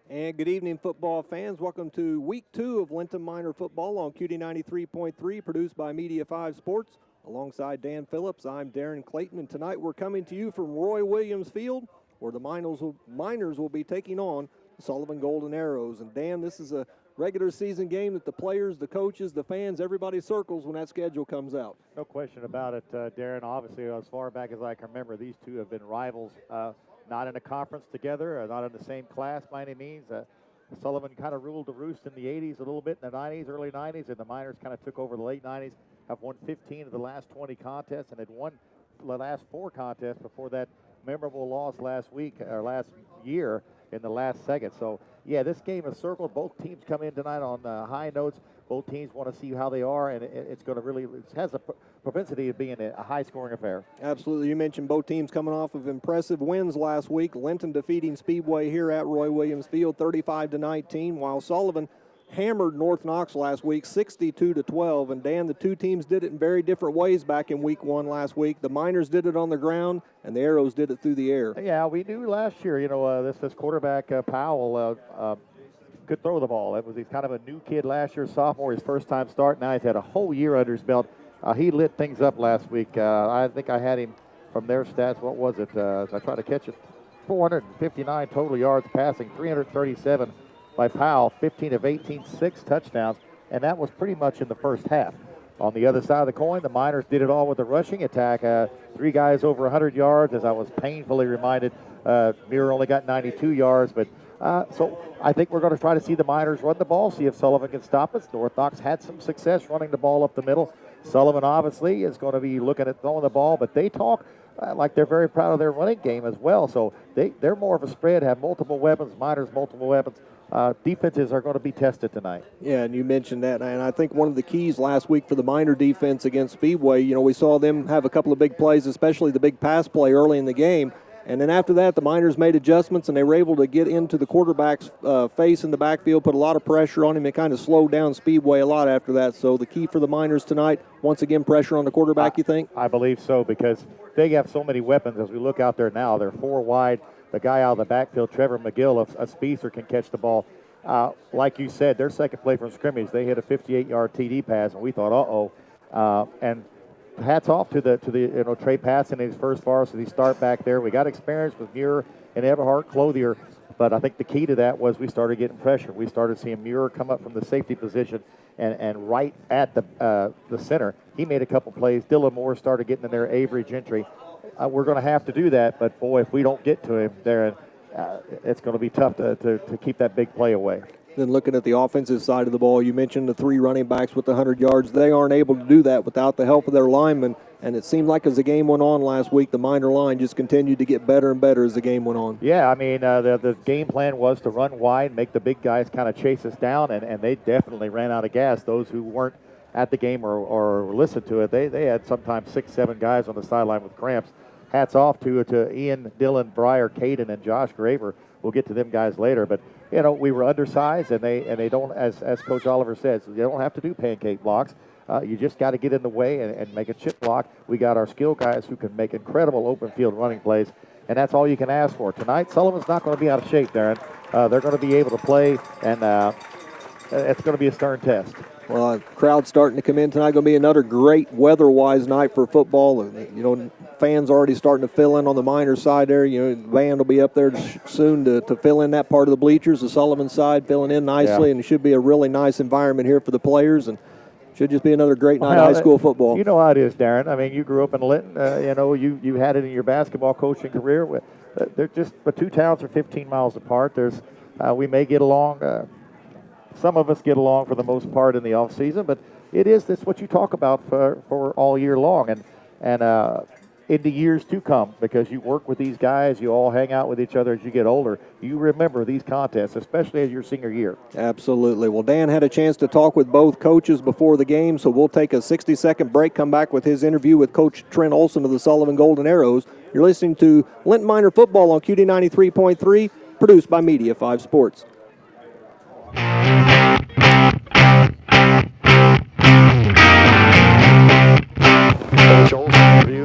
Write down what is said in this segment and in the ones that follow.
And good evening, football fans. Welcome to Week 2 of Linton Miner Football on QD 93.3, produced by Media 5 Sports. Alongside Dan Phillips, I'm Darren Clayton, and tonight we're coming to you from Roy Williams Field, where the Miners will be taking on the Sullivan Golden Arrows. And Dan, this is a regular season game that the players, the coaches, the fans, everybody circles when that schedule comes out. No question about it, Darren. Obviously, as far back as I can remember, these two have been rivals, not in a conference together, not in the same class by any means. Sullivan kind of ruled the roost in the 80s a little bit, in the 90s, early 90s, and the Miners kind of took over the late 90s, have won 15 of the last 20 contests, and had won the last 4 contests before that memorable loss last year in the last second. So, yeah, this game is circled. Both teams come in tonight on high notes. Both teams want to see how they are, and it's going to really, it has a propensity of being a high-scoring affair. Absolutely. You mentioned both teams coming off of impressive wins last week. Linton defeating Speedway here at Roy Williams Field 35-19, while Sullivan hammered North Knox last week 62-12. And Dan, the two teams did it in very different ways back in Week 1 last week. The Miners did it on the ground, and the Arrows did it through the air. Yeah, we knew last year, this quarterback Powell could throw the ball. He's kind of a new kid last year, sophomore, his first time start. Now he's had a whole year under his belt. He lit things up last week. I think I had him from their stats. What was it? I tried to catch it. 459 total yards passing, 337 by Powell, 15 of 18, 6 touchdowns, and that was pretty much in the first half. On the other side of the coin, the Miners did it all with a rushing attack. 3 guys over 100 yards, as I was painfully reminded. Muir only got 92 yards, but so I think we're going to try to see the Miners run the ball, see if Sullivan can stop us. North Knox had some success running the ball up the middle. Sullivan obviously is going to be looking at throwing the ball, but they talk like they're very proud of their running game as well. So they're more of a spread, have multiple weapons, Miners multiple weapons. Defenses are going to be tested tonight. Yeah, and you mentioned that, and I think one of the keys last week for the Miner defense against Speedway, we saw them have a couple of big plays, especially the big pass play early in the game. And then after that, the Miners made adjustments, and they were able to get into the quarterback's face in the backfield, put a lot of pressure on him, and kind of slowed down Speedway a lot after that. So the key for the Miners tonight, once again, pressure on the quarterback, you think? I believe so, because they have so many weapons. As we look out there now, they're 4 wide. The guy out of the backfield, Trevor McGill, a speedster, can catch the ball. Like you said, their second play from scrimmage, they hit a 58-yard TD pass, and we thought, and hats off to the Trey Patson in his first varsity start back there. We got experience with Muir and Everhart Clothier, but I think the key to that was we started getting pressure. We started seeing Muir come up from the safety position and right at the center. He made a couple plays. Dylan Moore started getting in there, Avery Gentry. We're going to have to do that, but boy, if we don't get to him there, it's going to be tough to keep that big play away. Then looking at the offensive side of the ball, you mentioned the 3 running backs with the 100 yards. They aren't able to do that without the help of their linemen, and it seemed like as the game went on last week, the Miner line just continued to get better and better as the game went on. Yeah, I mean, the game plan was to run wide, make the big guys kind of chase us down, and they definitely ran out of gas. Those who weren't at the game or listened to it, they had sometimes 6, 7 guys on the sideline with cramps. Hats off to Ian, Dylan, Breyer, Caden, and Josh Graver. We'll get to them guys later, but we were undersized, and they don't, as Coach Oliver says, they don't have to do pancake blocks. You just got to get in the way and make a chip block. We got our skill guys who can make incredible open field running plays, and that's all you can ask for. Tonight, Sullivan's not going to be out of shape, Darren. They're going to be able to play, and it's going to be a stern test. Well, crowd starting to come in tonight. Going to be another great weather-wise night for football. Fans already starting to fill in on the Miners side there. The band will be up there soon to fill in that part of the bleachers. The Sullivan side filling in nicely, and it should be a really nice environment here for the players, and should just be another great night of high school football. You know how it is, Darren. I mean, you grew up in Linton. You had it in your basketball coaching career. They're just the two towns are 15 miles apart. We may get along. Some of us get along for the most part in the off season, but it's what you talk about for all year long, and in the years to come, because you work with these guys, you all hang out with each other as you get older. You remember these contests, especially as your senior year. Absolutely. Well, Dan had a chance to talk with both coaches before the game, so we'll take a 60-second break, come back with his interview with Coach Trent Olson of the Sullivan Golden Arrows. You're listening to Linton Miner Football on QD 93.3, produced by Media 5 Sports. Coach Olson interview.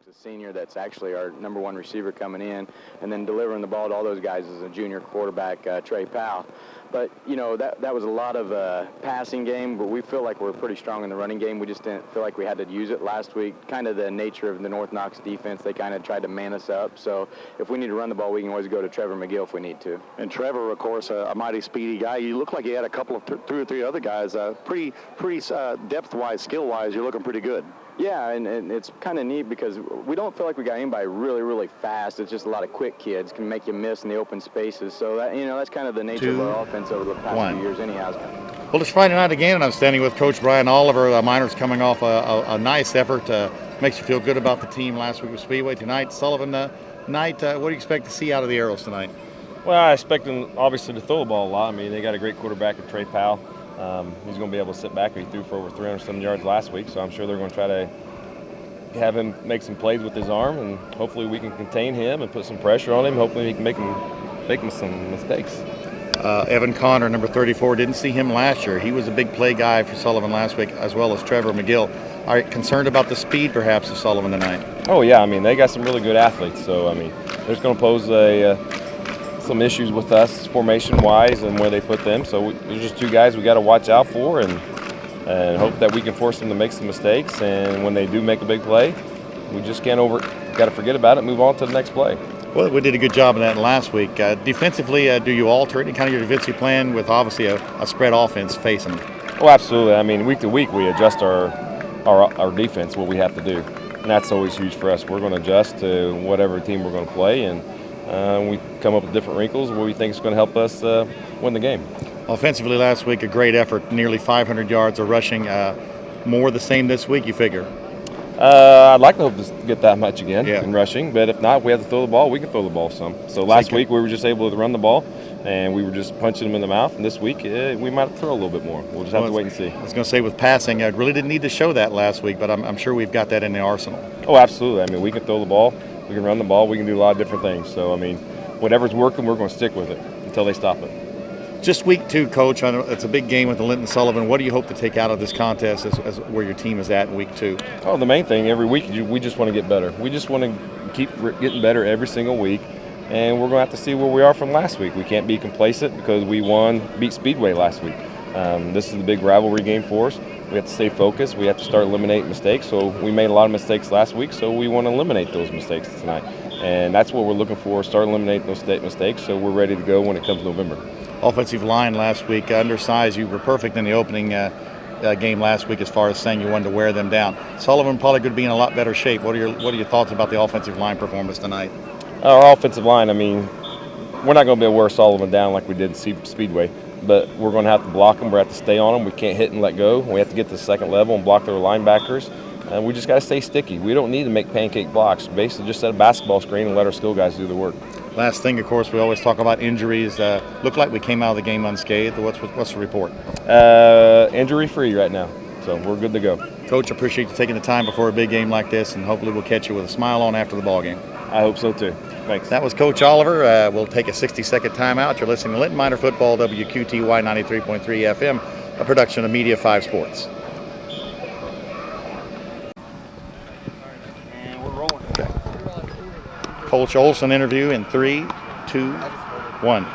a senior that's actually our #1 receiver coming in, and then delivering the ball to all those guys is a junior quarterback, Trey Powell. But, you know, that was a lot of passing game, but we feel like we're pretty strong in the running game. We just didn't feel like we had to use it last week. Kind of the nature of the North Knox defense, they kind of tried to man us up. So if we need to run the ball, we can always go to Trevor McGill if we need to. And Trevor, of course, a mighty speedy guy. You look like you had a couple of 2 or 3 other guys. Pretty depth-wise, skill-wise, you're looking pretty good. Yeah, and it's kind of neat because we don't feel like we got anybody really, really fast. It's just a lot of quick kids can make you miss in the open spaces. So that, you know, that's kind of the nature of our offense over the past few years anyhow. Well, it's Friday night again, and I'm standing with Coach Brian Oliver. Miners coming off a nice effort. Makes you feel good about the team last week with Speedway. Tonight, Sullivan night. What do you expect to see out of the Arrows tonight? Well, I expect them obviously to throw the ball a lot. I mean, they got a great quarterback in Trey Powell. He's going to be able to sit back. He threw for over 300-some yards last week, so I'm sure they're going to try to have him make some plays with his arm, and hopefully we can contain him and put some pressure on him. Hopefully he can make him some mistakes. Evan Connor, number 34, didn't see him last year. He was a big play guy for Sullivan last week, as well as Trevor McGill. Are you concerned about the speed, perhaps, of Sullivan tonight? Oh, yeah. I mean, they got some really good athletes, so, I mean, there's going to pose some issues with us formation-wise and where they put them. So there's just 2 guys we got to watch out for and hope that we can force them to make some mistakes. And when they do make a big play, we just got to forget about it, move on to the next play. Well, we did a good job of that last week. Defensively, do you alter any kind of your defensive plan with obviously a spread offense facing them? Oh, absolutely. I mean, week to week we adjust our defense, what we have to do, and that's always huge for us. We're going to adjust to whatever team we're going to play, and we come up with different wrinkles where we think it's going to help us win the game. Offensively last week, a great effort, nearly 500 yards of rushing. More the same this week, you figure? I'd like to hope to get that much again in rushing, but if not, if we have to throw the ball, we can throw the ball some. So last week we were just able to run the ball, and we were just punching them in the mouth, and this week we might have to throw a little bit more. We'll just have to wait and see. I was going to say with passing, I really didn't need to show that last week, but I'm sure we've got that in the arsenal. Oh, absolutely. I mean, we can throw the ball, we can run the ball, we can do a lot of different things. So, I mean, whatever's working, we're going to stick with it until they stop it. Just week 2, Coach. I know it's a big game with the Linton Sullivan. What do you hope to take out of this contest as where your team is at in week 2? Oh, the main thing every week, we just want to get better. We just want to keep getting better every single week, and we're going to have to see where we are from last week. We can't be complacent because we beat Speedway last week. This is a big rivalry game for us. We have to stay focused. We have to start eliminating mistakes. So we made a lot of mistakes last week, so we want to eliminate those mistakes tonight. And that's what we're looking for, start eliminating those mistakes so we're ready to go when it comes November. Offensive line last week, undersized. You were perfect in the opening game last week as far as saying you wanted to wear them down. Sullivan probably could be in a lot better shape. What are your thoughts about the offensive line performance tonight? Our offensive line, I mean, we're not going to be able to wear Sullivan down like we did in Speedway, but we're going to have to block them. We have to stay on them. We can't hit and let go. We have to get to the second level and block their linebackers. And we just got to stay sticky. We don't need to make pancake blocks. Basically, just set a basketball screen and let our skill guys do the work. Last thing, of course, we always talk about injuries. Looked like we came out of the game unscathed. What's the report? Injury-free right now, so we're good to go. Coach, appreciate you taking the time before a big game like this, and hopefully we'll catch you with a smile on after the ball game. I hope so, too. Thanks. That was Coach Oliver. We'll take a 60-second timeout. You're listening to Linton Miner Football, WQTY 93.3 FM, a production of Media 5 Sports. Coach Olson interview in 3, 2, 1.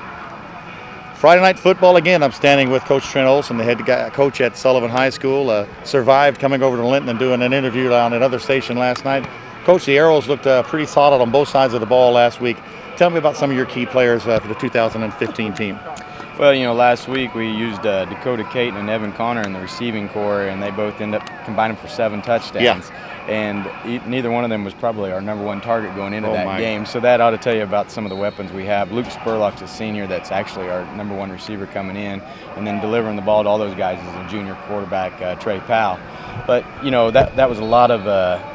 Friday night football again. I'm standing with Coach Trent Olson, the head coach at Sullivan High School. Survived coming over to Linton and doing an interview on another station last night. Coach, the Arrows looked pretty solid on both sides of the ball last week. Tell me about some of your key players for the 2015 team. Well, you know, last week we used Dakota Clayton and Evan Connor in the receiving corps, and they both ended up combining for 7 touchdowns. Yeah. And neither one of them was probably our #1 target going into that game. So that ought to tell you about some of the weapons we have. Luke Spurlock's a senior that's actually our #1 receiver coming in, and then delivering the ball to all those guys is a junior quarterback, Trey Powell. But, you know, that was a lot of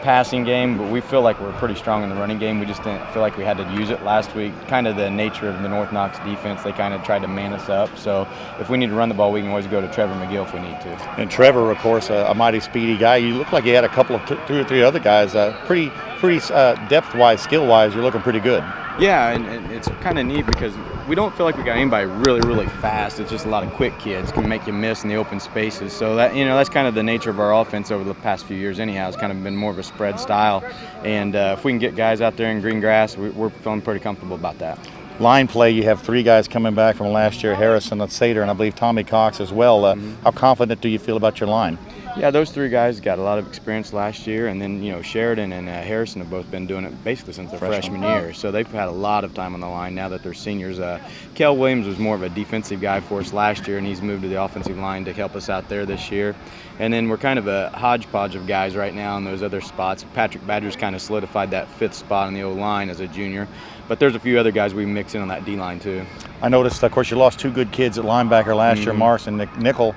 passing game, but we feel like we're pretty strong in the running game. We just didn't feel like we had to use it last week. Kind of the nature of the North Knox defense, they kind of tried to man us up. So if we need to run the ball, we can always go to Trevor McGill if we need to. And Trevor, of course, a mighty speedy guy. You look like you had a couple of 2 or or three other guys. Pretty depth-wise, skill-wise, you're looking pretty good. Yeah, and it's kind of neat because we don't feel like we got anybody really, really fast. It's just a lot of quick kids can make you miss in the open spaces. So that that's kind of the nature of our offense over the past few years. Anyhow, it's kind of been more of a spread style, and if we can get guys out there in green grass, we're feeling pretty comfortable about that. Line play, you have three guys coming back from last year: Harrison, Sater, and I believe Tommy Cox as well. How confident do you feel about your line? Yeah, those three guys got a lot of experience last year, and then Sheridan and Harrison have both been doing it basically since their freshman year. So they've had a lot of time on the line now that they're seniors. Kel Williams was more of a defensive guy for us last year, and he's moved to the offensive line to help us out there this year. And then we're kind of a hodgepodge of guys right now in those other spots. Patrick Badger's kind of solidified that fifth spot on the O-line as a junior. But there's a few other guys we mix in on that D-line too. I noticed, of course, you lost two good kids at linebacker last year, Mars and Nickel.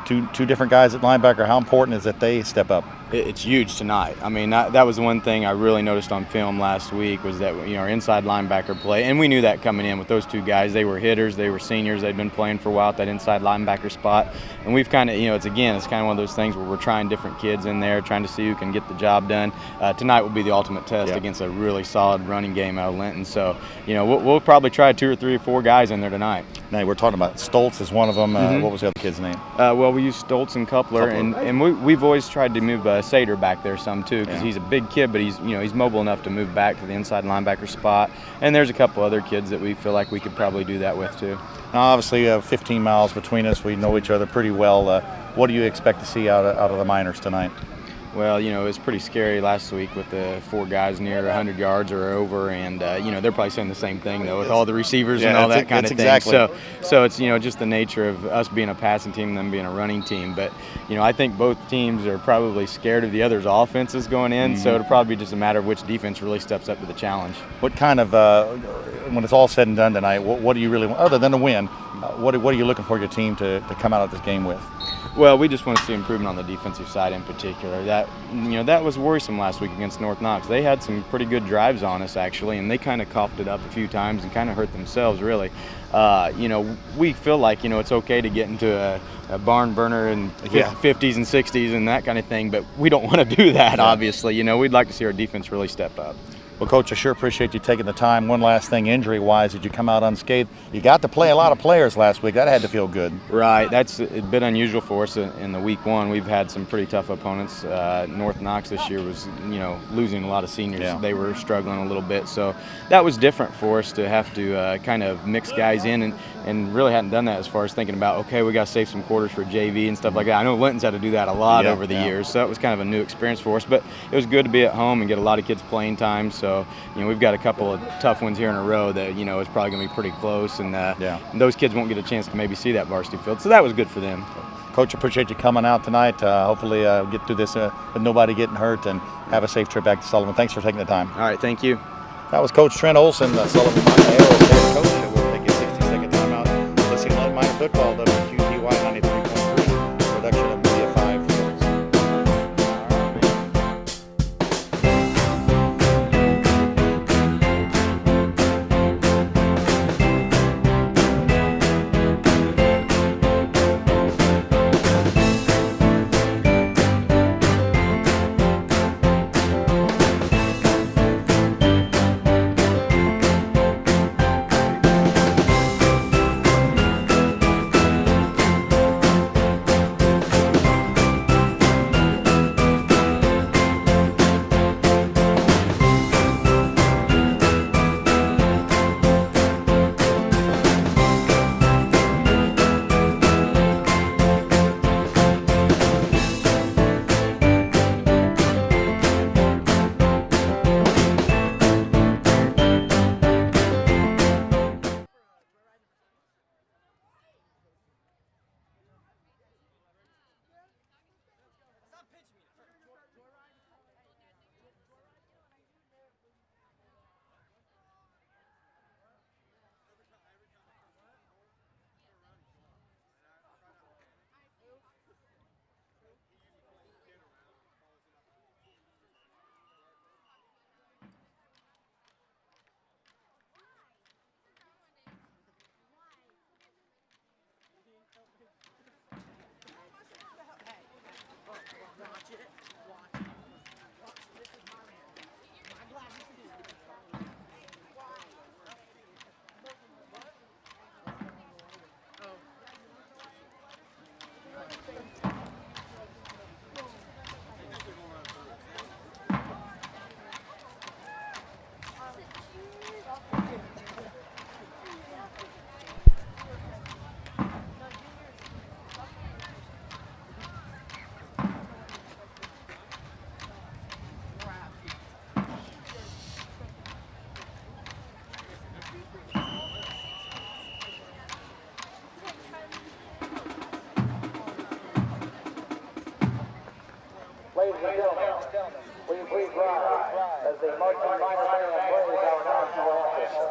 Two different guys at linebacker. How important is that they step up? It's huge tonight. I mean, that was the one thing I really noticed on film last week was that our inside linebacker play, and we knew that coming in with those two guys. They were hitters. They were seniors. They'd been playing for a while at that inside linebacker spot, and we've kind of, it's kind of one of those things where we're trying different kids in there, trying to see who can get the job done. Tonight will be the ultimate test against a really solid running game out of Linton. So, we'll probably try 2 or 3 or 4 guys in there tonight. Now, we're talking about Stoltz is one of them. What was the other kid's name? Well, we use Stoltz and Coupler. And we've always tried to move Sater back there some too, because he's a big kid, but he's mobile enough to move back to the inside linebacker spot. And there's a couple other kids that we feel like we could probably do that with too. Now, obviously, 15 miles between us. We know each other pretty well. What do you expect to see out of the Miners tonight? Well, it was pretty scary last week with the 4 guys near 100 yards or over, and they're probably saying the same thing though with all the receivers and all that kind of thing. Exactly. So it's just the nature of us being a passing team and them being a running team. But I think both teams are probably scared of the other's offenses going in. So it'll probably be just a matter of which defense really steps up to the challenge. What kind of when it's all said and done tonight, what do you really want other than a win? What are you looking for your team to come out of this game with? Well, we just want to see improvement on the defensive side in particular. That was worrisome last week against North Knox. They had some pretty good drives on us actually, and they kind of coughed it up a few times and kind of hurt themselves really. We feel like it's okay to get into a barn burner in 50s and 60s and that kind of thing, but we don't want to do that. Obviously. We'd like to see our defense really step up. Well, Coach, I sure appreciate you taking the time. One last thing, injury-wise, did you come out unscathed? You got to play a lot of players last week. That had to feel good. Right. That's a bit unusual for us in the week one. We've had some pretty tough opponents. North Knox this year was, losing a lot of seniors. Yeah. They were struggling a little bit. So that was different for us to have to kind of mix guys in and really hadn't done that as far as thinking about, okay, we got to save some quarters for JV and stuff like that. I know Linton's had to do that a lot over the years, so that was kind of a new experience for us. But it was good to be at home and get a lot of kids playing time. So, we've got a couple of tough ones here in a row that, is probably going to be pretty close. And those kids won't get a chance to maybe see that varsity field. So that was good for them. Coach, appreciate you coming out tonight. Hopefully get through this with nobody getting hurt and have a safe trip back to Sullivan. Thanks for taking the time. All right, thank you. That was Coach Trent Olson, the Sullivan Miner Arrows head coach. We'll take a 60-second timeout. Listening to Miner Football, WQTY 93.3, production of Media 5. as the marching Miner band plays our national anthem.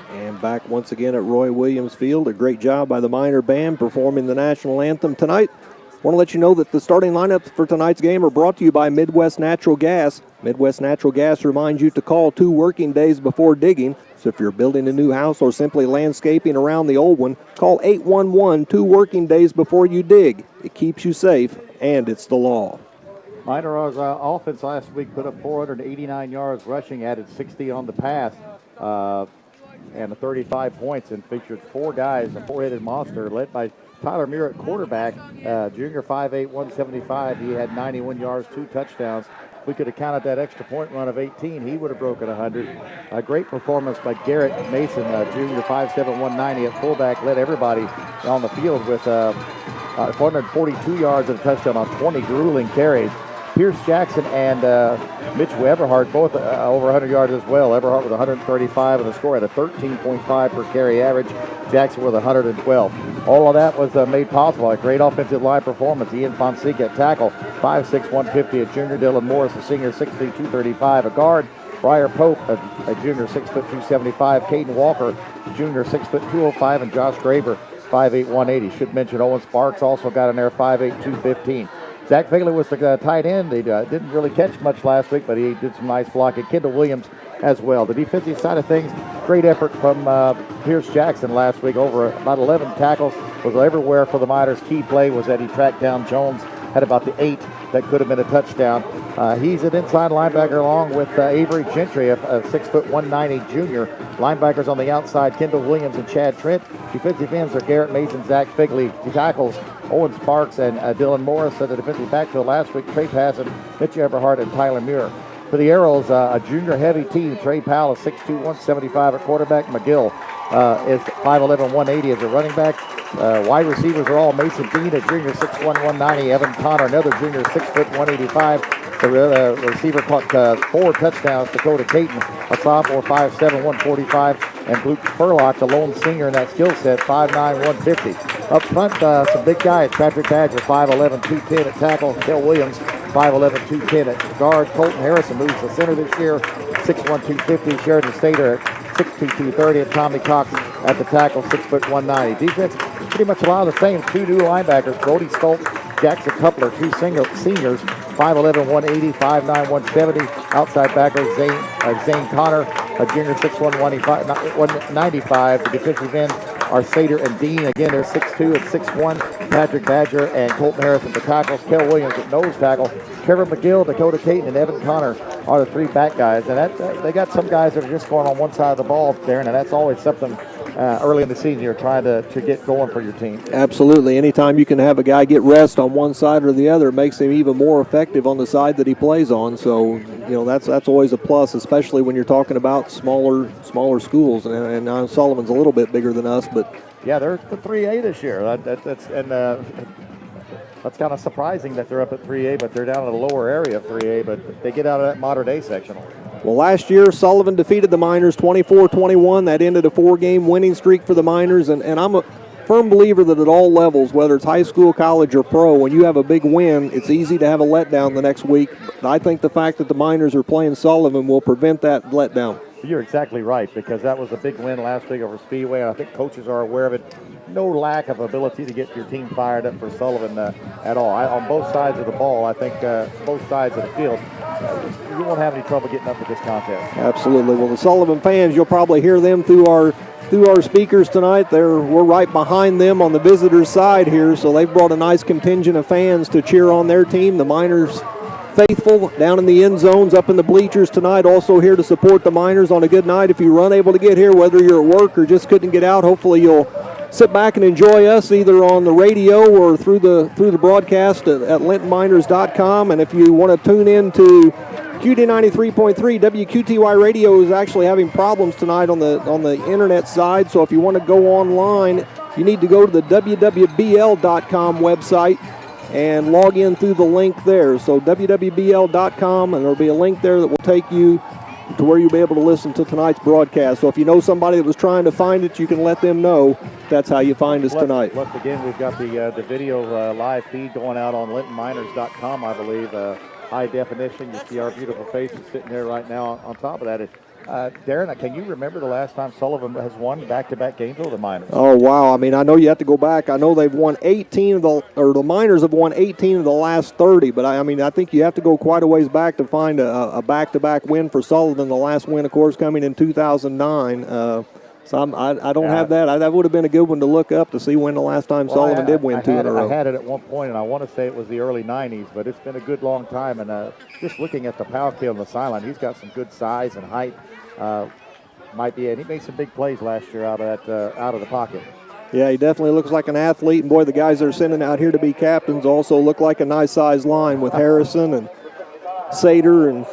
And back once again at Roy Williams Field. A great job by the Miner Band performing the national anthem tonight. Want to let you know that the starting lineups for tonight's game are brought to you by Midwest Natural Gas. Midwest Natural Gas reminds you to call 2 working days before digging. So if you're building a new house or simply landscaping around the old one, call 811 2 working days before you dig. It keeps you safe, and it's the law. Miner's offense last week put up 489 yards rushing, added 60 on the pass, and 35 points, and featured 4 guys, a 4-headed monster led by Tyler Muir at quarterback, junior 5'8", 175. He had 91 yards, 2 touchdowns. If we could have counted that extra point run of 18, he would have broken 100. A great performance by Garrett Mason, junior 5'7", 190 at fullback, led everybody on the field with 442 yards and a touchdown on 20 grueling carries. Pierce Jackson and Mitch Eberhardt both over 100 yards as well. Eberhardt with 135 and the score at a 13.5 per carry average. Jackson with 112. All of that was made possible. A great offensive line performance. Ian Fonseca at tackle, 5'6", 150. A junior. Dylan Morris, a senior, 6'3", 235. A guard, Briar Pope, a junior, 6', 275. Caden Walker, junior, 6', 205. And Josh Graber, 5'8", 180. Should mention Owen Sparks also got in there, 5'8", 215. Zach Figley was the tight end. He didn't really catch much last week, but he did some nice blocking. Kendall Williams as well. The defensive side of things, great effort from Pierce Jackson last week. Over about 11 tackles, was everywhere for the Miners. Key play was that he tracked down Jones, had about the 8 that could have been a touchdown. He's an inside linebacker along with Avery Gentry, a 6', 190 junior. Linebackers on the outside, Kendall Williams and Chad Trent. Defensive ends are Garrett Mason, Zach Figley. Tackles, Owen Sparks and Dylan Morris at the defensive backfield last week. Trey Passon, Mitch Eberhardt, and Tyler Muir. For the Arrows, a junior-heavy team. Trey Powell is 6'2", 175 at quarterback. McGill is 5'11", 180 as a running back. Wide receivers are all Mason Dean, a junior, 6'1", 190. Evan Connor, another junior, 6', 185. The receiver caught 4 touchdowns. Dakota Clayton, a sophomore, 5'7", 145. And Luke Spurlock, the lone senior in that skill set, 5'9", 150. Up front, some big guys. Patrick Badger, 5'11", 210 at tackle. Kel Williams, 5'11", 210 at guard. Colton Harrison moves to center this year, 6'1", 250. Sheridan Stater at 6'2", 230. And Tommy Cox at the tackle, 6', 190. Defense, pretty much a lot of the same. 2 new linebackers, Brody Stoltz, Jackson Coupler, 2 seniors, 5'11", 180, 5'9", 170. Outside backer, Zane Connor, a junior, 6'1", 195. The defensive end, are Sater and Dean. Again, they're 6'2" and 6'1". Patrick Badger and Colton Harrison for tackles. Kel Williams at nose tackle. Trevor McGill, Dakota Caton, and Evan Connor are the 3 back guys. And they got some guys that are just going on one side of the ball, Darren, and that's always something early in the season you're trying to get going for your team. Absolutely. Anytime you can have a guy get rest on one side or the other, it makes him even more effective on the side that he plays on. So, you know, that's always a plus, especially when you're talking about smaller schools. And Sullivan's a little bit bigger than us, but yeah, they're the 3A this year. That's kind of surprising that they're up at 3A, but they're down in the lower area of 3A, but they get out of that modern day sectional. Well, last year, Sullivan defeated the Miners 24-21. That ended a 4-game winning streak for the Miners, and I'm a firm believer that at all levels, whether it's high school, college, or pro, when you have a big win, it's easy to have a letdown the next week. But I think the fact that the Miners are playing Sullivan will prevent that letdown. You're exactly right, because that was a big win last week over Speedway, and I think coaches are aware of it. No lack of ability to get your team fired up for Sullivan at all. On both sides of the ball, I think both sides of the field, you won't have any trouble getting up for this contest. Absolutely. Well, the Sullivan fans, you'll probably hear them through our speakers tonight. We're right behind them on the visitors' side here, so they've brought a nice contingent of fans to cheer on their team. The Miners faithful down in the end zones, up in the bleachers tonight, also here to support the Miners on a good night. If you were unable to get here, whether you're at work or just couldn't get out, hopefully you'll sit back and enjoy us either on the radio or through the broadcast at lintonminers.com. And if you want to tune in to QD 93.3, WQTY radio is actually having problems tonight on the internet side. So if you want to go online, you need to go to the wwbl.com website and log in through the link there. So wwbl.com, and there'll be a link there that will take you to where you'll be able to listen to tonight's broadcast. So if you know somebody that was trying to find it, you can let them know that's how you find us tonight. Plus, again, we've got the video live feed going out on lintonminers.com, I believe. High definition. You see our beautiful faces sitting there right now on top of that. Darren, can you remember the last time Sullivan has won back-to-back games over the Miners? Oh, wow. I mean, I know you have to go back. I know they've won 18 the Miners have won 18 of the last 30, but I think you have to go quite a ways back to find a back-to-back win for Sullivan. The last win, of course, coming in 2009. So I don't have that. That would have been a good one to look up to see when the last time Sullivan did win 2 in a row. I had it at one point, and I want to say it was the early 90s, but it's been a good long time. And just looking at the power play on the sideline, he's got some good size and height. And he made some big plays last year out of the pocket. Yeah, he definitely looks like an athlete. And boy, the guys that are sending out here to be captains also look like a nice sized line with Harrison and Sater and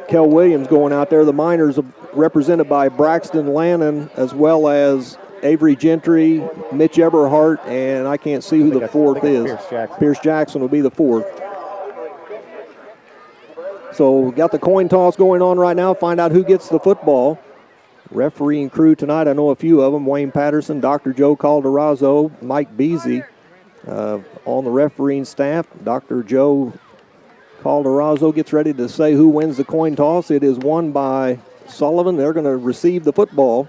Kel Williams going out there. The Miners are represented by Braxton Lannon as well as Avery Gentry, Mitch Eberhart, and I can't see who the fourth is. Pierce Jackson will be the fourth. So we got the coin toss going on right now. Find out who gets the football. Refereeing crew tonight, I know a few of them. Wayne Patterson, Dr. Joe Calderazzo, Mike Beasy on the refereeing staff. Dr. Joe Calderazzo gets ready to say who wins the coin toss. It is won by Sullivan. They're going to receive the football.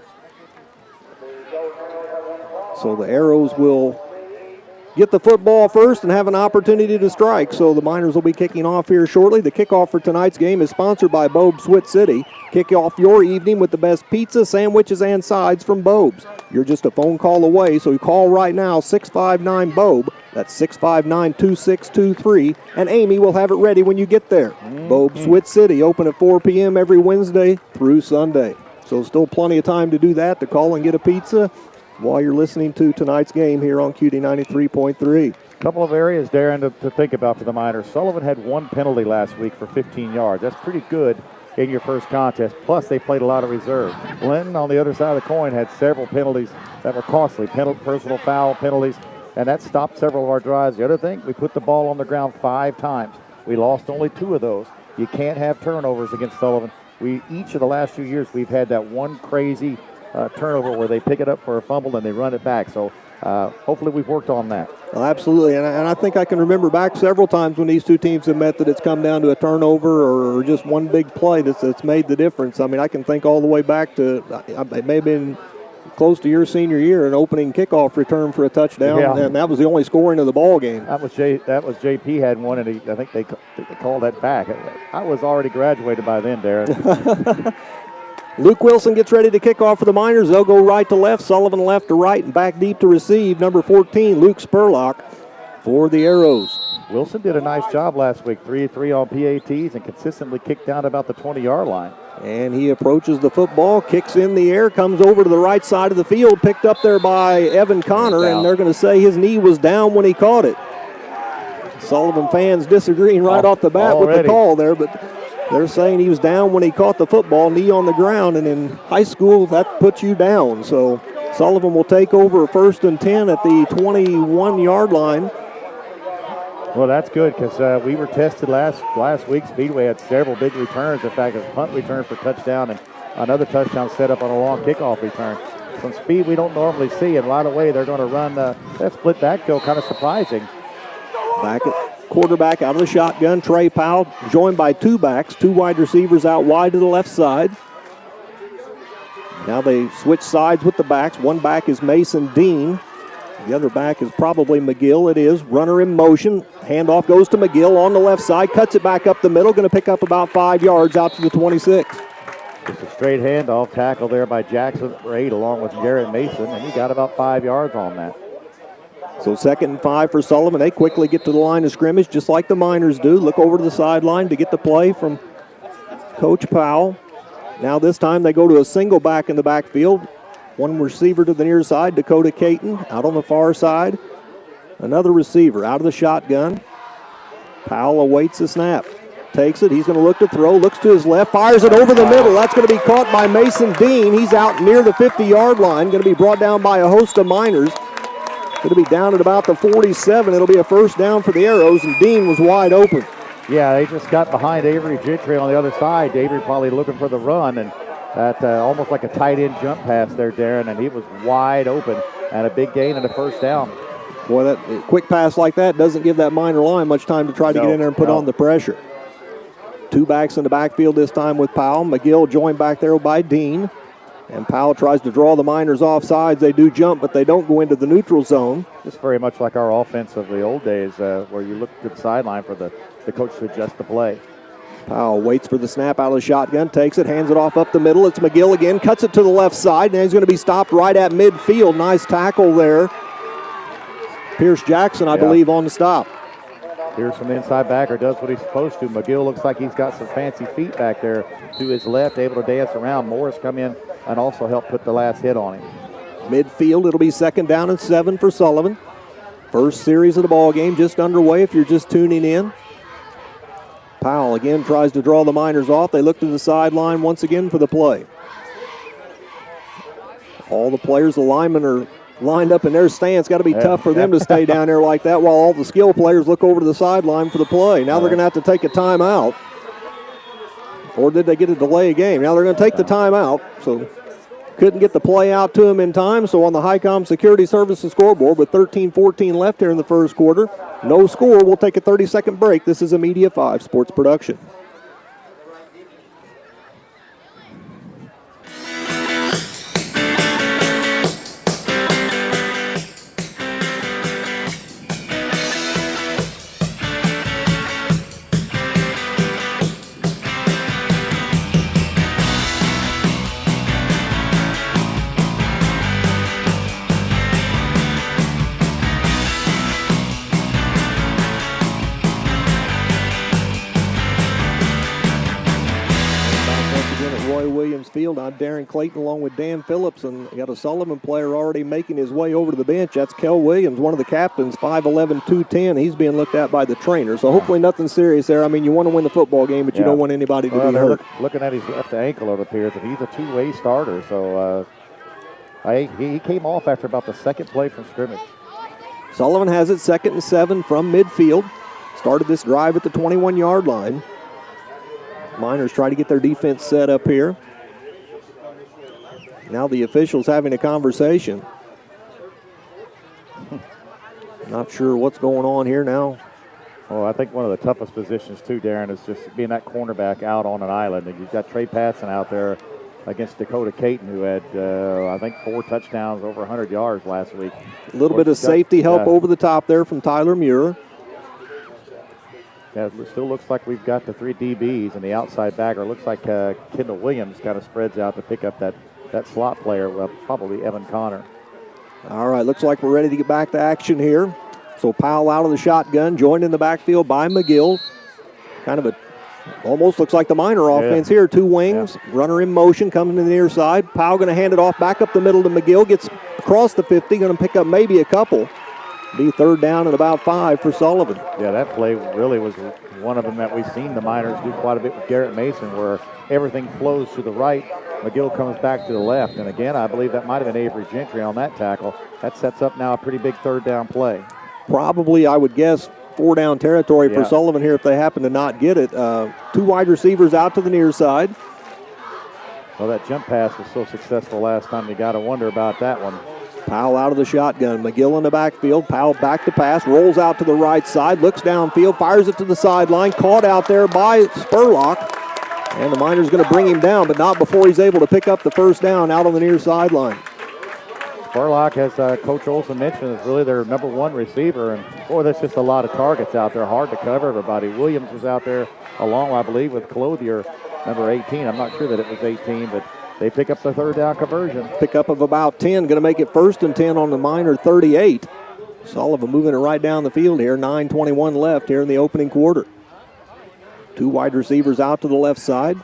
So the Arrows will get the football first and have an opportunity to strike. So the Miners will be kicking off here shortly. The kickoff for tonight's game is sponsored by Bobe's Swit City. Kick off your evening with the best pizza, sandwiches, and sides from Bobe's. You're just a phone call away, so you call right now, 659-BOBE. That's 659-2623, and Amy will have it ready when you get there. Bobe's Swit City, open at 4 p.m. every Wednesday through Sunday. So still plenty of time to do that, to call and get a pizza while you're listening to tonight's game here on QD 93.3. A couple of areas, Darren, to think about for the Miners. Sullivan had one penalty last week for 15 yards. That's pretty good in your first contest. Plus, they played a lot of reserve. Linton, on the other side of the coin, had several penalties that were costly, personal foul penalties, and that stopped several of our drives. The other thing, we put the ball on the ground 5 times. We lost only 2 of those. You can't have turnovers against Sullivan. Each of the last few years, we've had that one crazy turnover where they pick it up for a fumble and they run it back. So hopefully we've worked on that. Well, absolutely, and I think I can remember back several times when these two teams have met that it's come down to a turnover or just one big play that's made the difference. I mean, I can think all the way back to, it may have been close to your senior year, an opening kickoff return for a touchdown, and that was the only scoring of the ball game. That was JP had one, and I think they called that back. I was already graduated by then, Darren. Luke Wilson gets ready to kick off for the Miners. They'll go right to left, Sullivan left to right, and back deep to receive. Number 14, Luke Spurlock for the Arrows. Wilson did a nice job last week, 3-3 on PATs, and consistently kicked down about the 20-yard line. And he approaches the football, kicks in the air, comes over to the right side of the field, picked up there by Evan Connor, and they're going to say his knee was down when he caught it. Sullivan fans disagreeing right off the bat with the call there, but they're saying he was down when he caught the football, knee on the ground, and in high school, that puts you down. So Sullivan will take over 1st and 10 at the 21-yard line. Well, that's good because we were tested last week. Speedway had several big returns. In fact, a punt return for touchdown and another touchdown set up on a long kickoff return. Some speed we don't normally see, and right away they're going to run that split backfield, kind of surprising. Back at quarterback out of the shotgun, Trey Powell, joined by two backs, two wide receivers out wide to the left side. Now they switch sides with the backs. One back is Mason Dean. The other back is probably McGill. It is. Runner in motion. Handoff goes to McGill on the left side. Cuts it back up the middle. Going to pick up about 5 yards out to the 26. Just a straight handoff tackle there by Jackson Braid along with Garrett Mason, and he got about 5 yards on that. So 2nd and 5 for Sullivan. They quickly get to the line of scrimmage just like the Miners do. Look over to the sideline to get the play from Coach Powell. Now this time they go to a single back in the backfield. One receiver to the near side, Dakota Clayton, out on the far side. Another receiver out of the shotgun. Powell awaits the snap. Takes it, he's going to look to throw, looks to his left, fires it over the middle. That's going to be caught by Mason Dean. He's out near the 50-yard line, going to be brought down by a host of Miners. Going to be down at about the 47. It'll be a first down for the Arrows, and Dean was wide open. Yeah, they just got behind Avery Gentry on the other side. Avery probably looking for the run, and that almost like a tight end jump pass there, Darren, and he was wide open, and a big gain and a first down. Boy, that quick pass like that doesn't give that Miner line much time to try to get in there and put on the pressure. Two backs in the backfield this time with Powell. McGill joined back there by Dean. And Powell tries to draw the Miners off sides. They do jump, but they don't go into the neutral zone. Just very much like our offense of the old days where you look to the sideline for the coach to adjust the play. Powell waits for the snap out of the shotgun, takes it, hands it off up the middle. It's McGill again, cuts it to the left side, and he's going to be stopped right at midfield. Nice tackle there. Pierce Jackson, I believe, on the stop. Pierce from the inside backer does what he's supposed to. McGill looks like he's got some fancy feet back there to his left, able to dance around. Morris come in and also help put the last hit on him. Midfield, it'll be 2nd down and 7 for Sullivan. First series of the ball game just underway if you're just tuning in. Powell again tries to draw the Miners off. They look to the sideline once again for the play. All the players, the linemen are lined up in their stance. Got to be tough for them to stay down there like that while all the skill players look over to the sideline for the play. Now they're going to have to take a timeout. Or did they get a delay game? Now they're going to take the timeout. So couldn't get the play out to them in time. So on the Highcom Security Services scoreboard with 13-14 left here in the first quarter, no score. We'll take a 30-second break. This is a Media 5 sports production. Field. I'm Darren Clayton along with Dan Phillips, and got a Sullivan player already making his way over to the bench. That's Kel Williams, one of the captains, 5'11", 210. He's being looked at by the trainer, so hopefully nothing serious there. I mean, you want to win the football game, but you don't want anybody to be hurt. Looking at his left ankle, it appears that he's a two-way starter, so he came off after about the second play from scrimmage. Sullivan has it 2nd and 7 from midfield. Started this drive at the 21-yard line. Miners try to get their defense set up here. Now the officials having a conversation. Not sure what's going on here now. Oh, I think one of the toughest positions too, Darren, is just being that cornerback out on an island. And you've got Trey Patson out there against Dakota Clayton, who had, I think, 4 touchdowns, over 100 yards last week. A little bit of safety help over the top there from Tyler Muir. It still looks like we've got the 3 DBs and the outside backer. Looks like Kendall Williams kind of spreads out to pick up that slot player, probably Evan Connor. All right, looks like we're ready to get back to action here. So Powell out of the shotgun, joined in the backfield by McGill. Kind of almost looks like the Miner offense here. 2 wings, runner in motion, coming to the near side. Powell going to hand it off back up the middle to McGill. Gets across the 50, going to pick up maybe a couple. Be 3rd down and about 5 for Sullivan. Yeah, that play really was one of them that we've seen the Miners do quite a bit with Garrett Mason, where everything flows to the right. McGill comes back to the left. And again, I believe that might have been Avery Gentry on that tackle. That sets up now a pretty big 3rd down play. Probably, I would guess, 4 down territory for Sullivan here if they happen to not get it. 2 wide receivers out to the near side. Well, that jump pass was so successful last time, you got to wonder about that one. Powell out of the shotgun. McGill in the backfield. Powell back to pass. Rolls out to the right side. Looks downfield. Fires it to the sideline. Caught out there by Spurlock. And the Miners going to bring him down, but not before he's able to pick up the 1st down out on the near sideline. Spurlock, as Coach Olson mentioned, is really their number 1 receiver. And, boy, that's just a lot of targets out there. Hard to cover everybody. Williams was out there along, I believe, with Clothier, number 18. I'm not sure that it was 18, but they pick up the 3rd down conversion. Pickup of about 10. Going to make it 1st and 10 on the Miner 38. Sullivan moving it right down the field here. 9:21 left here in the opening quarter. 2 wide receivers out to the left side.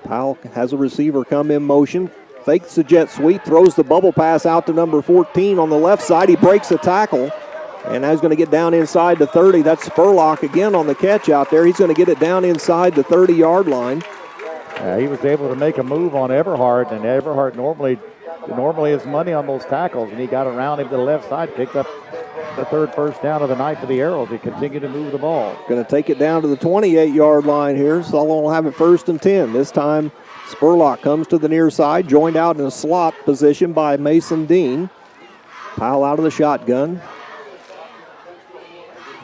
Powell has a receiver come in motion. Fakes the jet sweep. Throws the bubble pass out to number 14 on the left side. He breaks a tackle. And now he's going to get down inside the 30. That's Spurlock again on the catch out there. He's going to get it down inside the 30-yard line. He was able to make a move on Everhart, and Everhart normally is money on those tackles, and he got around him to the left side, picked up the 3rd first down of the night for the Arrows. He continued to move the ball. Going to take it down to the 28-yard line here. Sullivan will have it 1st and 10. This time Spurlock comes to the near side, joined out in a slot position by Mason Dean. Powell out of the shotgun.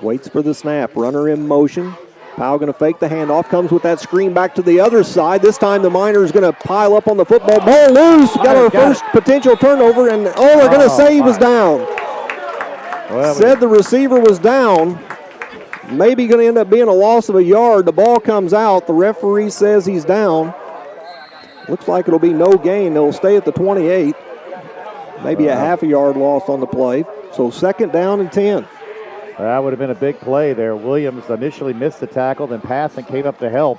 Waits for the snap. Runner in motion. Powell going to fake the handoff. Comes with that screen back to the other side. This time the Miners going to pile up on the football. Ball loose. Got our first potential turnover. And, they're going to say he was down. Well, said the receiver was down. Maybe going to end up being a loss of a yard. The ball comes out. The referee says he's down. Looks like it'll be no gain. They'll stay at the 28. Maybe a half a yard loss on the play. So 2nd down and 10. That would have been a big play there. Williams initially missed the tackle, then passed and came up to help.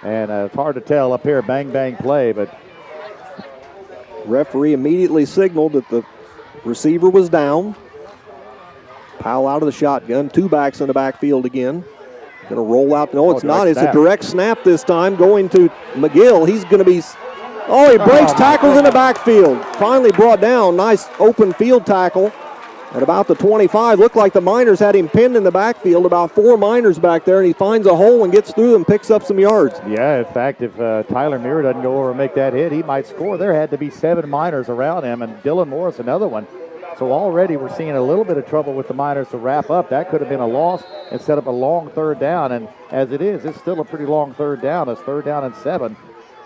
And it's hard to tell up here, bang, bang play, but referee immediately signaled that the receiver was down. Powell out of the shotgun. 2 backs in the backfield again. Going to roll out. No, it's not. It's a direct snap this time going to McGill. He's going to be... he breaks tackles in the backfield. Finally brought down. Nice open field tackle. At about the 25, looked like the Miners had him pinned in the backfield. About 4 Miners back there, and he finds a hole and gets through and picks up some yards. Yeah, in fact, if Tyler Muir doesn't go over and make that hit, he might score. There had to be 7 Miners around him, and Dylan Morris another one. So already we're seeing a little bit of trouble with the Miners to wrap up. That could have been a loss and set up a long 3rd down, and as it is, it's still a pretty long 3rd down. It's 3rd down and 7.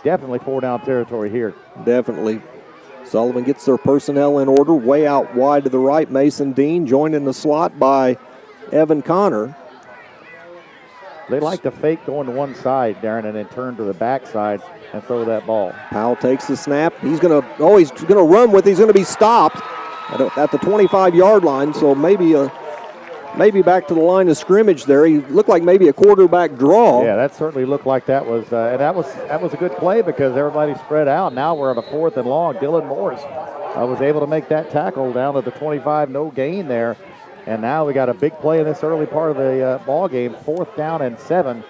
Definitely 4 down territory here. Definitely. Sullivan gets their personnel in order. Way out wide to the right, Mason Dean, joined in the slot by Evan Connor. They like to fake going to one side, Darren, and then turn to the backside and throw that ball. Powell takes the snap. He's going to run with it. He's going to be stopped at the 25-yard line, so maybe back to the line of scrimmage there. He looked like maybe a quarterback draw. Yeah, that certainly looked like that was, and that was a good play because everybody spread out. Now we're on a 4th and long. Dylan Morris was able to make that tackle down at the 25, no gain there. And now we got a big play in this early part of the ball game, 4th down and 7.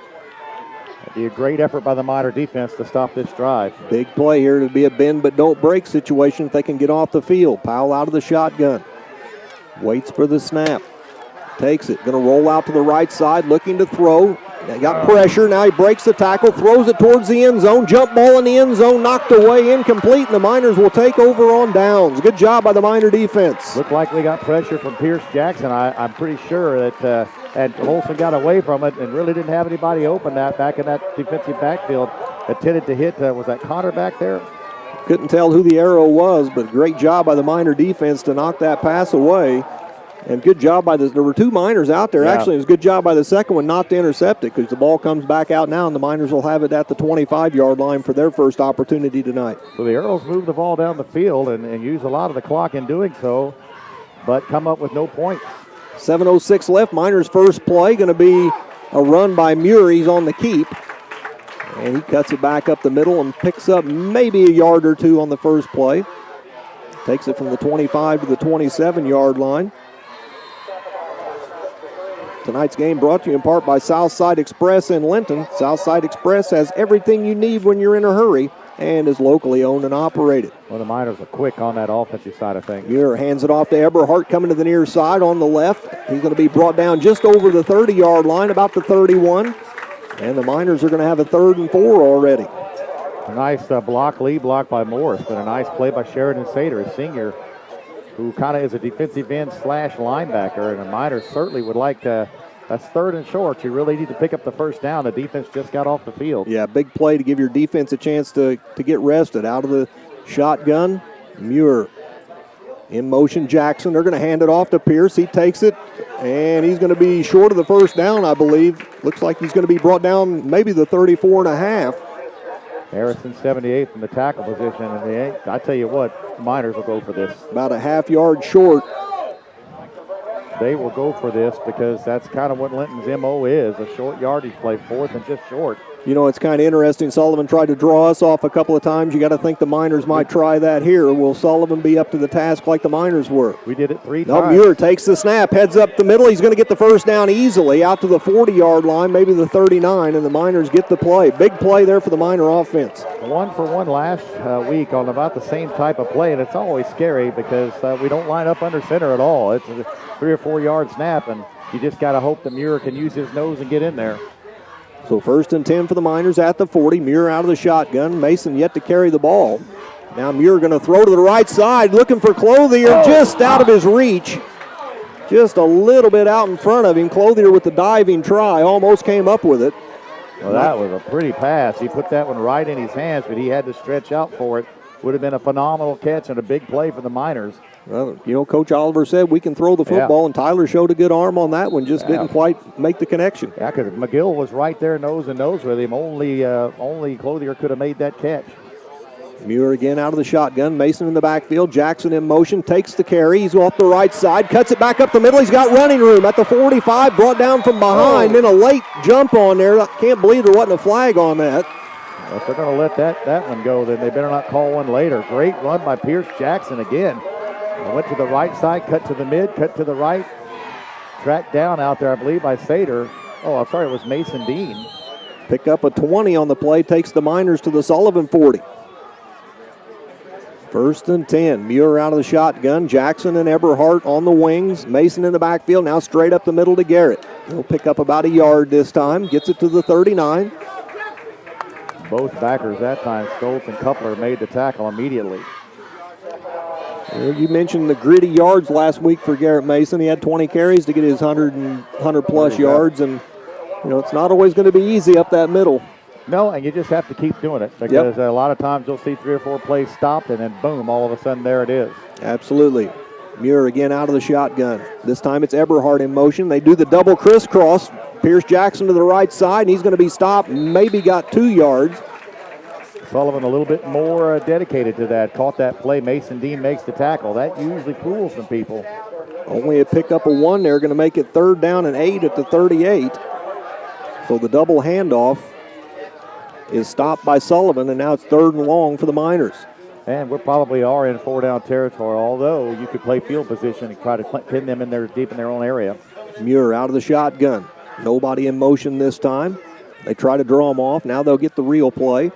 It'd be a great effort by the Miner defense to stop this drive. Big play here to be a bend but don't break situation if they can get off the field. Powell out of the shotgun. Waits for the snap. Takes it. Going to roll out to the right side, looking to throw. Got pressure. Now he breaks the tackle, throws it towards the end zone. Jump ball in the end zone, knocked away, incomplete, and the Miners will take over on downs. Good job by the Miner defense. Looked like we got pressure from Pierce Jackson. I'm pretty sure that and Olson got away from it and really didn't have anybody open that back in that defensive backfield. Intended to hit, was that Connor back there? Couldn't tell who the arrow was, but great job by the Miner defense to knock that pass away. And good job by there were two Miners out there. Yeah. Actually, it was a good job by the second one not to intercept it because the ball comes back out now, and the Miners will have it at the 25-yard line for their first opportunity tonight. So the Earls move the ball down the field and use a lot of the clock in doing so, but come up with no points. 7:06 left. Miners' first play going to be a run by Muir. He's on the keep. And he cuts it back up the middle and picks up maybe a yard or two on the first play. Takes it from the 25 to the 27-yard line. Tonight's game brought to you in part by Southside Express in Linton. Southside Express has everything you need when you're in a hurry and is locally owned and operated. Well, the Miners are quick on that offensive side of things. Muir hands it off to Eberhardt coming to the near side on the left. He's going to be brought down just over the 30-yard line, about the 31. And the Miners are going to have a 3rd and 4 already. A nice lead block by Morris, but a nice play by Sheridan Sater, a senior, who kind of is a defensive end / linebacker. And the Miners certainly would like to, that's 3rd and short. You really need to pick up the first down. The defense just got off the field. Yeah, big play to give your defense a chance to get rested. Out of the shotgun, Muir. In motion, Jackson. They're going to hand it off to Pierce. He takes it, and he's going to be short of the first down, I believe. Looks like he's going to be brought down maybe the 34 and a half. Harrison 78 from the tackle position, and I tell you what, Miners will go for this. About a half yard short. They will go for this because that's kind of what Linton's MO is, a short yardage play, 4th and just short. You know, it's kind of interesting. Sullivan tried to draw us off a couple of times. You got to think the Miners might try that here. Will Sullivan be up to the task like the Miners were? We did it 3 No, times. Muir takes the snap, heads up the middle. He's going to get the first down easily out to the 40-yard line, maybe the 39, and the Miners get the play. Big play there for the Miner offense. 1 for 1 last week on about the same type of play, and it's always scary because we don't line up under center at all. It's a 3 or 4 yard snap, and you just got to hope that Muir can use his nose and get in there. So 1st and 10 for the Miners at the 40. Muir out of the shotgun. Mason yet to carry the ball. Now Muir going to throw to the right side, looking for Clothier, just out of his reach. Just a little bit out in front of him. Clothier with the diving try, almost came up with it. Well, that was a pretty pass. He put that one right in his hands, but he had to stretch out for it. Would have been a phenomenal catch and a big play for the Miners. Well, you know, Coach Oliver said we can throw the football, and Tyler showed a good arm on that one, just didn't quite make the connection. Yeah, because McGill was right there nose to nose with him. Only Clothier could have made that catch. Muir again out of the shotgun. Mason in the backfield. Jackson in motion. Takes the carry. He's off the right side. Cuts it back up the middle. He's got running room at the 45. Brought down from behind. Then a late jump on there. I can't believe there wasn't a flag on that. Well, if they're going to let that one go, then they better not call one later. Great run by Pierce Jackson again. Went to the right side, cut to the mid, cut to the right. Tracked down out there, I believe, by Sater. Oh, I'm sorry, it was Mason Dean. Pick up a 20 on the play. Takes the Miners to the Sullivan 40. 1st and 10. Muir out of the shotgun. Jackson and Eberhardt on the wings. Mason in the backfield. Now straight up the middle to Garrett. He'll pick up about a yard this time. Gets it to the 39. Both backers that time, Stoltz and Coupler, made the tackle immediately. You mentioned the gritty yards last week for Garrett Mason. He had 20 carries to get his 100-plus yards, and you know it's not always going to be easy up that middle. No, and you just have to keep doing it because a lot of times you'll see 3 or 4 plays stopped, and then boom, all of a sudden there it is. Absolutely. Muir again out of the shotgun. This time it's Eberhardt in motion. They do the double crisscross. Pierce Jackson to the right side, and he's going to be stopped. Maybe got 2 yards. Sullivan a little bit more dedicated to that. Caught that play. Mason Dean makes the tackle. That usually fools some people. Only a pickup of 1 there. Going to make it 3rd down and 8 at the 38. So the double handoff is stopped by Sullivan, and now it's 3rd and long for the Miners. And we probably are in 4-down territory, although you could play field position and try to pin them in there deep in their own area. Muir out of the shotgun. Nobody in motion this time. They try to draw him off. Now they'll get the real play.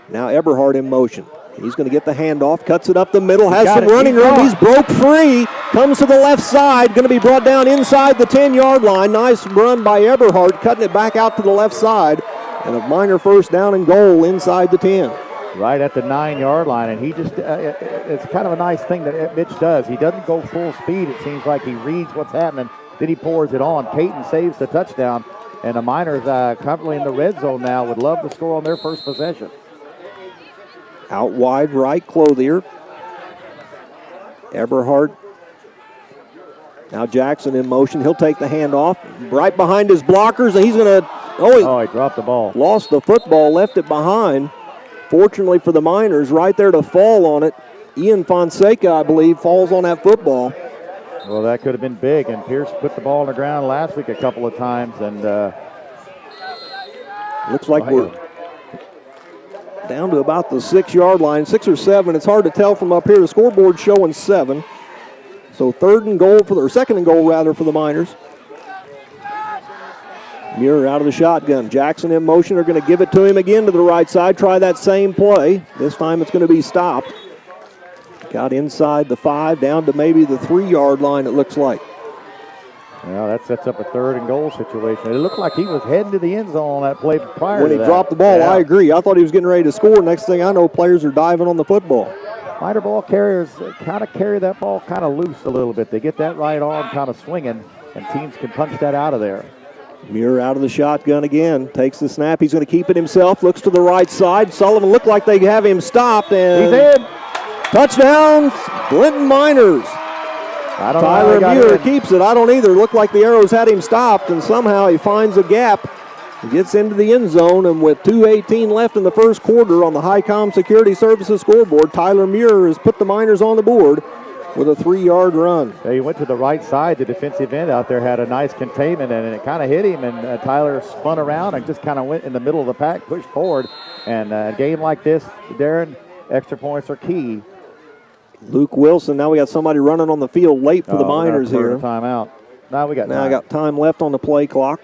Now Eberhardt in motion. He's going to get the handoff, cuts it up the middle, has some running room. He's broke free, comes to the left side, going to be brought down inside the 10-yard line. Nice run by Eberhardt, cutting it back out to the left side. And a Miner 1st down and goal inside the 10. Right at the 9-yard line, and he just, it's kind of a nice thing that Mitch does. He doesn't go full speed. It seems like he reads what's happening, then he pours it on. Clayton saves the touchdown, and the Miners comfortably in the red zone now would love to score on their first possession. Out wide right, Clothier. Eberhardt Now Jackson in motion. He'll take the handoff right behind his blockers, and he's going to, he dropped the ball. Lost the football, left it behind. Fortunately for the Miners, right there to fall on it. Ian Fonseca, I believe, falls on that football. Well, that could have been big, and Pierce put the ball on the ground last week a couple of times, and looks like we're down to about the 6-yard line, 6 or 7. It's hard to tell from up here. The scoreboard's showing 7. So second and goal for the Miners. Muir out of the shotgun. Jackson in motion. They're going to give it to him again to the right side. Try that same play. This time it's going to be stopped. Got inside the 5, down to maybe the 3-yard line, it looks like. Well, that sets up a 3rd and goal situation. It looked like he was heading to the end zone on that play prior when to he that. dropped the ball, I agree. I thought he was getting ready to score. Next thing I know, players are diving on the football. Miner ball carriers kind of carry that ball kind of loose a little bit. They get that right arm kind of swinging, and teams can punch that out of there. Muir out of the shotgun again. Takes the snap. He's going to keep it himself. Looks to the right side. Sullivan looked like they have him stopped. And he's in. Touchdown, Linton Miners. Tyler Muir keeps it. I don't either. Looked like the arrows had him stopped, and somehow he finds a gap. He gets into the end zone, and with 2:18 left in the first quarter on the Highcom Security Services scoreboard, Tyler Muir has put the Miners on the board with a 3-yard run. Yeah, he went to the right side. The defensive end out there had a nice containment, and it kind of hit him, and Tyler spun around and just kind of went in the middle of the pack, pushed forward. And a game like this, Darren, extra points are key. Luke Wilson, now we got somebody running on the field late for the Miners here. Timeout. Now we got I got time left on the play clock.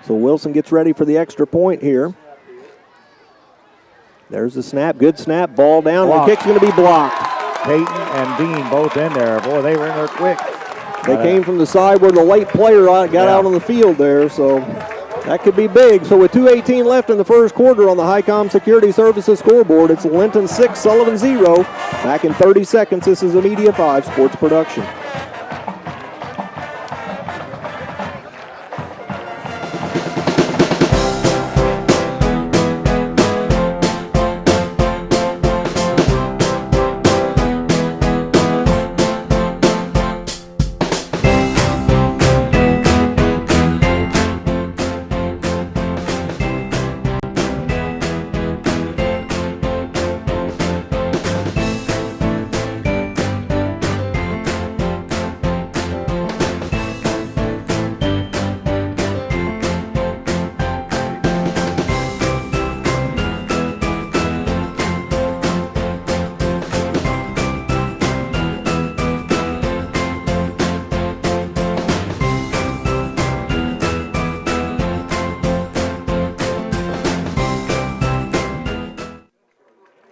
So Wilson gets ready for the extra point here. There's the snap. Good snap. Ball down. Blocked. The kick's going to be blocked. Clayton and Dean both in there. Boy, they were in there quick. They came from the side where the late player got out on the field there, so that could be big. So with 2:18 left in the first quarter on the Highcom Security Services scoreboard, it's Linton 6, Sullivan 0. Back in 30 seconds, this is a Media 5 sports production.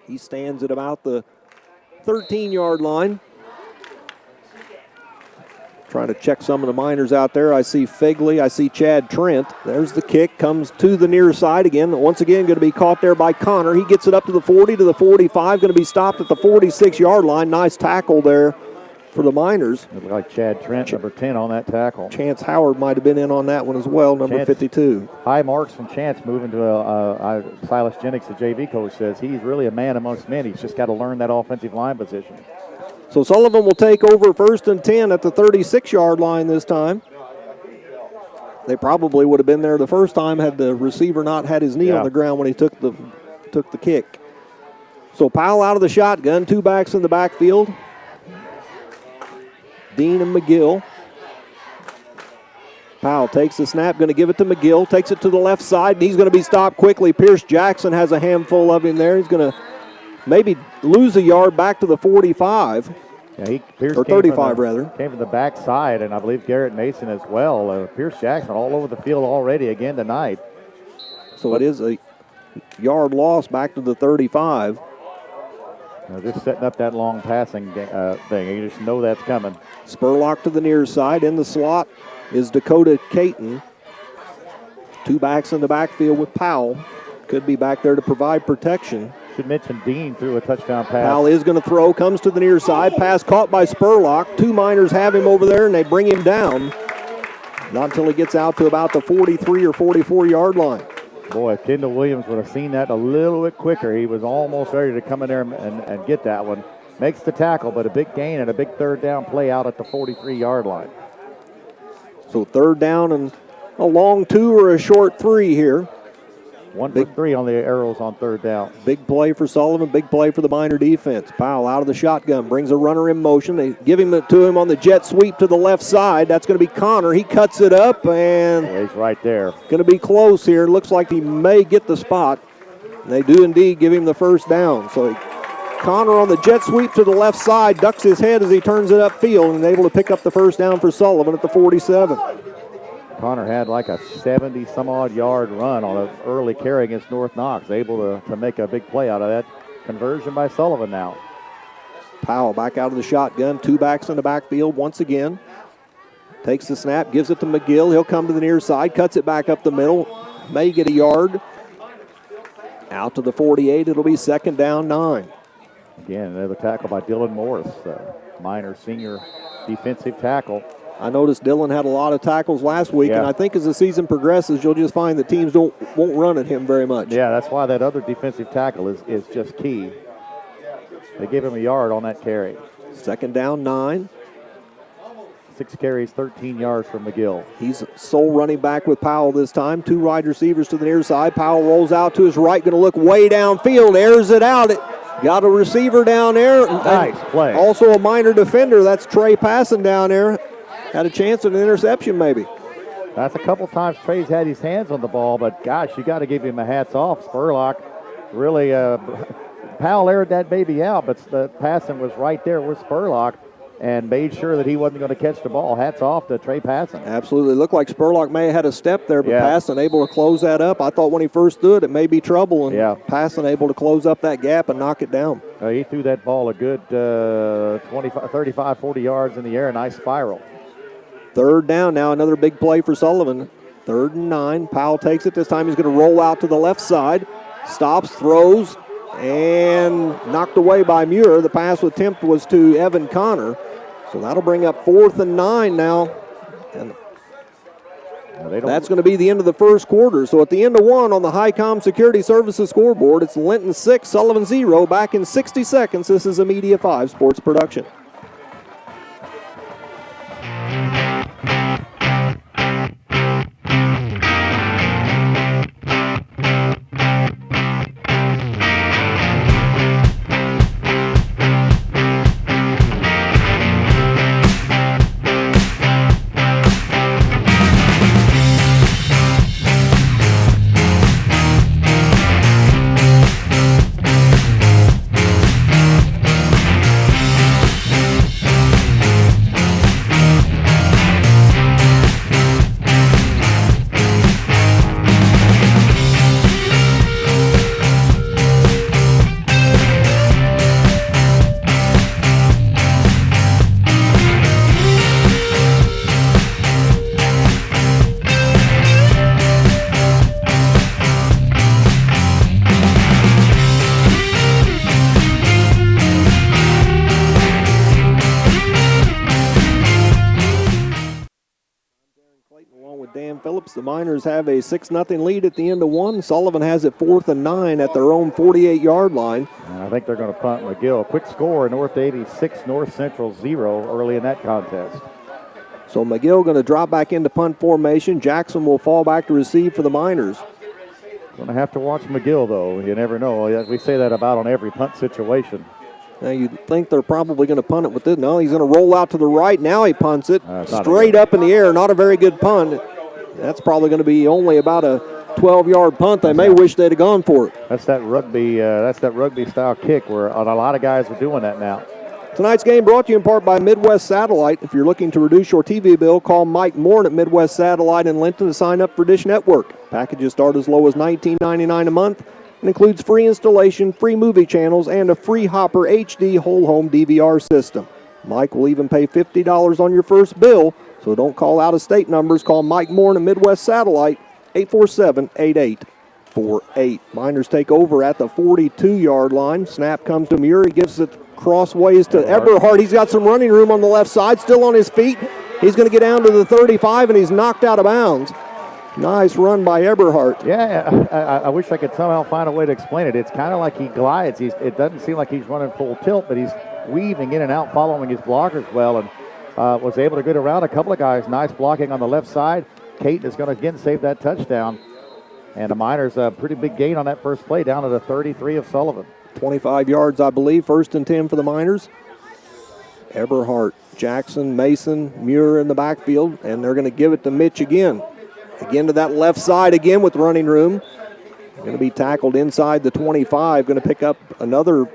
He stands at about the 13-yard line. Trying to check some of the Miners out there. I see Figley. I see Chad Trent. There's the kick. Comes to the near side again. Once again, going to be caught there by Connor. He gets it up to the 40, to the 45. Going to be stopped at the 46-yard line. Nice tackle there for the Miners. It looked like Chad Trent, number 10, on that tackle. Chance Howard might have been in on that one as well, number 52. High marks from Chance moving to Silas Jennings, the JV coach, says he's really a man amongst men. He's just got to learn that offensive line position. So Sullivan will take over 1st and 10 at the 36-yard line this time. They probably would have been there the first time had the receiver not had his knee on the ground when he took the kick. So Powell out of the shotgun, 2 backs in the backfield. Dean and McGill. Powell takes the snap, going to give it to McGill, takes it to the left side, and he's going to be stopped quickly. Pierce Jackson has a handful of him there. He's going to maybe lose a yard back to the 45. Yeah, Pierce or 35 rather. Came from the backside, and I believe Garrett Mason as well. Pierce Jackson all over the field already again tonight. So it is a yard loss back to the 35. Just setting up that long passing thing. You just know that's coming. Spurlock to the near side. In the slot is Dakota Clayton. 2 backs in the backfield with Powell. Could be back there to provide protection. Should mention Dean threw a touchdown pass. Powell is going to throw, comes to the near side. Pass caught by Spurlock. 2 Miners have him over there, and they bring him down. Not until he gets out to about the 43 or 44-yard line. Boy, if Kendall Williams would have seen that a little bit quicker, he was almost ready to come in there and get that one. makes the tackle, but a big gain and a big third down play out at the 43-yard line. So third down and a long 2 or a short 3 here. 1 for 3 on the arrows on third down. Big play for Sullivan, big play for the Miner defense. Powell out of the shotgun, brings a runner in motion. They give him it to him on the jet sweep to the left side. That's going to be Connor. He cuts it up, and he's right there. Going to be close here. Looks like he may get the spot. And they do indeed give him the first down. So Connor on the jet sweep to the left side, ducks his head as he turns it upfield, and able to pick up the first down for Sullivan at the 47. Connor had like a 70-some-odd yard run on an early carry against North Knox, able to make a big play out of that. Conversion by Sullivan now. Powell back out of the shotgun, 2 backs in the backfield once again. Takes the snap, gives it to McGill. He'll come to the near side, cuts it back up the middle. May get a yard. Out to the 48, it'll be second down 9. Again, another tackle by Dylan Morris, Miner senior defensive tackle. I noticed Dylan had a lot of tackles last week, and I think as the season progresses, you'll just find that teams won't run at him very much. Yeah, that's why that other defensive tackle is just key. They give him a yard on that carry. Second down 9. 6 carries, 13 yards from McGill. He's sole running back with Powell this time. 2 wide receivers to the near side. Powell rolls out to his right, going to look way downfield, airs it out. Got a receiver down there. Nice play. Also a Miner defender. That's Trey passing down there. Had a chance at an interception maybe. That's a couple times Trey's had his hands on the ball, but gosh, you got to give him a hats off. Spurlock really, Powell aired that baby out, but the passing was right there with Spurlock and made sure that he wasn't going to catch the ball. Hats off to Trey Passon. Absolutely. Looked like Spurlock may have had a step there, but Passon able to close that up. I thought when he first threw it, it may be trouble, and Passon able to close up that gap and knock it down. He threw that ball a good 35, 40 yards in the air, a nice spiral. Third down now, another big play for Sullivan. 3rd and 9. Powell takes it. This time he's going to roll out to the left side. Stops, throws, and knocked away by Muir. The pass attempt was to Evan Connor. So that'll bring up 4th and 9 now. And that's going to be the end of the first quarter. So at the end of 1 on the Highcom Security Services scoreboard, it's Linton 6, Sullivan 0. Back in 60 seconds, this is a Media 5 sports production. Phillips. The Miners have a 6-0 lead at the end of 1. Sullivan has it 4th and 9 at their own 48-yard line. And I think they're going to punt McGill. Quick score, North 86, North Central 0 early in that contest. So McGill going to drop back into punt formation. Jackson will fall back to receive for the Miners. Going to have to watch McGill, though. You never know. We say that about on every punt situation. Now you'd think they're probably going to punt it with this. No, he's going to roll out to the right. Now he punts it straight up in the air. Not a very good punt. That's probably going to be only about a 12-yard punt. They may wish they'd have gone for it. That's that rugby style kick where a lot of guys are doing that now. Tonight's game brought to you in part by Midwest Satellite. If you're looking to reduce your TV bill, call Mike Moore at Midwest Satellite in Linton to sign up for Dish Network. Packages start as low as $19.99 a month and includes free installation, free movie channels, and a free Hopper HD whole home DVR system. Mike will even pay $50 on your first bill, so don't call out-of-state numbers. Call Mike Moore at Midwest Satellite, 847-8848. Miners take over at the 42-yard line. Snap comes to Muir. He gives it crossways to Eberhardt. He's got some running room on the left side, still on his feet. He's going to get down to the 35, and he's knocked out of bounds. Nice run by Eberhardt. Yeah, I wish I could somehow find a way to explain it. It's kind of like he glides. It doesn't seem like he's running full tilt, but he's weaving in and out, following his blockers well, and was able to get around a couple of guys. Nice blocking on the left side. Clayton is going to again save that touchdown. And the Miners a pretty big gain on that first play, down to the 33 of Sullivan. 25 yards, I believe, 1st and 10 for the Miners. Eberhardt, Jackson, Mason, Muir in the backfield, and they're going to give it to Mitch again. Again to that left side again with running room. Going to be tackled inside the 25. Going to pick up another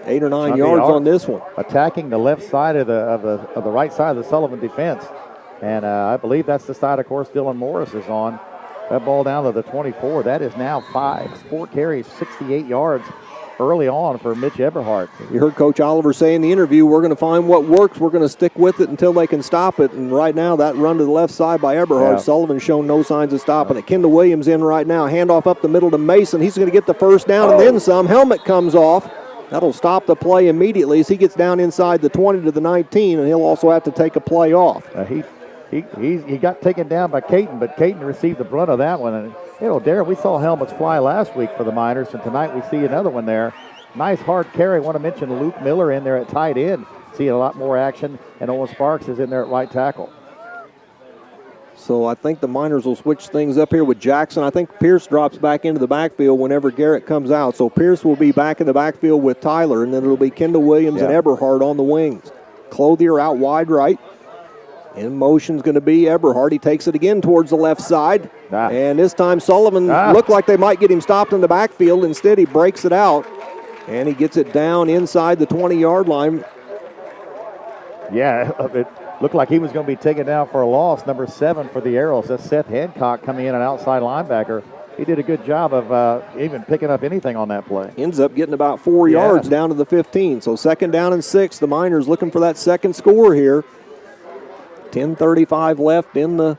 8 or 9 yards on this one. Attacking the left side of the right side of the Sullivan defense. And I believe that's the side, of course, Dylan Morris is on. That ball down to the 24. That is now 4 carries, 68 yards early on for Mitch Eberhardt. You heard Coach Oliver say in the interview, we're going to find what works. We're going to stick with it until they can stop it. And right now, that run to the left side by Eberhardt, Sullivan's shown no signs of stopping it. Kendall Williams in right now. Handoff up the middle to Mason. He's going to get the first down and then some. Helmet comes off. That'll stop the play immediately as he gets down inside the 20 to the 19, and he'll also have to take a play off. He got taken down by Clayton, but Clayton received the brunt of that one. And, Darren, we saw helmets fly last week for the Miners, and tonight we see another one there. Nice hard carry. I want to mention Luke Miller in there at tight end. Seeing a lot more action, and Owen Sparks is in there at right tackle. So I think the Miners will switch things up here with Jackson. I think Pierce drops back into the backfield whenever Garrett comes out. So Pierce will be back in the backfield with Tyler, and then it'll be Kendall Williams and Eberhardt on the wings. Clothier out wide right. In motion's going to be Eberhardt. He takes it again towards the left side. And this time Sullivan looked like they might get him stopped in the backfield. Instead, he breaks it out, and he gets it down inside the 20-yard line. Yeah, it looked like he was going to be taken down for a loss. Number 7 for the Arrows. That's Seth Hancock coming in, an outside linebacker. He did a good job of even picking up anything on that play. Ends up getting about 4 yards down to the 15. So 2nd down and 6. The Miners looking for that second score here. 10:35 left in the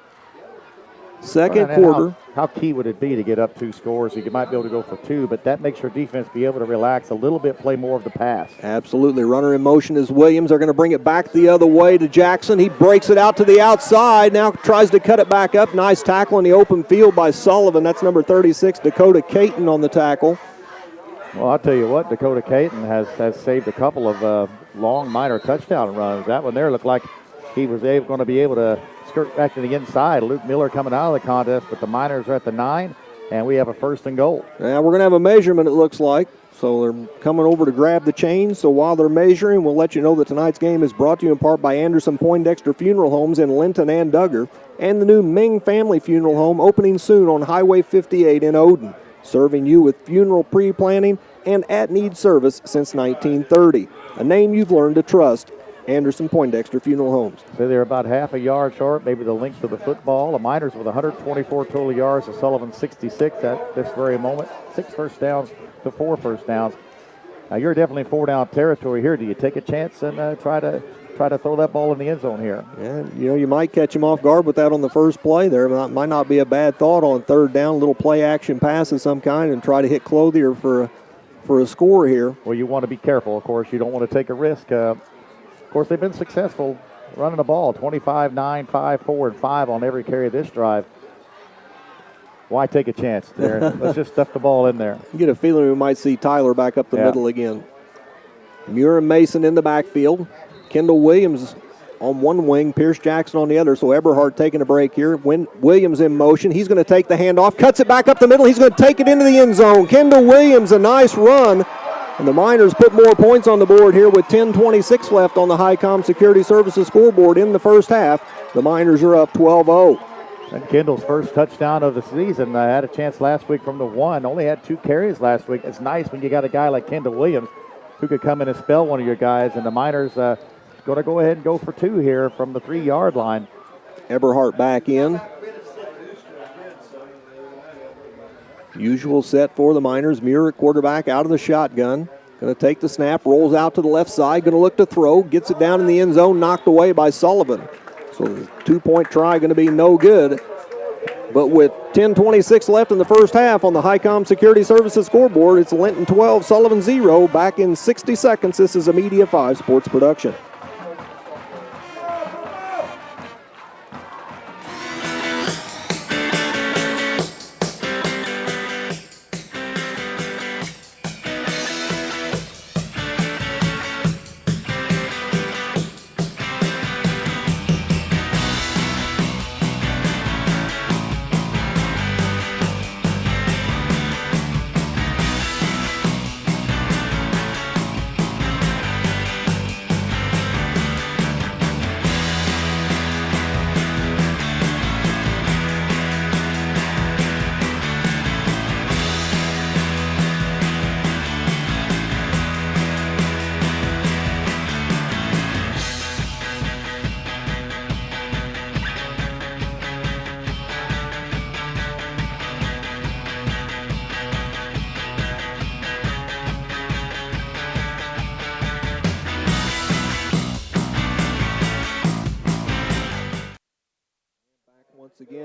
second quarter. How key would it be to get up 2 scores? You might be able to go for 2, but that makes your defense be able to relax a little bit, play more of the pass. Absolutely. Runner in motion is Williams. They're going to bring it back the other way to Jackson. He breaks it out to the outside. Now tries to cut it back up. Nice tackle in the open field by Sullivan. That's number 36, Dakota Clayton on the tackle. Well, I'll tell you what, Dakota Clayton has saved a couple of long Miner touchdown runs. That one there looked like he was going to be able to skirt back to the inside. Luke Miller coming out of the contest, but the Miners are at the 9, and we have a 1st and goal. Yeah, we're going to have a measurement, it looks like. So they're coming over to grab the chains. So while they're measuring, we'll let you know that tonight's game is brought to you in part by Anderson Poindexter Funeral Homes in Linton and Duggar, and the new Ming Family Funeral Home opening soon on Highway 58 in Odin, serving you with funeral pre-planning and at-need service since 1930. A name you've learned to trust. Anderson Poindexter Funeral Homes. So they're about half a yard short, maybe the length of the football. The Miners with 124 total yards, and Sullivan 66 at this very moment. 6 first downs to 4 first downs. Now you're definitely 4-down territory here. Do you take a chance and try to throw that ball in the end zone here? Yeah, you might catch him off guard with that on the first play there. Might not be a bad thought on 3rd down, little play action pass of some kind, and try to hit Clothier for a score here. Well, you want to be careful, of course. You don't want to take a risk. Of course, they've been successful running the ball, 25, 9, 5, 4, and 5 on every carry of this drive. Why take a chance there? Let's just stuff the ball in there. You get a feeling we might see Tyler back up the middle again. Muir and Mason in the backfield. Kendall Williams on one wing, Pierce Jackson on the other. So Eberhardt taking a break here. Williams in motion. He's going to take the handoff, cuts it back up the middle. He's going to take it into the end zone. Kendall Williams, a nice run. And the Miners put more points on the board here with 10:26 left on the Highcom Security Services scoreboard in the first half. The Miners are up 12-0. And Kendall's first touchdown of the season. Had a chance last week from the 1. Only had 2 carries last week. It's nice when you got a guy like Kendall Williams who could come in and spell one of your guys. And the Miners going to go ahead and go for 2 here from the 3-yard line. Eberhardt back in. Usual set for the Miners. Muir at quarterback out of the shotgun. Going to take the snap, rolls out to the left side, going to look to throw, gets it down in the end zone, knocked away by Sullivan. So the 2-point try going to be no good. But with 10:26 left in the first half on the Highcom Security Services scoreboard, it's Linton 12, Sullivan 0. Back in 60 seconds, this is a Media 5 sports production.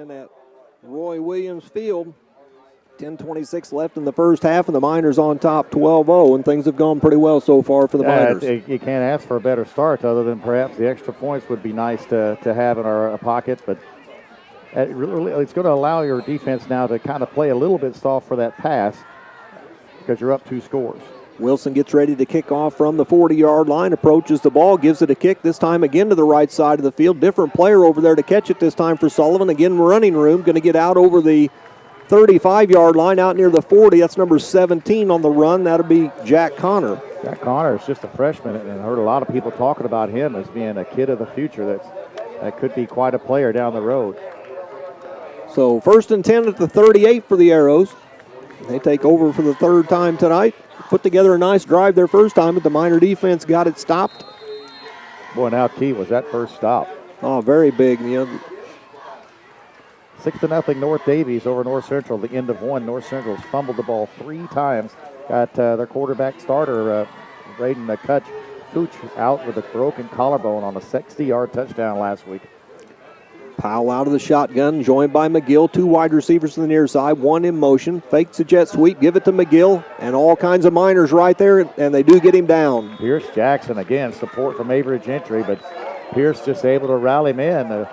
again at Roy Williams Field. 10:26 left in the first half, and the Miners on top 12-0, and things have gone pretty well so far for the Miners. You can't ask for a better start other than perhaps the extra points would be nice to have in our pocket, but it's going to allow your defense now to kind of play a little bit soft for that pass because you're up 2 scores. Wilson gets ready to kick off from the 40-yard line, approaches the ball, gives it a kick, this time again to the right side of the field. Different player over there to catch it this time for Sullivan. Again, running room, going to get out over the 35-yard line out near the 40. That's number 17 on the run. That'll be Jack Connor. Jack Connor is just a freshman, and I heard a lot of people talking about him as being a kid of the future that could be quite a player down the road. So 1st and 10 at the 38 for the Arrows. They take over for the 3rd time tonight. Put together a nice drive their first time, but the Miner defense got it stopped. Boy, and how key was that first stop. Oh, very big. 6-0 North Davies over North Central. The end of 1. North Central's fumbled the ball 3 times. Got their quarterback starter, Braden Cooch, out with a broken collarbone on a 60-yard touchdown last week. Powell out of the shotgun, joined by McGill. 2 wide receivers to the near side, 1 in motion. Fakes a jet sweep, give it to McGill, and all kinds of Miners right there, and they do get him down. Pierce Jackson, again, support from Avery Gentry, but Pierce just able to rally men.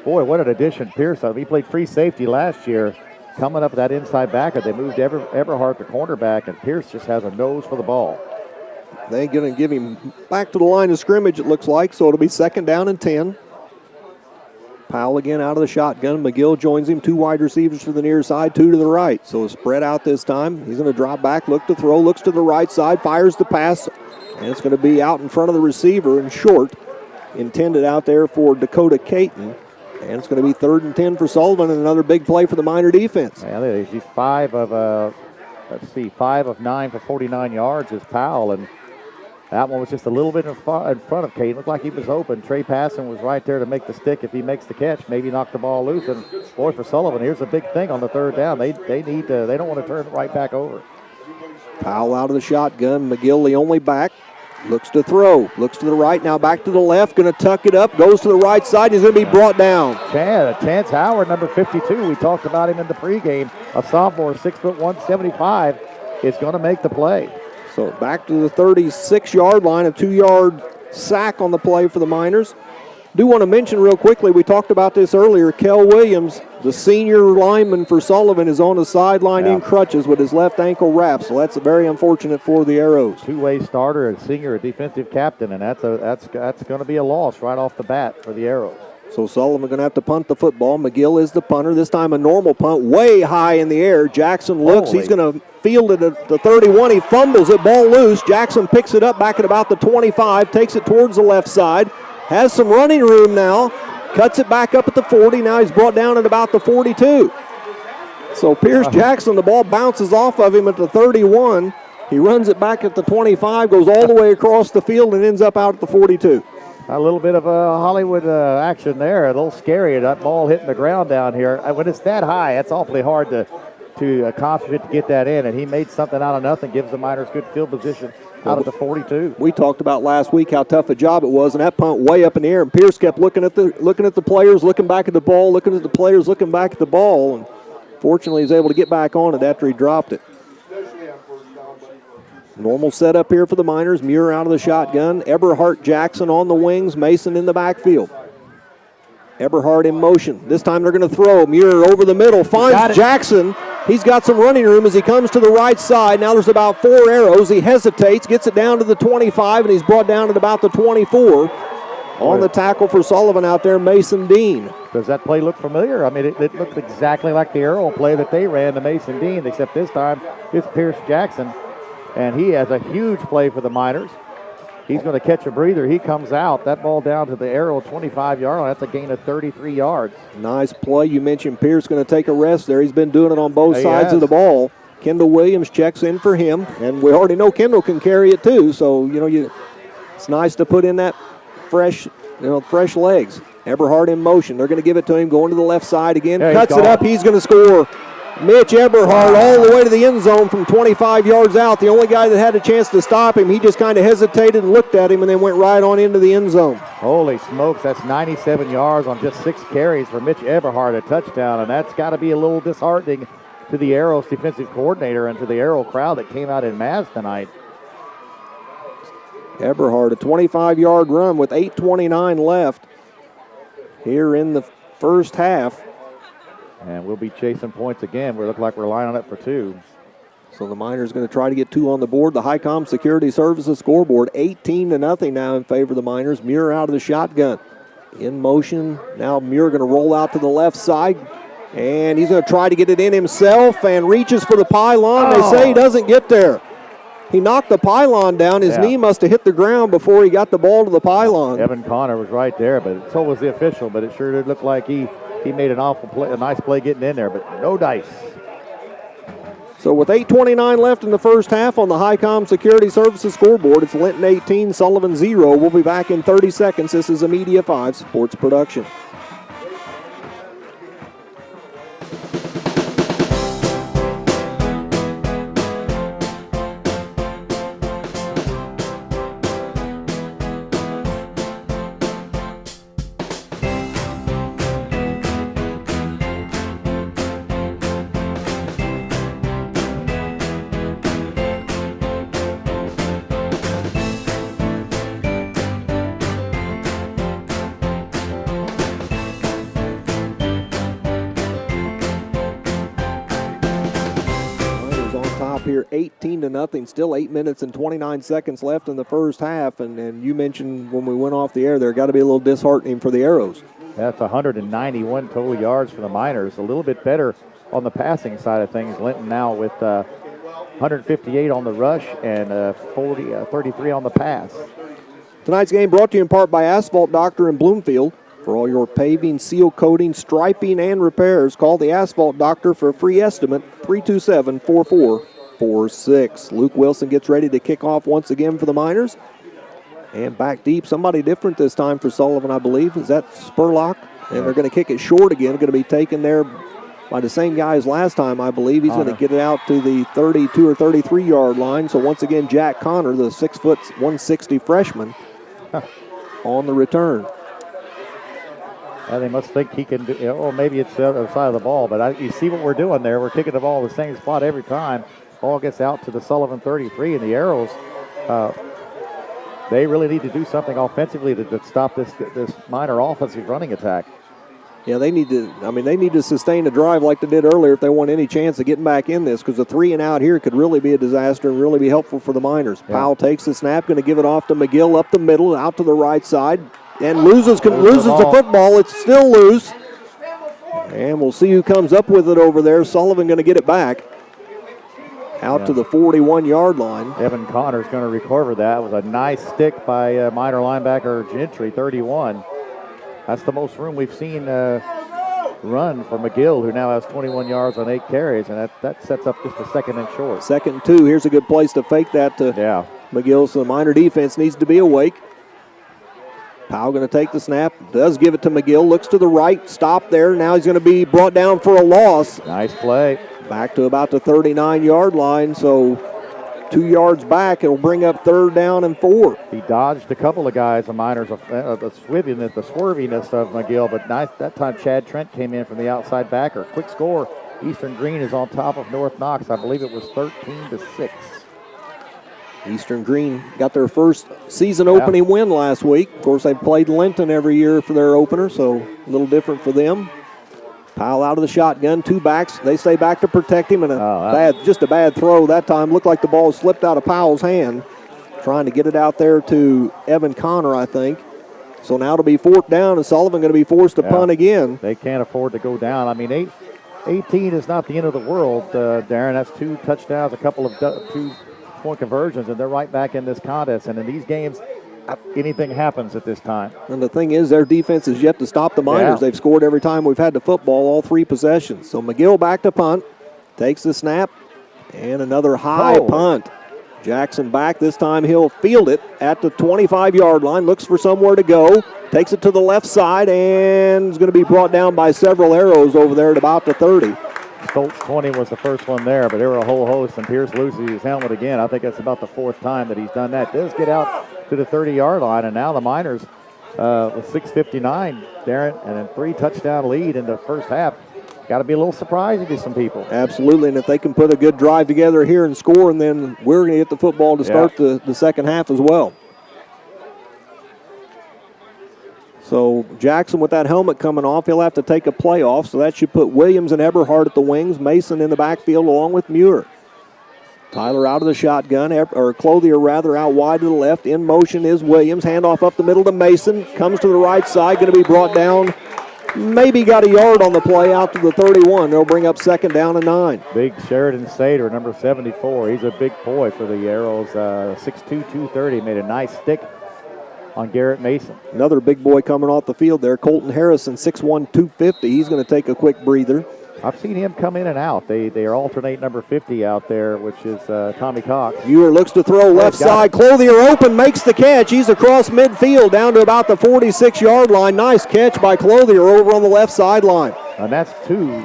Boy, what an addition Pierce. He played free safety last year. Coming up with that inside backer, they moved Everhart to cornerback, and Pierce just has a nose for the ball. They're going to give him back to the line of scrimmage, it looks like, so it'll be 2nd down and 10. Powell again out of the shotgun. McGill joins him. 2 wide receivers to the near side, 2 to the right. So spread out this time. He's going to drop back, look to throw, looks to the right side, fires the pass, and it's going to be out in front of the receiver and short. Intended out there for Dakota Clayton. And it's going to be 3rd and 10 for Sullivan, and another big play for the Miner defense. Yeah, he's 5 of 9 for 49 yards is Powell, and that one was just a little bit in front of Clayton. Looked like he was open. Trey Passon was right there to make the stick. If he makes the catch, maybe knock the ball loose. And boy, for Sullivan, here's a big thing on the 3rd down. They don't want to turn it right back over. Powell out of the shotgun. McGill the only back. Looks to throw. Looks to the right. Now back to the left. Going to tuck it up. Goes to the right side. He's going to be brought down. Chance Howard, number 52. We talked about him in the pregame. A sophomore, 6'1", 175, is going to make the play. So back to the 36-yard line. A 2-yard sack on the play for the Miners. Do want to mention real quickly, we talked about this earlier, Kel Williams, the senior lineman for Sullivan, is on the sideline in crutches with his left ankle wrapped, so that's very unfortunate for the Arrows. 2-way starter, a senior, a defensive captain, and that's going to be a loss right off the bat for the Arrows. So Sullivan going to have to punt the football. McGill is the punter. This time a normal punt, way high in the air. Jackson looks. He's going to field it at the 31. He fumbles it, ball loose. Jackson picks it up back at about the 25, takes it towards the left side. Has some running room now. Cuts it back up at the 40. Now he's brought down at about the 42. So Pierce Jackson, the ball bounces off of him at the 31. He runs it back at the 25, goes all the way across the field, and ends up out at the 42. A little bit of Hollywood action there. A little scary, that ball hitting the ground down here. When it's that high, it's awfully hard to concentrate to get that in, and he made something out of nothing, gives the Miners good field position out of the 42. We talked about last week how tough a job it was, and that punt way up in the air, and Pierce kept looking at the players, looking back at the ball, looking at the players, looking back at the ball, and fortunately he was able to get back on it after he dropped it. Normal setup here for the Miners. Muir out of the shotgun. Eberhart Jackson on the wings. Mason in the backfield. Eberhart in motion. This time they're going to throw. Muir over the middle. Finds Jackson. He's got some running room as he comes to the right side. Now there's about 4 Arrows. He hesitates, gets it down to the 25, and he's brought down at about the 24. On the tackle for Sullivan out there, Mason Dean. Does that play look familiar? I mean, it looked exactly like the Arrow play that they ran to Mason Dean, except this time it's Pierce Jackson. And he has a huge play for the Miners. He's going to catch a breather. He comes out. That ball down to the Arrow 25-yard line. That's a gain of 33 yards. Nice play. You mentioned Pierce going to take a rest there. He's been doing it on both sides of the ball. Kendall Williams checks in for him. And we already know Kendall can carry it too. So, it's nice to put in that fresh legs. Eberhart in motion. They're going to give it to him, going to the left side again. Cuts it up. He's going to score. Mitch Eberhard all the way to the end zone from 25 yards out. The only guy that had a chance to stop him, he just kind of hesitated and looked at him and then went right on into the end zone. Holy smokes, that's 97 yards on just 6 carries for Mitch Eberhard, a touchdown, and that's got to be a little disheartening to the Arrows defensive coordinator and to the Arrow crowd that came out in mass tonight. Eberhard, a 25-yard run with 8:29 left here in the first half. And we'll be chasing points again. We look like we're lining up for 2. So the Miners going to try to get 2 on the board. The Highcom Security Services scoreboard, 18-0 now in favor of the Miners. Muir out of the shotgun. In motion. Now Muir going to roll out to the left side. And he's going to try to get it in himself and reaches for the pylon. They say he doesn't get there. He knocked the pylon down. His knee must have hit the ground before he got the ball to the pylon. Evan Connor was right there, but so was the official. But it sure did look like he made an awful play, a nice play getting in there, but no dice. So with 8:29 left in the first half on the Highcom Security Services scoreboard, it's Linton 18, Sullivan 0. We'll be back in 30 seconds. This is a Media 5 Sports Production. Here 18-0, still 8 minutes and 29 seconds left in the first half, and you mentioned when we went off the air there got to be a little disheartening for the Arrows. That's 191 total yards for the Miners, a little bit better on the passing side of things. Linton now with 158 on the rush and 33 on the pass. Tonight's game brought to you in part by Asphalt Doctor in Bloomfield. For all your paving, seal coating, striping, and repairs, call the Asphalt Doctor for a free estimate, 327-4446. Luke Wilson gets ready to kick off once again for the Miners. And back deep, somebody different this time for Sullivan, I believe. Is that Spurlock? And they're going to kick it short again. Going to be taken there by the same guy as last time, I believe. He's going to get it out to the 32 or 33-yard line. So once again, Jack Connor, the 6 foot 160 freshman, on the return. They must think he can do, or maybe it's the other side of the ball, but you see what we're doing there. We're kicking the ball the same spot every time. Ball gets out to the Sullivan 33, and the Arrows, they really need to do something offensively to stop this Miner offensive running attack. Yeah, they need to sustain a drive like they did earlier if they want any chance of getting back in this, because the 3 and out here could really be a disaster and really be helpful for the Miners. Yeah. Powell takes the snap, going to give it off to McGill up the middle, out to the right side. And loses the football. It's still loose. And we'll see who comes up with it over there. Sullivan going to get it back out to the 41-yard line. Evan Connor's going to recover that. It was a nice stick by Miner linebacker Gentry, 31. That's the most room we've seen run for McGill, who now has 21 yards on 8 carries, and that sets up just a second and short. 2nd and 2. Here's a good place to fake that to McGill, so the Miner defense needs to be awake. Powell going to take the snap, does give it to McGill, looks to the right, stop there. Now he's going to be brought down for a loss. Nice play. Back to about the 39-yard line, so 2 yards back. It'll bring up 3rd down and 4. He dodged a couple of guys, the Miners, the swerviness of McGill, but nice. That time Chad Trent came in from the outside backer. Quick score. Eastern Green is on top of North Knox. I believe it was 13-6. Eastern Green got their first season opening win last week. Of course, they played Linton every year for their opener, so a little different for them. Powell out of the shotgun, 2 backs. They stay back to protect him, and just a bad throw that time. Looked like the ball slipped out of Powell's hand. Trying to get it out there to Evan Connor, I think. So now it'll be 4th down, and Sullivan going to be forced to punt again. They can't afford to go down. I mean, 18 is not the end of the world, Darren. That's 2 touchdowns, a couple of 2-point conversions, and they're right back in this contest. And in these games, anything happens at this time. And the thing is, their defense is yet to stop the Miners. They've scored every time we've had the football, all 3 possessions. So McGill back to punt, takes the snap, and another high punt. Jackson back. This time he'll field it at the 25-yard line, looks for somewhere to go, takes it to the left side, and is going to be brought down by several Arrows over there at about the 30. Stoltz 20 was the first one there, but there were a whole host, and Pierce loses his helmet again. I think that's about the 4th time that he's done that. Does get out to the 30-yard line, and now the Miners with 6:59, Darren, and a 3-touchdown lead in the first half. Got to be a little surprising to some people. Absolutely, and if they can put a good drive together here and score, and then we're going to get the football to start the second half as well. So Jackson with that helmet coming off, he'll have to take a play off, so that should put Williams and Eberhardt at the wings, Mason in the backfield along with Muir. Tyler out of the shotgun, or Clothier rather, out wide to the left. In motion is Williams. Handoff up the middle to Mason. Comes to the right side, going to be brought down. Maybe got a yard on the play out to the 31. They'll bring up 2nd down and 9. Big Sheridan Sater, number 74. He's a big boy for the Arrows. 6'2", 230. Made a nice stick on Garrett Mason. Another big boy coming off the field there, Colton Harrison, 6'1", 250. He's going to take a quick breather. I've seen him come in and out. They are alternate number 50 out there, which is Tommy Cox. Ewer looks to throw left side. Clothier open, makes the catch. He's across midfield down to about the 46-yard line. Nice catch by Clothier over on the left sideline. And that's 2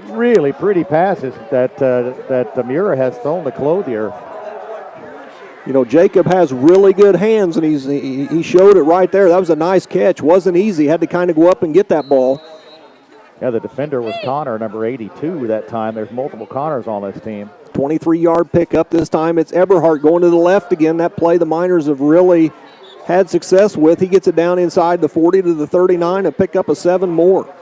really pretty passes that Muir has thrown to Clothier. You know, Jacob has really good hands, and he showed it right there. That was a nice catch. Wasn't easy. Had to kind of go up and get that ball. Yeah, the defender was Connor, number 82 that time. There's multiple Connors on this team. 23-yard pickup. This time it's Eberhardt going to the left again. That play the Miners have really had success with. He gets it down inside the 40 to the 39 and pick up a 7 more.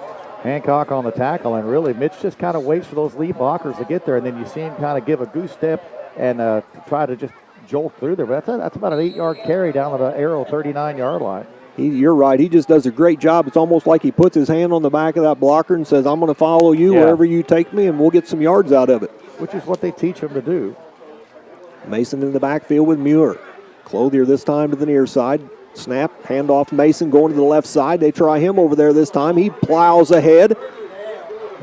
Hancock on the tackle, and really Mitch just kind of waits for those lead blockers to get there, and then you see him kind of give a goose step and try to just jolt through there. But that's about an 8-yard carry down to the Arrow 39-yard line. You're right. He just does a great job. It's almost like he puts his hand on the back of that blocker and says, I'm going to follow you wherever you take me, and we'll get some yards out of it. Which is what they teach him to do. Mason in the backfield with Muir. Clothier this time to the near side. Snap, handoff Mason going to the left side. They try him over there this time. He plows ahead.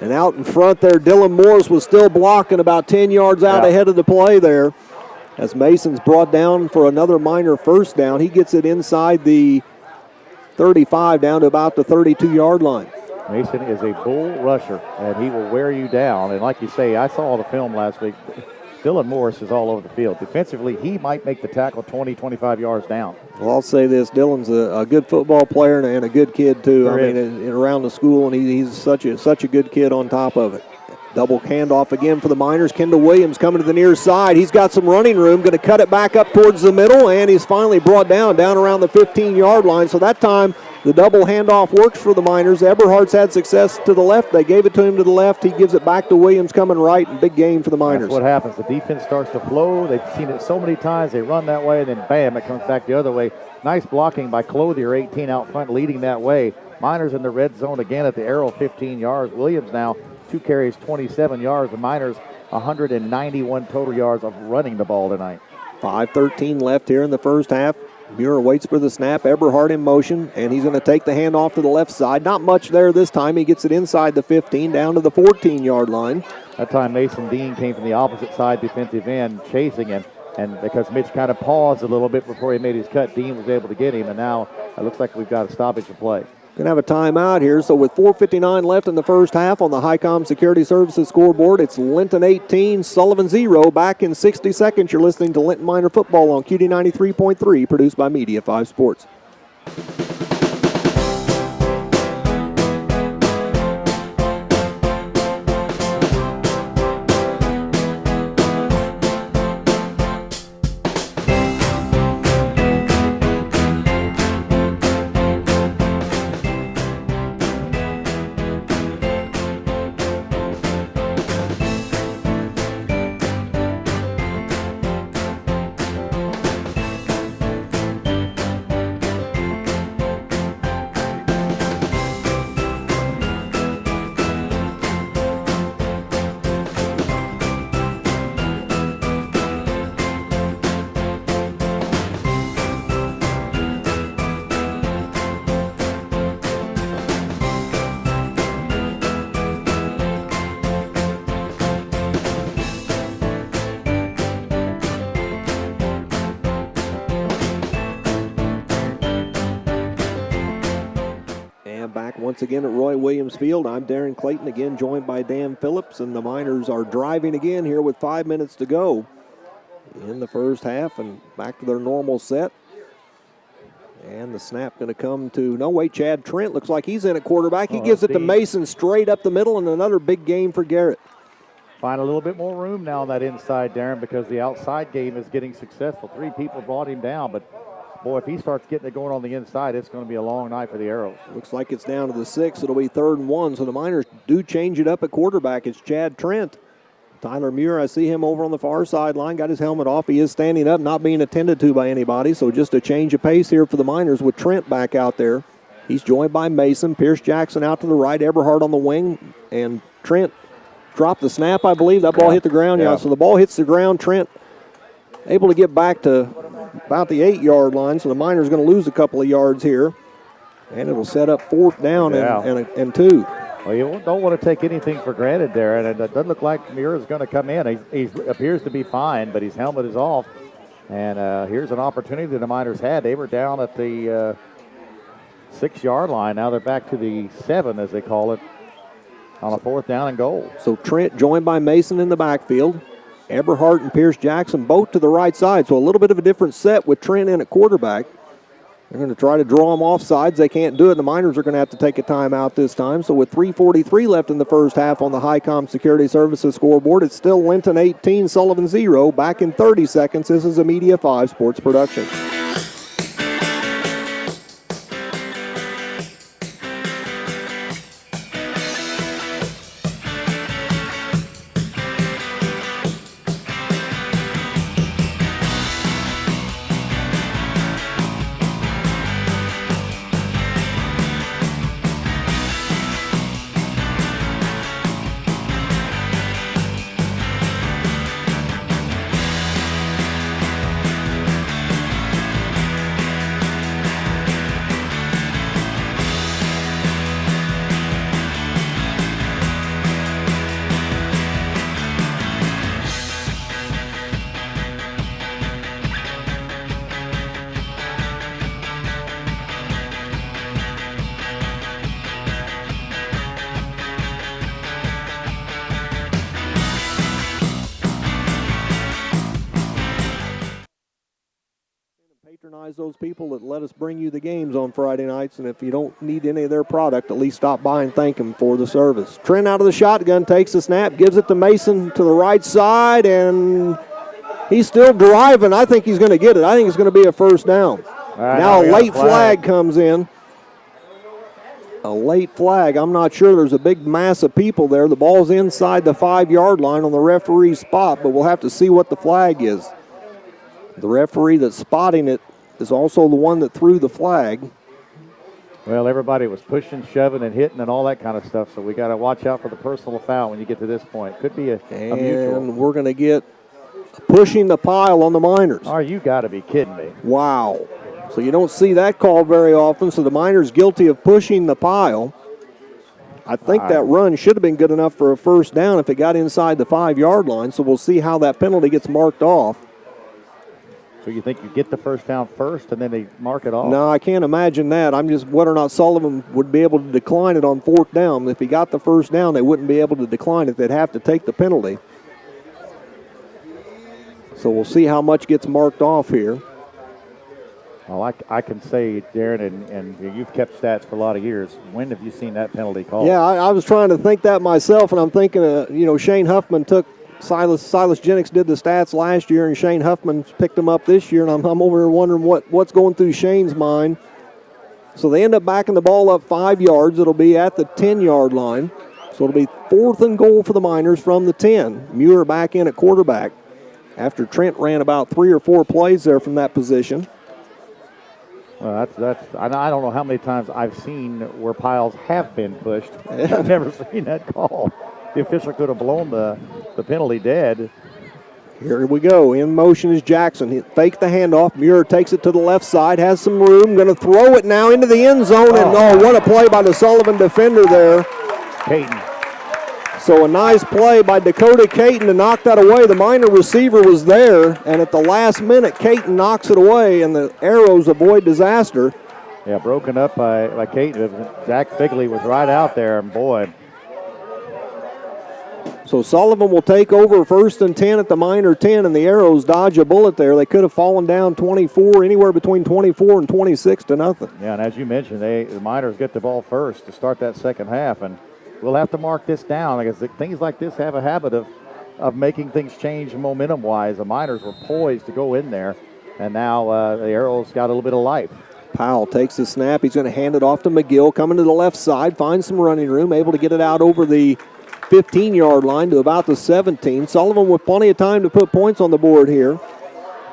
And out in front there, Dylan Morris was still blocking about 10 yards out ahead of the play there. As Mason's brought down for another Miner first down. He gets it inside the 35 down to about the 32-yard line. Mason is a bull rusher, and he will wear you down. And like you say, I saw the film last week. Dylan Morris is all over the field. Defensively, he might make the tackle 20, 25 yards down. Well, I'll say this. Dylan's a good football player and a good kid, too. Around the school, and he's such a good kid on top of it. Double handoff again for the Miners. Kendall Williams coming to the near side. He's got some running room. Going to cut it back up towards the middle, and he's finally brought down around the 15-yard line. So that time, the double handoff works for the Miners. Eberhardt's had success to the left. They gave it to him to the left. He gives it back to Williams coming right, and big gain for the Miners. That's what happens. The defense starts to flow. They've seen it so many times. They run that way, and then bam, it comes back the other way. Nice blocking by Clothier, 18 out front, leading that way. Miners in the red zone again at the Arrow, 15 yards. Williams now 2 carries, 27 yards. The Miners, 191 total yards of running the ball tonight. 5:13 left here in the first half. Muir waits for the snap. Eberhardt in motion, and he's going to take the handoff to the left side. Not much there this time. He gets it inside the 15, down to the 14-yard line. That time Mason Dean came from the opposite side defensive end, chasing him. And because Mitch kind of paused a little bit before he made his cut, Dean was able to get him. And now it looks like we've got a stoppage of play. Going to have a timeout here. So with 4:59 left in the first half on the Highcom Security Services scoreboard, it's Linton 18, Sullivan 0. Back in 60 seconds, you're listening to Linton Miner Football on QD 93.3, produced by Media 5 Sports. Once again at Roy Williams Field, I'm Darren Clayton, again joined by Dan Phillips, and the Miners are driving again here with 5 minutes to go in the first half and back to their normal set. And the snap going to come to, Chad Trent looks like he's in at quarterback. He gives it to Mason straight up the middle, and another big game for Garrett. Find a little bit more room now on that inside, Darren, because the outside game is getting successful. 3 people brought him down, but boy, if he starts getting it going on the inside, it's going to be a long night for the Arrows. Looks like it's down to the 6. It'll be 3rd and 1, so the Miners do change it up at quarterback. It's Chad Trent. Tyler Muir, I see him over on the far sideline, got his helmet off. He is standing up, not being attended to by anybody, so just a change of pace here for the Miners with Trent back out there. He's joined by Mason, Pierce Jackson out to the right, Eberhardt on the wing, and Trent dropped the snap, I believe. That ball hit the ground, so the ball hits the ground. Trent able to get back to about the 8-yard line, so the Miners going to lose a couple of yards here, and it'll set up 4th down and 2. Well, you don't want to take anything for granted there, and it doesn't look like Muir is going to come in. He appears to be fine, but his helmet is off. And here's an opportunity that the Miners had. They were down at the 6-yard line. Now they're back to the 7, as they call it, on a 4th down and goal. So Trent joined by Mason in the backfield. Eberhardt and Pierce Jackson both to the right side. So a little bit of a different set with Trent in at quarterback. They're going to try to draw them off sides. They can't do it. The Miners are going to have to take a timeout this time. So with 3:43 left in the first half on the Highcom Security Services scoreboard, it's still Linton 18, Sullivan 0. Back in 30 seconds. This is a Media 5 Sports production. Patronize those people that let us bring you the games on Friday nights, and if you don't need any of their product, at least stop by and thank them for the service. Trent out of the shotgun, takes the snap, gives it to Mason to the right side, and he's still driving. I think he's going to get it. I think it's going to be a 1st down. Now a late flag comes in. A late flag. I'm not sure. There's a big mass of people there. The ball's inside the 5-yard line on the referee's spot, but we'll have to see what the flag is. The referee that's spotting it is also the one that threw the flag. Well, everybody was pushing, shoving, and hitting and all that kind of stuff, so we got to watch out for the personal foul when you get to this point. Could be a mutual. And we're going to get pushing the pile on the Miners. Oh, you got to be kidding me. Wow. So you don't see that called very often, so the Miners guilty of pushing the pile. I think that run should have been good enough for a 1st down if it got inside the 5-yard line, so we'll see how that penalty gets marked off. So you think you get the 1st down first and then they mark it off? No, I can't imagine that. I'm just whether or not Sullivan would be able to decline it on 4th down. If he got the 1st down, they wouldn't be able to decline it. They'd have to take the penalty. So we'll see how much gets marked off here. Well, I can say, Darren, and you've kept stats for a lot of years. When have you seen that penalty called? Yeah, I was trying to think that myself, and I'm thinking, Shane Huffman took Silas Jennings did the stats last year, and Shane Huffman picked them up this year, and I'm over here wondering what's going through Shane's mind. So they end up backing the ball up 5 yards. It'll be at the 10-yard line. So it'll be 4th and goal for the Miners from the 10. Muir back in at quarterback after Trent ran about 3 or 4 plays there from that position. Well, I don't know how many times I've seen where piles have been pushed. I've never seen that call. The official could have blown the penalty dead. Here we go. In motion is Jackson. He faked the handoff. Muir takes it to the left side, has some room. Going to throw it now into the end zone. And what a play by the Sullivan defender there. Clayton. So a nice play by Dakota Clayton to knock that away. The Miner receiver was there, and at the last minute, Clayton knocks it away, and the Arrows avoid disaster. Yeah, broken up by Clayton. Zach Figley was right out there, and boy. So Sullivan will take over 1st and 10 at the Miner 10, and the Arrows dodge a bullet there. They could have fallen down 24, anywhere between 24 and 26 to nothing. Yeah, and as you mentioned, the Miners get the ball first to start that second half, and we'll have to mark this down because things like this have a habit of making things change momentum-wise. The Miners were poised to go in there, and now the Arrows got a little bit of life. Powell takes the snap. He's going to hand it off to McGill, coming to the left side, finds some running room, able to get it out over the 15-yard line to about the 17. Sullivan with plenty of time to put points on the board here.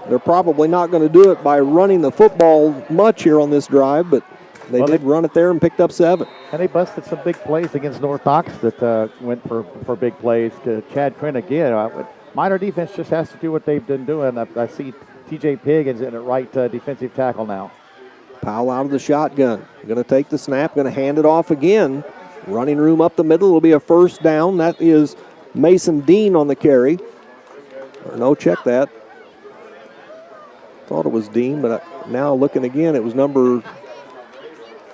They're probably not going to do it by running the football much here on this drive, but they did run it there and picked up 7. And they busted some big plays against North Ox that went for big plays. To Chad Quinn again. Miner defense just has to do what they've been doing. I see TJ Piggins in at right defensive tackle now. Powell out of the shotgun. Going to take the snap, going to hand it off again. Running room up the middle. It'll be a 1st down. That is Mason Dean on the carry. Or no, check that. Thought it was Dean, but now looking again, it was number...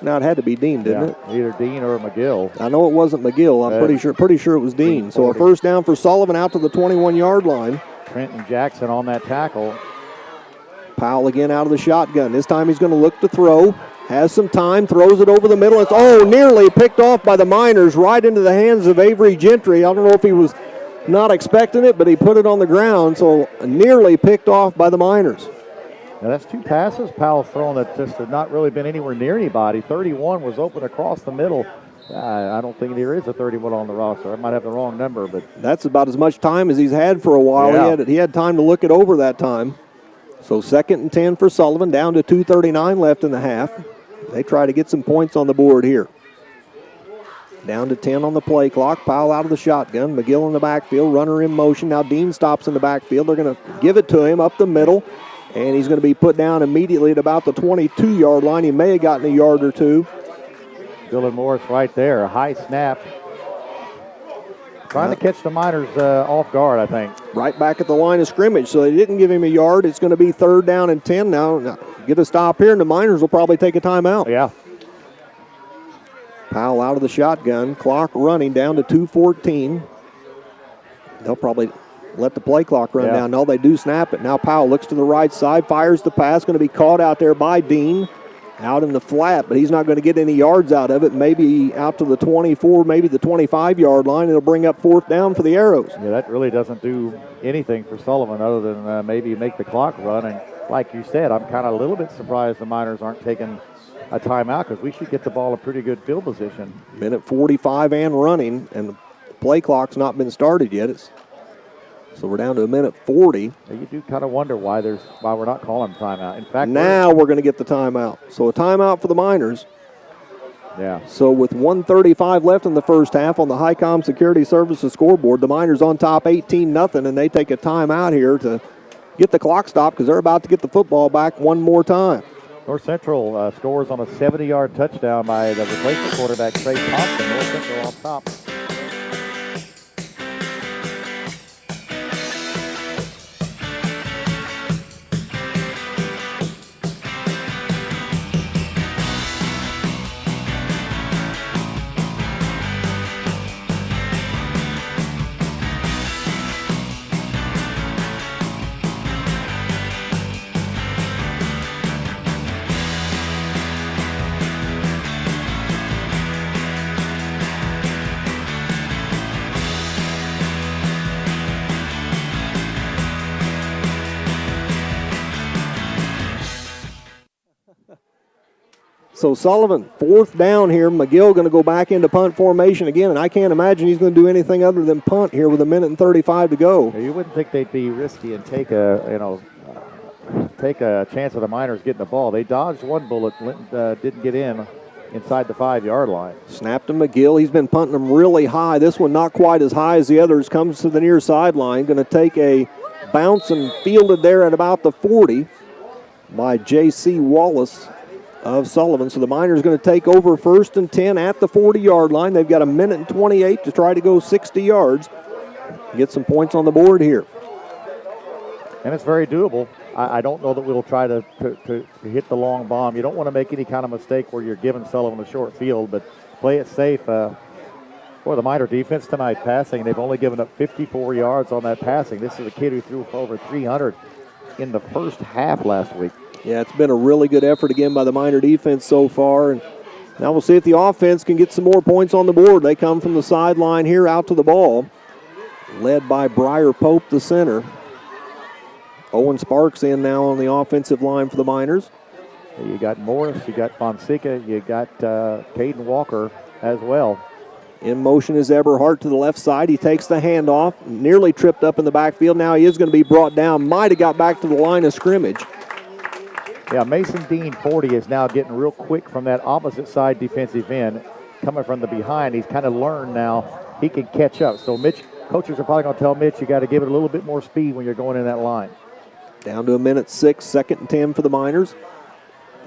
Now it had to be Dean, didn't it? Either Dean or McGill. I know it wasn't McGill. I'm pretty sure it was Dean. So a 1st down for Sullivan out to the 21-yard line. Trenton Jackson on that tackle. Powell again out of the shotgun. This time he's going to look to throw. Has some time, throws it over the middle. It's nearly picked off by the Miners right into the hands of Avery Gentry. I don't know if he was not expecting it, but he put it on the ground, so nearly picked off by the Miners. Now that's 2 passes Powell's thrown that just have not really been anywhere near anybody. 31 was open across the middle. I don't think there is a 31 on the roster. I might have the wrong number, but that's about as much time as he's had for a while. Yeah. He had time to look it over that time. So 2nd and 10 for Sullivan, down to 2:39 left in the half. They try to get some points on the board here. Down to 10 on the play clock. Powell out of the shotgun. McGill in the backfield. Runner in motion. Now Dean stops in the backfield. They're going to give it to him up the middle. And he's going to be put down immediately at about the 22-yard line. He may have gotten a yard or two. Dylan Morris right there. A high snap. Trying to catch the Miners off guard, I think. Right back at the line of scrimmage. So they didn't give him a yard. It's going to be 3rd down and 10 now. Get a stop here, and the Miners will probably take a timeout. Yeah. Powell out of the shotgun. Clock running down to 2:14. They'll probably let the play clock run down. No, they do snap it. Now Powell looks to the right side, fires the pass. Going to be caught out there by Dean. Out in the flat, but he's not going to get any yards out of it. Maybe out to the 24, maybe the 25-yard line. It'll bring up 4th down for the Arrows. Yeah, that really doesn't do anything for Sullivan other than maybe make the clock run. And like you said, I'm kind of a little bit surprised the Miners aren't taking a timeout because we should get the ball in pretty good field position. Minute 45 and running, and the play clock's not been started yet. So we're down to a minute 40. You do kind of wonder why we're not calling timeout. In fact, now we're going to get the timeout. So a timeout for the Miners. Yeah. So with 1:35 left in the first half on the Highcom Security Services scoreboard, the Miners on top 18-0, and they take a timeout here to get the clock stopped because they're about to get the football back one more time. North Central scores on a 70-yard touchdown by the replacement quarterback, Trey Thompson. North Central off top. So Sullivan, 4th down here. McGill going to go back into punt formation again, and I can't imagine he's going to do anything other than punt here with 1:35 to go. You wouldn't think they'd be risky and take a chance of the Miners getting the ball. They dodged one bullet. Linton didn't get inside the 5-yard line. Snap to McGill. He's been punting them really high. This one not quite as high as the others. Comes to the near sideline. Going to take a bounce and fielded there at about the 40 by J.C. Wallace of Sullivan. So the Miners going to take over 1st and 10 at the 40-yard line. They've got 1:28 to try to go 60 yards. Get some points on the board here. And it's very doable. I don't know that we'll try to hit the long bomb. You don't want to make any kind of mistake where you're giving Sullivan a short field, but play it safe. Boy, the Miner defense tonight passing, they've only given up 54 yards on that passing. This is a kid who threw for over 300 in the first half last week. Yeah, it's been a really good effort again by the Miner defense so far. And now we'll see if the offense can get some more points on the board. They come from the sideline here out to the ball, led by Briar Pope, the center. Owen Sparks in now on the offensive line for the Miners. You got Morris, you got Fonseca, you got Caden Walker as well. In motion is Eberhardt to the left side. He takes the handoff, nearly tripped up in the backfield. Now he is going to be brought down. Might have got back to the line of scrimmage. Yeah, Mason Dean, 40, is now getting real quick from that opposite side defensive end, coming from the behind. He's kind of learned now he can catch up. So Mitch, coaches are probably going to tell Mitch, you got to give it a little bit more speed when you're going in that line. Down to 1:06, 2nd and 10 for the Miners.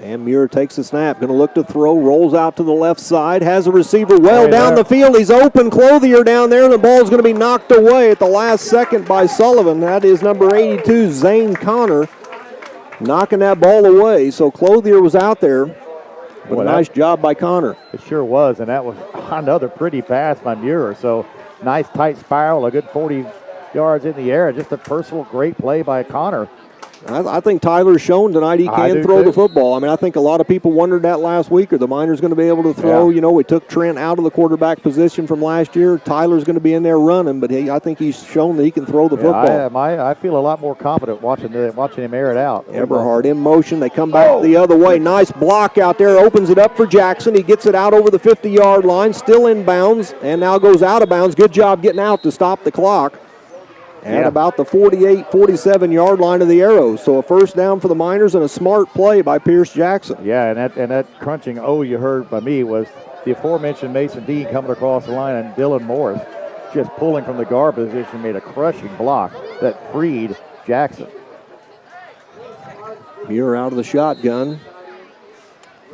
And Muir takes the snap, going to look to throw, rolls out to the left side, has a receiver well down the field. He's open, Clothier down there, and the ball's going to be knocked away at the last second by Sullivan. That is number 82, Zane Connor, knocking that ball away. So Clothier was out there, but a nice job by Connor. It sure was, and that was another pretty pass by Muir. So nice tight spiral, a good 40 yards in the air. Just a personal great play by Connor. I think Tyler's shown tonight he can throw the football. I mean, I think a lot of people wondered that last week. Are the Miners going to be able to throw? Yeah. You know, we took Trent out of the quarterback position from last year. Tyler's going to be in there running, but I think he's shown that he can throw the football. I feel a lot more confident watching him air it out. Eberhardt in motion. They come back the other way. Nice block out there. Opens it up for Jackson. He gets it out over the 50-yard line. Still in bounds, and now goes out of bounds. Good job getting out to stop the clock. At about the 48, 47-yard line of the Arrows. So a first down for the Miners and a smart play by Pierce Jackson. Yeah, and that crunching you heard by me was the aforementioned Mason Dean coming across the line, and Dylan Morris just pulling from the guard position made a crushing block that freed Jackson. Muir out of the shotgun.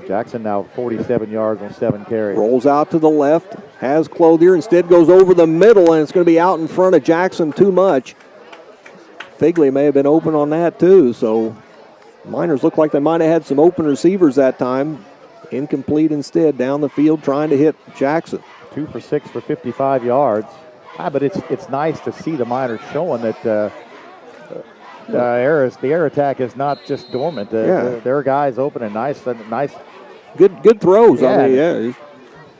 Jackson now 47 yards on 7 carries. Rolls out to the left, has Clothier, instead goes over the middle, and it's going to be out in front of Jackson too much. Figley may have been open on that too, so Miners look like they might have had some open receivers that time. Incomplete instead, down the field trying to hit Jackson. 2 for 6 for 55 yards. But it's nice to see the Miners showing that the air attack is not just dormant. There are guys open and nice. Good throws. Yeah. I mean,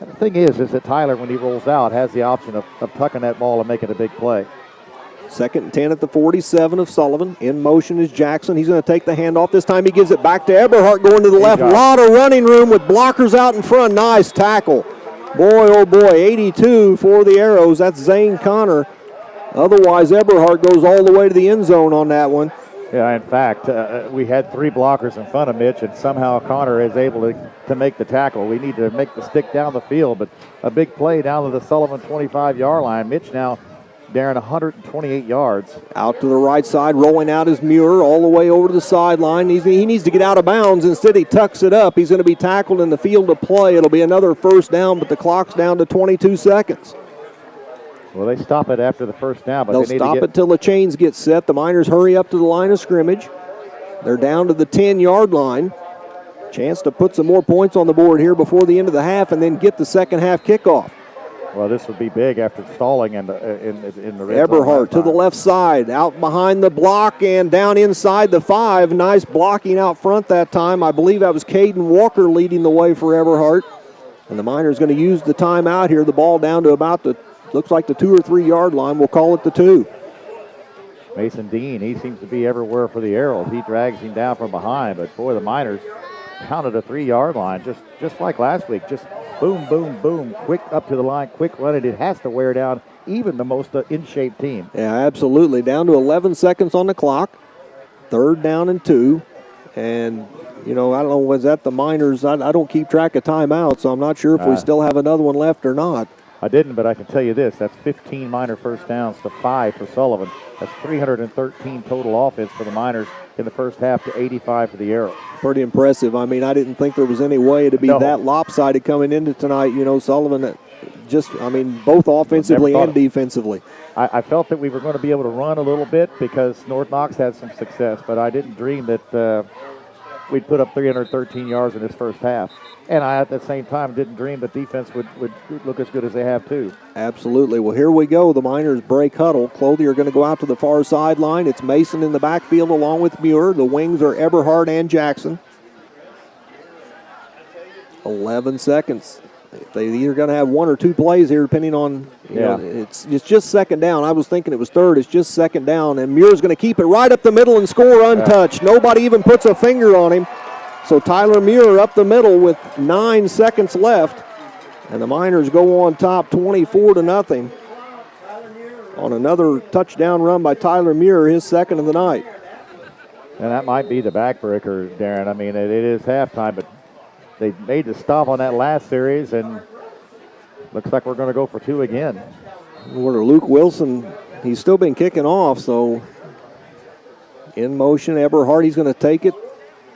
The thing is that Tyler, when he rolls out, has the option of tucking that ball and making a big play. 2nd and 10 at the 47 of Sullivan. In motion is Jackson. He's going to take the handoff. This time he gives it back to Eberhardt going to the left. A lot of running room with blockers out in front. Nice tackle. Boy, oh boy, 82 for the Arrows. That's Zane Connor. Otherwise, Eberhardt goes all the way to the end zone on that one. Yeah, in fact, we had 3 blockers in front of Mitch, and somehow Connor is able to make the tackle. We need to make the stick down the field, but a big play down to the Sullivan 25-yard line. Mitch now, Darren, 128 yards. Out to the right side, rolling out is Muir all the way over to the sideline. He needs to get out of bounds. Instead, he tucks it up. He's going to be tackled in the field of play. It'll be another first down, but the clock's down to 22 seconds. Well, they stop it after the first down, but they'll stop it till the chains get set. The Miners hurry up to the line of scrimmage. They're down to the 10-yard line. Chance to put some more points on the board here before the end of the half and then get the second half kickoff. Well, this would be big after stalling in the red Eberhardt to the left side, out behind the block and down inside the 5. Nice blocking out front that time. I believe that was Caden Walker leading the way for Eberhardt. And the Miners going to use the timeout here. The ball down to about looks like the 2 or 3 yard line. We'll call it the 2. Mason Dean, he seems to be everywhere for the Arrows. He drags him down from behind, but boy, the Miners counted a 3-yard line just like last week. Just boom, boom, boom, quick up to the line, quick run it. It has to wear down even the most in-shape team. Yeah, absolutely. Down to 11 seconds on the clock. 3rd down and 2. And, you know, I don't know, was that the Miners? I don't keep track of timeouts, so I'm not sure if we still have another one left or not. I didn't, but I can tell you this. That's 15 Miner first downs to 5 for Sullivan. That's 313 total offense for the Miners in the first half to 85 for the Arrows. Pretty impressive. I mean, I didn't think there was any way to be that lopsided coming into tonight. You know, Sullivan both offensively and defensively. I felt that we were going to be able to run a little bit because North Knox had some success, but I didn't dream that we'd put up 313 yards in this first half. And I, at the same time, didn't dream that defense would look as good as they have, too. Absolutely. Well, here we go. The Miners break huddle. Clothier are going to go out to the far sideline. It's Mason in the backfield along with Muir. The wings are Eberhard and Jackson. 11 seconds. They're either going to have one or two plays here, depending on, you know, it's just second down. I was thinking it was third. It's just second down. And Muir's going to keep it right up the middle and score untouched. Nobody even puts a finger on him. So Tyler Muir up the middle with 9 seconds left. And the Miners go on top 24-0 on another touchdown run by Tyler Muir, his second of the night. And that might be the backbreaker, Darren. I mean, it is halftime, but they made the stop on that last series, and looks like we're going to go for two again. Luke Wilson, he's still been kicking off, so in motion, Eberhard, he's going to take it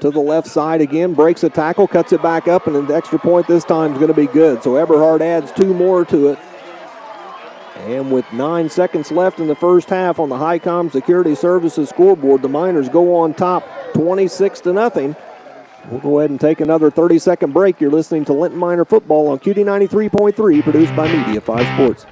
to the left side again, breaks a tackle, cuts it back up, and an extra point this time is going to be good. So Eberhard adds two more to it. And with 9 seconds left in the first half on the Highcom Security Services scoreboard, the Miners go on top 26-0. We'll go ahead and take another 30-second break. You're listening to Linton Miner Football on QD 93.3, produced by Media 5 Sports.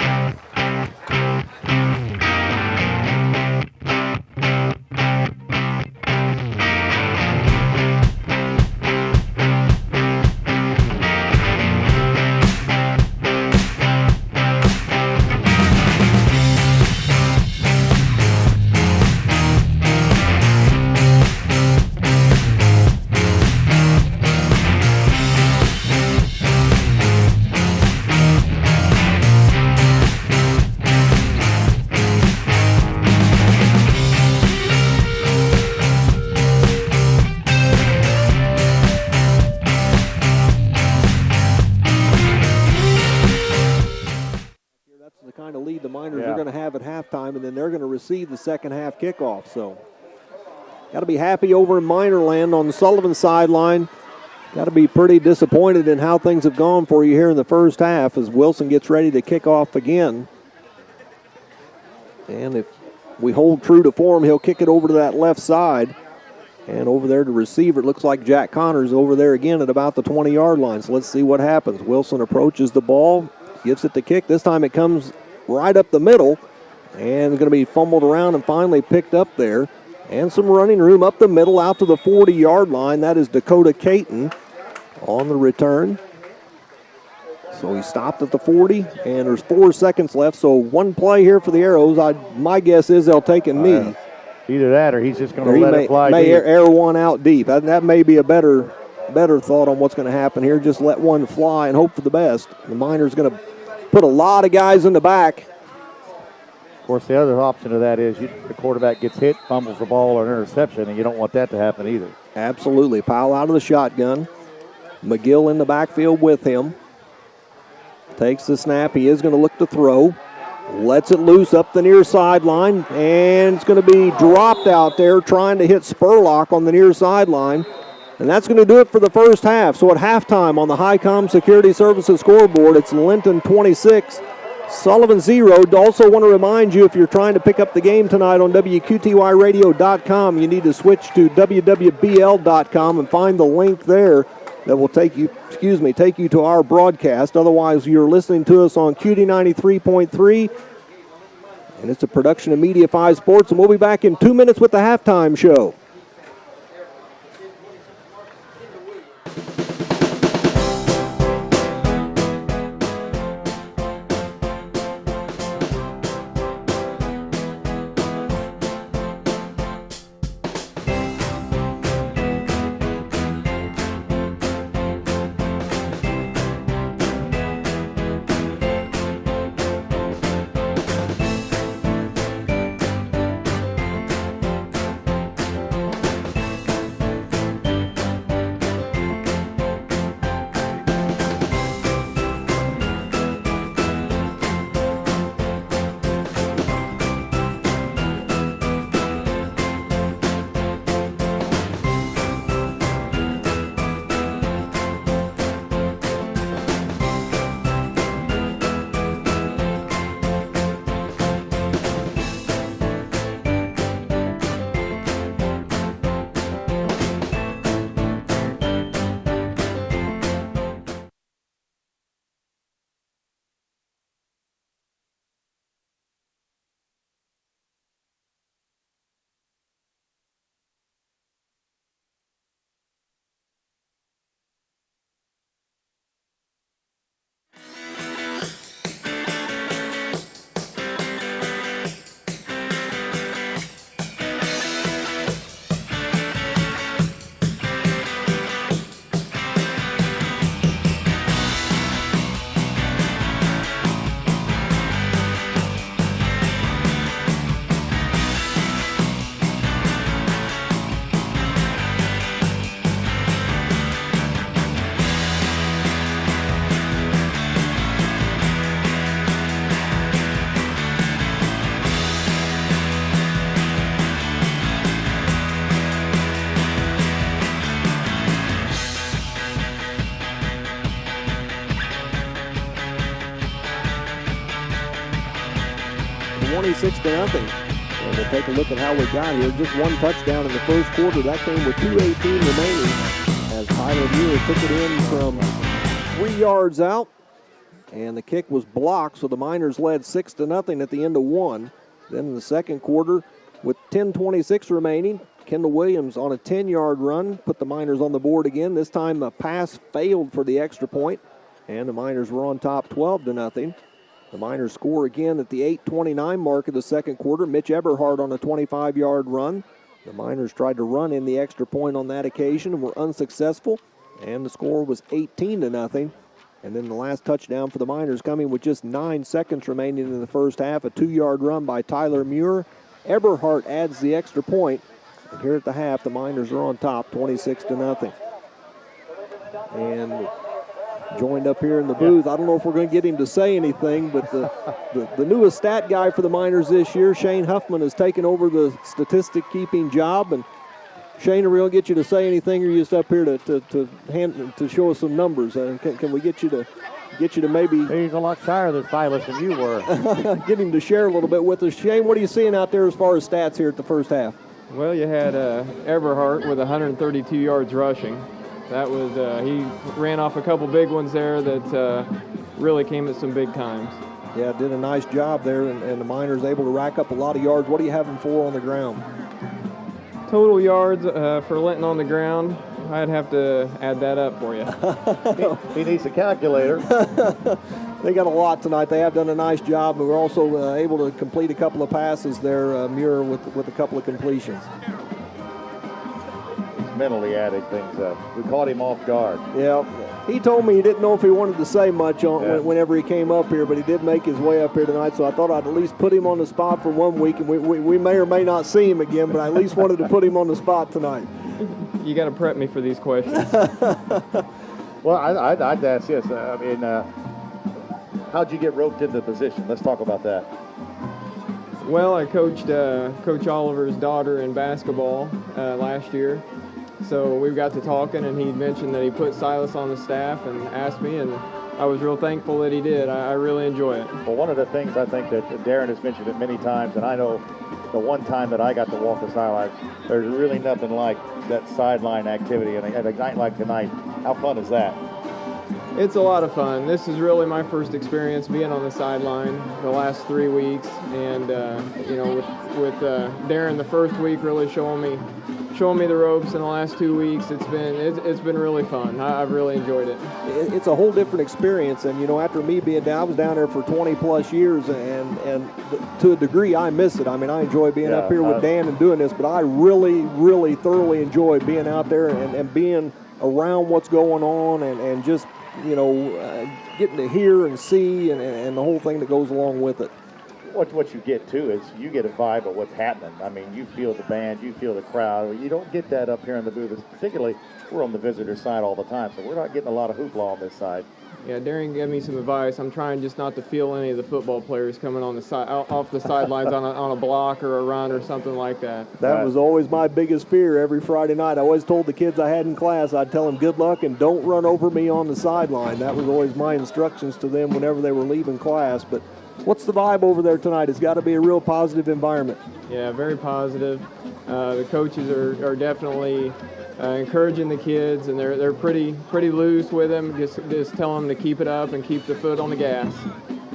And then they're going to receive the second half kickoff. So got to be happy over in Minerland on the Sullivan sideline. Got to be pretty disappointed in how things have gone for you here in the first half as Wilson gets ready to kick off again. And if we hold true to form, he'll kick it over to that left side. And over there to receiver, it looks like Jack Connors over there again at about the 20-yard line. So let's see what happens. Wilson approaches the ball, gives it the kick. This time it comes right up the middle. And going to be fumbled around and finally picked up there. And some running room up the middle out to the 40-yard line. That is Dakota Clayton on the return. So he stopped at the 40, and there's 4 seconds left. So one play here for the Arrows. My guess is they'll take a knee. Either that or he's just going to let it fly may deep. Air one out deep. That may be a better thought on what's going to happen here. Just let one fly and hope for the best. The Miners going to put a lot of guys in the back. Of course, the other option of that is the quarterback gets hit, fumbles the ball, or an interception, and you don't want that to happen either. Absolutely. Powell out of the shotgun. McGill in the backfield with him. Takes the snap. He is going to look to throw. Lets it loose up the near sideline, and it's going to be dropped out there trying to hit Spurlock on the near sideline. And that's going to do it for the first half. So at halftime on the Highcom Security Services scoreboard, it's Linton 26, Sullivan 0. Also want to remind you, if you're trying to pick up the game tonight on WQTYradio.com, you need to switch to WWBL.com and find the link there that will take you to our broadcast. Otherwise, you're listening to us on QD 93.3, and it's a production of Media 5 Sports, and we'll be back in 2 minutes with the halftime show. 26-0. And we'll take a look at how we got here. Just one touchdown in the first quarter. That came with 2:18 remaining as Tyler Muir took it in from 3 yards out. And the kick was blocked, so the Miners led 6-0 at the end of one. Then in the second quarter, with 10:26 remaining, Kendall Williams on a 10-yard run put the Miners on the board again. This time a pass failed for the extra point, and the Miners were on top 12-0. The Miners score again at the 8:29 mark of the second quarter. Mitch Eberhardt on a 25-yard run. The Miners tried to run in the extra point on that occasion and were unsuccessful, and the score was 18-0. And then the last touchdown for the Miners coming with just 9 seconds remaining in the first half, a 2-yard run by Tyler Muir. Eberhardt adds the extra point. And here at the half, the Miners are on top, 26-0. And joined up here in the booth, I don't know if we're going to get him to say anything, but the newest stat guy for the Miners this year, Shane Huffman, has taken over the statistic keeping job. And Shane, are we going to get you to say anything, or are you just up here to show us some numbers? Can we get you to maybe... He's a lot shyer than Silas than you were. Get him to share a little bit with us. Shane, what are you seeing out there as far as stats here at the first half? Well, you had Eberhardt with 132 yards rushing. That was he ran off a couple big ones there that really came at some big times. Yeah, did a nice job there, and the Miners able to rack up a lot of yards. What do you have him for on the ground? Total yards for Linton on the ground, I'd have to add that up for you. He needs a calculator. They got a lot tonight. They have done a nice job, but we're also able to complete a couple of passes there, Muir with a couple of completions. He's mentally adding things up. We caught him off guard. Yeah, he told me he didn't know if he wanted to say much whenever he came up here, but he did make his way up here tonight, so I thought I'd at least put him on the spot for 1 week, and we may or may not see him again, but I at least wanted to put him on the spot tonight. You got to prep me for these questions. Well, I'd ask this. How'd you get roped into the position? Let's talk about that. Well, I coached Coach Oliver's daughter in basketball last year. So we got to talking, and he mentioned that he put Silas on the staff and asked me, and I was real thankful that he did. I really enjoy it. Well, one of the things I think that Darren has mentioned it many times, and I know the one time that I got to walk the sideline, there's really nothing like that sideline activity. And at a night like tonight, how fun is that? It's a lot of fun. This is really my first experience being on the sideline the last 3 weeks, and with Darren the first week really showing me the ropes in the last 2 weeks. It's been really fun. I've really enjoyed it. It's a whole different experience, and after me being down, I was down there for 20 plus years, and to a degree I miss it. I mean, I enjoy being up here with Dan and doing this, but I really, really thoroughly enjoy being out there and being around what's going on and just getting to hear and see and the whole thing that goes along with it. What you get, too, is you get a vibe of what's happening. I mean, you feel the band, you feel the crowd. You don't get that up here in the booth. Particularly, we're on the visitor side all the time, so we're not getting a lot of hoopla on this side. Yeah, Darren gave me some advice. I'm trying just not to feel any of the football players coming on the side, off the sidelines on a block or a run or something like that. That was always my biggest fear every Friday night. I always told the kids I had in class, I'd tell them good luck and don't run over me on the sideline. That was always my instructions to them whenever they were leaving class. But what's the vibe over there tonight? It's got to be a real positive environment. Yeah, very positive. The coaches are definitely encouraging the kids, and they're pretty loose with them. Just tell them to keep it up and keep the foot on the gas.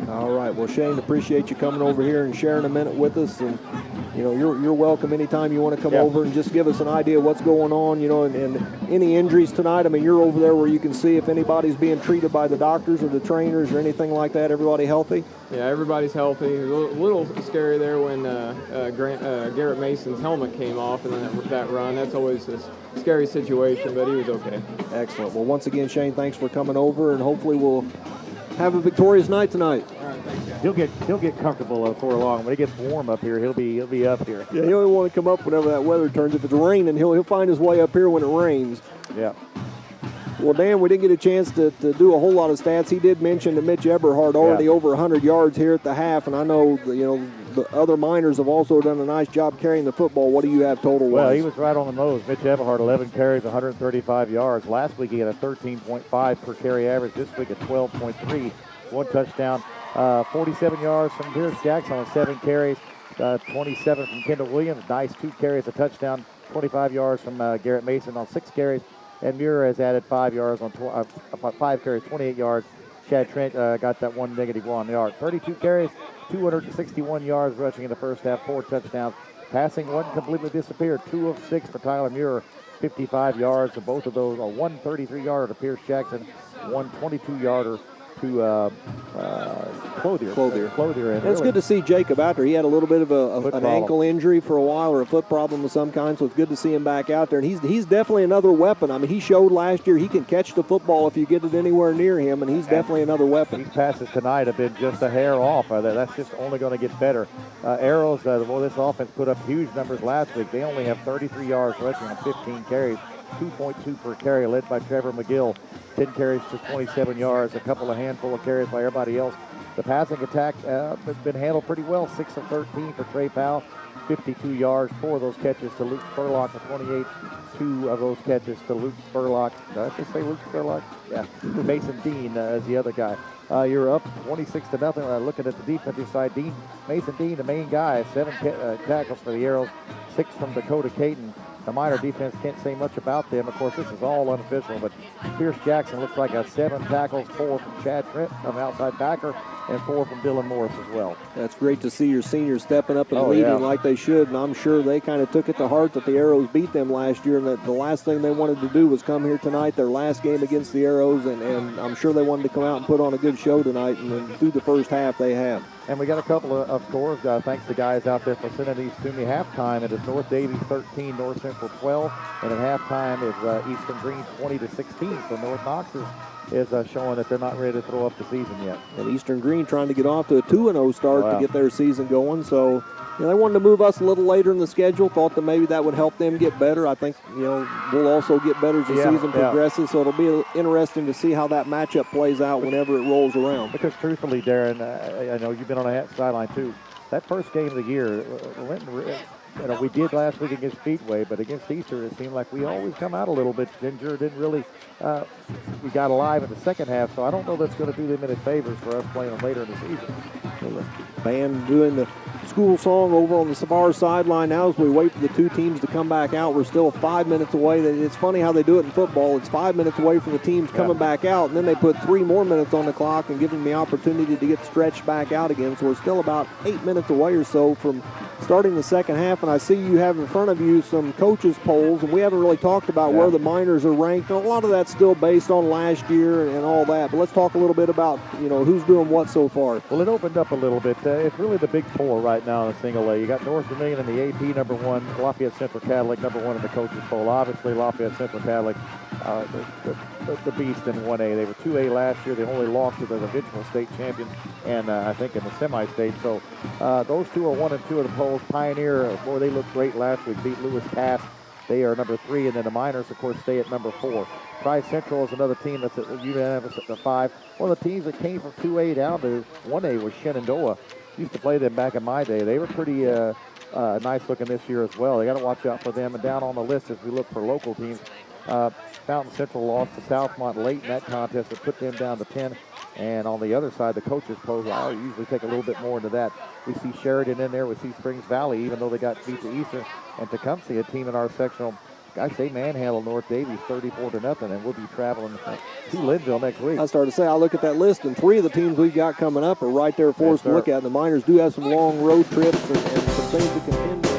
All right. Well, Shane, appreciate you coming over here and sharing a minute with us. And you're welcome anytime you want to come over and just give us an idea of what's going on. And any injuries tonight. I mean, you're over there where you can see if anybody's being treated by the doctors or the trainers or anything like that. Everybody healthy? Yeah, everybody's healthy. A little scary there when Garrett Mason's helmet came off and then that run. That's always a scary situation, but he was okay. Excellent. Well, once again, Shane, thanks for coming over, and hopefully we'll have a victorious night tonight. All right, thanks, guys. He'll get comfortable before long. When it gets warm up here, he'll be up here. Yeah, he'll want to come up whenever that weather turns. If it's raining, he'll find his way up here when it rains. Yeah. Well, Dan, we didn't get a chance to do a whole lot of stats. He did mention that Mitch Eberhard already over 100 yards here at the half, and I know the other Miners have also done a nice job carrying the football. What do you have total-wise? Well, he was right on the nose. Mitch Eberhard, 11 carries, 135 yards. Last week he had a 13.5 per carry average. This week at 12.3, 1 touchdown. 47 yards from Pierce Jackson on 7 carries. 27 from Kendall Williams. Nice 2 carries, a touchdown. 25 yards from Garrett Mason on 6 carries. And Muir has added 5 yards on 5 carries, 28 yards. Chad Trent got that 1 negative 1 yard. 32 carries, 261 yards rushing in the first half, 4 touchdowns. Passing one completely disappeared. 2 of 6 for Tyler Muir, 55 yards. And both of those, a 133-yarder to Pierce Jackson, 122-yarder to Clothier. And it's good to see Jacob out there. He had a little bit of an ankle injury for a while, or a foot problem of some kind, so it's good to see him back out there. And he's definitely another weapon. I mean, he showed last year he can catch the football if you get it anywhere near him, and he's definitely another weapon. These passes tonight have been just a hair off. That's just only going to get better. Arrows, this offense put up huge numbers last week. They only have 33 yards rushing on 15 carries, 2.2 per carry, led by Trevor McGill. 10 carries to 27 yards, a handful of carries by everybody else. The passing attack has been handled pretty well. 6 of 13 for Trey Powell, 52 yards. 4 of those catches to Luke Spurlock, the 28. 2 of those catches to Luke Spurlock. Did I just say Luke Spurlock? Yeah. Mason Dean is the other guy. You're up 26-0. Looking at the defensive side, Mason Dean, the main guy, 7 tackles for the Arrows, 6 from Dakota Cayton. The Miner defense can't say much about them. Of course, this is all unofficial, but Pierce Jackson looks like 7 tackles, 4 from Chad Trent, an outside backer, and 4 from Dylan Morris as well. That's great to see your seniors stepping up and leading like they should, and I'm sure they kind of took it to heart that the Arrows beat them last year, and that the last thing they wanted to do was come here tonight, their last game against the Arrows, and I'm sure they wanted to come out and put on a good show tonight, and through the first half they have. And we got a couple of scores. Thanks to guys out there for sending these to me. Halftime, it is North Davies 13, North Central 12. And at halftime, it's Eastern Green 20-16. So North Knox is showing that they're not ready to throw up the season yet. And Eastern Green trying to get off to a 2-0 start to get their season going. So they wanted to move us a little later in the schedule. Thought that maybe that would help them get better. I think we'll also get better as the season progresses. So it'll be interesting to see how that matchup plays out whenever it rolls around. Because truthfully, Darren, I know you've been on the sideline too. That first game of the year, Linton, we did last week against Speedway, but against Eastern, it seemed like we always come out a little bit ginger. Didn't really, we got alive in the second half, so I don't know that's going to do them any favors for us playing them later in the season. Well, the band doing the school song over on the Savard sideline now as we wait for the 2 teams to come back out. We're still 5 minutes away. It's funny how they do it in football. It's 5 minutes away from the teams coming back out, and then they put 3 more minutes on the clock and give them the opportunity to get stretched back out again. So we're still about 8 minutes away or so from starting the second half, and I see you have in front of you some coaches' polls, and we haven't really talked about where the Miners are ranked. And a lot of that's still based on last year and all that, but let's talk a little bit about who's doing what so far. Well, it opened up a little bit. It's really the big 4 right now in single A. You got North Vermilion in the AP number 1, Lafayette Central Catholic number 1 in the coaches' poll. Obviously, Lafayette Central Catholic, the beast in 1A. They were 2A last year. They only lost to the eventual state champion, and I think in the semi-state. So those 2 are 1 and 2 of the polls. Pioneer, boy, they looked great last week. Beat Lewis Cass. They are number 3, and then the Miners, of course, stay at number 4. Tri-Central is another team that's unanimous at the 5. One of the teams that came from 2A down to 1A was Shenandoah. Used to play them back in my day. They were pretty nice looking this year as well. They got to watch out for them. And down on the list as we look for local teams, Fountain Central lost to Southmont late in that contest. It put them down to 10. And on the other side, the coaches poll, I usually take a little bit more into that. We see Sheridan in there. We see Springs Valley, even though they got beat to Eastern. And Tecumseh, a team in our sectional, guys, they manhandled North Davies 34-0, and we'll be traveling to Linville next week. I started to say, I look at that list, and 3 of the teams we've got coming up are right there for us to look at. The Miners do have some long road trips and some things to contend with.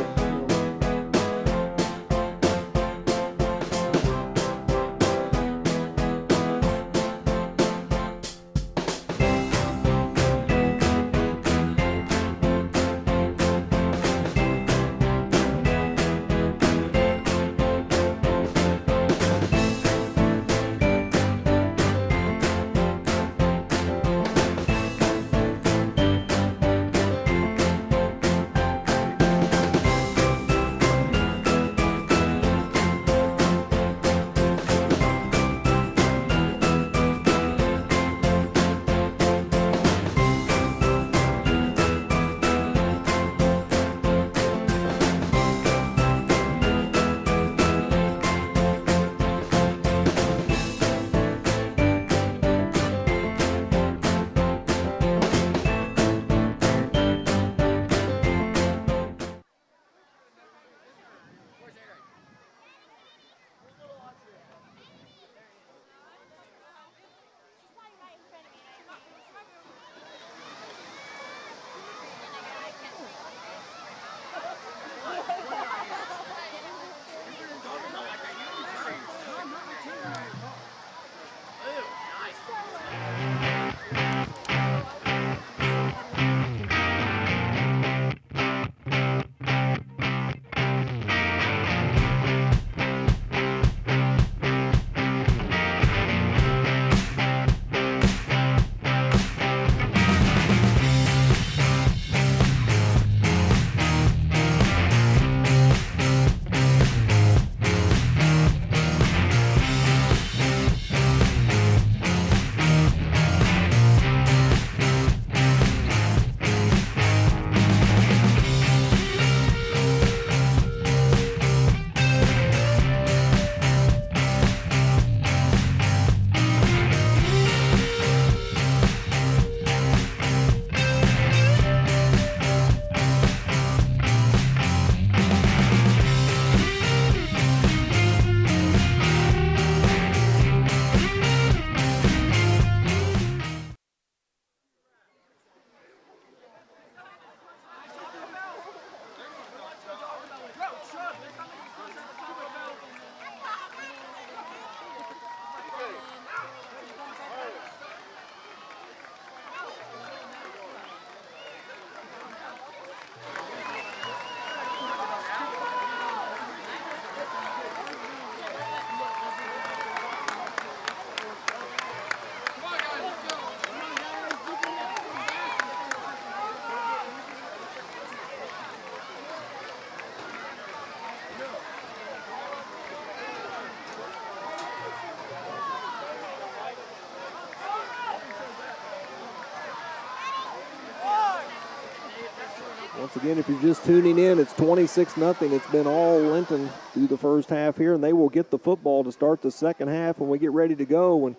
Once again, if you're just tuning in, it's 26-0. It's been all Linton through the first half here, and they will get the football to start the second half when we get ready to go. And,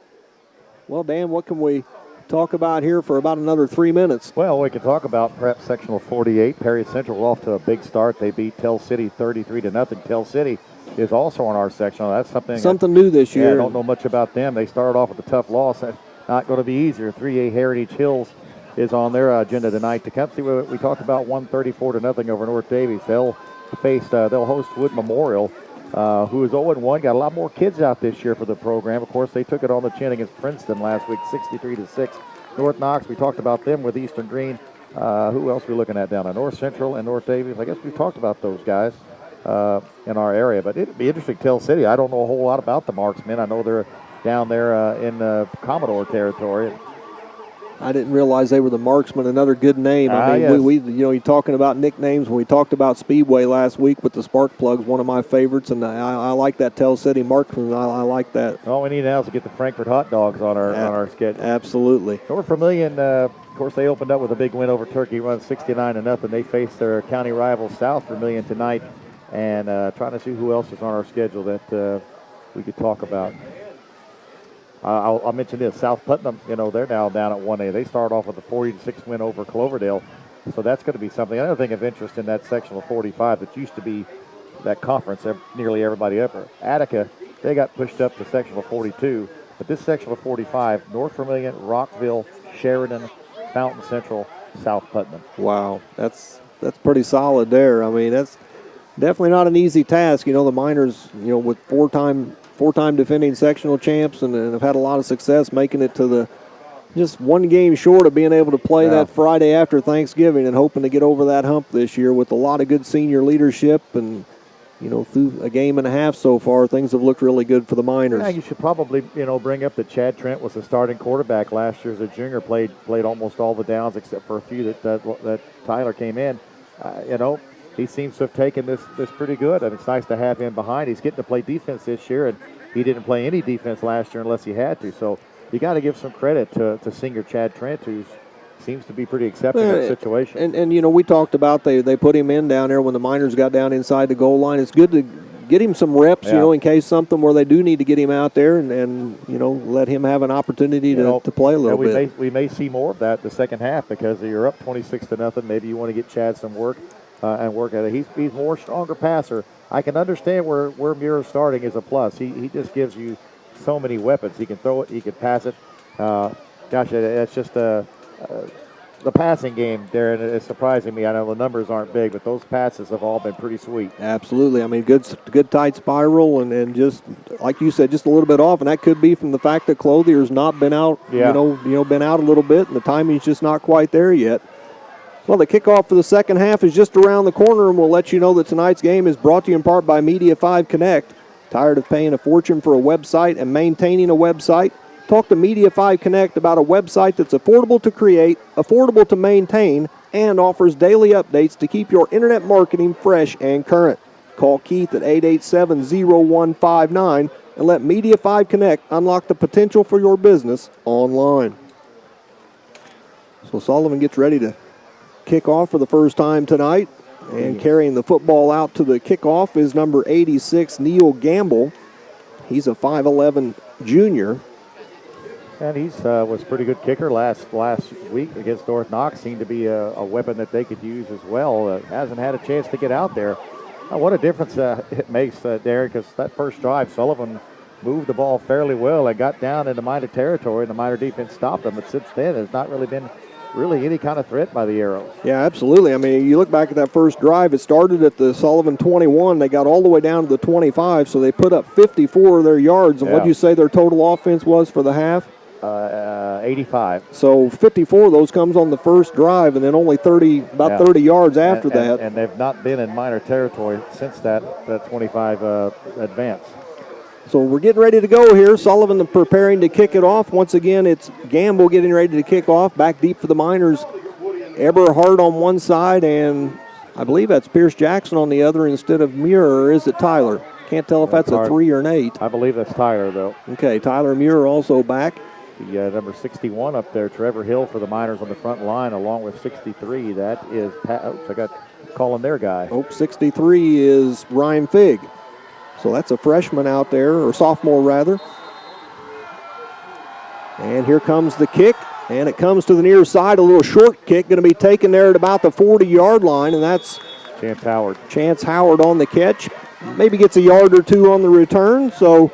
well, Dan, what can we talk about here for about another 3 minutes? Well, we can talk about Prep Sectional 48. Perry Central off to a big start. They beat Tell City 33-0. Tell City is also on our sectional. That's something new this year. I don't know much about them. They started off with a tough loss. That's not going to be easier. 3A Heritage Hills is on their agenda tonight. To come see what we talked about, 134-0 over North Davies. They'll host Wood Memorial, who is 0-1. Got a lot more kids out this year for the program. Of course, they took it on the chin against Princeton last week, 63-6. North Knox, we talked about them with Eastern Green. Who else are we looking at down there? North Central and North Davies. I guess we talked about those guys in our area. But it'd be interesting. Tell City, I don't know a whole lot about the Marksmen. I know they're down there in Commodore territory. I didn't realize they were the Marksmen. Another good name. I mean, yes. you're talking about nicknames. When we talked about Speedway last week with the Spark Plugs, one of my favorites, and I like that Tell City Marksman. I like that. All we need now is to get the Frankfurt hot dogs on our schedule. Absolutely. North Vermilion, of course, they opened up with a big win over Turkey, run 69-0. They face their county rival South Vermilion tonight, and trying to see who else is on our schedule that we could talk about. I'll mention this. South Putnam, they're now down at 1A. They started off with a 40-6 win over Cloverdale, so that's going to be something. Another thing of interest in that section of 45 that used to be that conference, nearly everybody up there. Attica, they got pushed up to section of 42, but this section of 45, North Vermilion, Rockville, Sheridan, Fountain Central, South Putnam. Wow, that's pretty solid there. I mean, that's definitely not an easy task. The Miners, with four-time defending sectional champs and have had a lot of success making it to just one game short of being able to play that Friday after Thanksgiving, and hoping to get over that hump this year with a lot of good senior leadership. And, through a game and a half so far, things have looked really good for the Miners. Yeah, you should probably, bring up that Chad Trent was the starting quarterback last year as a junior, played almost all the downs except for a few that Tyler came in. He seems to have taken this pretty good, and it's nice to have him behind. He's getting to play defense this year, and he didn't play any defense last year unless he had to. So you got to give some credit to senior Chad Trent, who seems to be pretty accepting of the situation. And we talked about they put him in down there when the Miners got down inside the goal line. It's good to get him some reps, in case something where they do need to get him out there and let him have an opportunity to play a little bit. We may see more of that the second half because you're up 26-0. Maybe you want to get Chad some work. And work at it. He's more stronger passer. I can understand where Muir's starting is a plus. He just gives you so many weapons. He can throw it. He can pass it. It's just the passing game, Darren, is surprising me. I know the numbers aren't big, but those passes have all been pretty sweet. Absolutely. I mean, good tight spiral and just like you said, just a little bit off, and that could be from the fact that Clothier's not been out. Been out a little bit, and the timing's just not quite there yet. Well, the kickoff for the second half is just around the corner, and we'll let you know that tonight's game is brought to you in part by Media 5 Connect. Tired of paying a fortune for a website and maintaining a website? Talk to Media 5 Connect about a website that's affordable to create, affordable to maintain, and offers daily updates to keep your internet marketing fresh and current. Call Keith at 887-0159 and let Media 5 Connect unlock the potential for your business online. So Sullivan gets ready to kick off for the first time tonight, and carrying the football out to the kickoff is number 86, Neil Gamble. He's a 5'11 junior. And he's was a pretty good kicker last week against North Knox. Seemed to be a weapon that they could use as well. Hasn't had a chance to get out there. What a difference it makes, Darren, because that first drive, Sullivan moved the ball fairly well and got down into Miner territory, and the Miner defense stopped them. But since then, there's not really been any kind of threat by the Arrows. Yeah, absolutely. I mean, you look back at that first drive, it started at the Sullivan 21. They got all the way down to the 25, so they put up 54 of their yards. And what'd you say their total offense was for the half? 85. So 54 of those comes on the first drive, and then only 30 yards after that. And they've not been in Miner territory since that 25 advance. So we're getting ready to go here. Sullivan preparing to kick it off. Once again, it's Gamble getting ready to kick off. Back deep for the Miners. Eberhard on one side, and I believe that's Pierce Jackson on the other instead of Muir, or is it Tyler? Can't tell if that's a 3 or an 8. I believe that's Tyler, though. Okay, Tyler Muir also back. The number 61 up there, Trevor Hill for the Miners on the front line, along with 63. That is I got calling their guy. 63 is Ryan Figg. So that's a freshman out there, or sophomore rather. And here comes the kick, and it comes to the near side. A little short kick going to be taken there at about the 40-yard line, and that's Chance Howard. Chance Howard on the catch. Maybe gets a yard or two on the return. So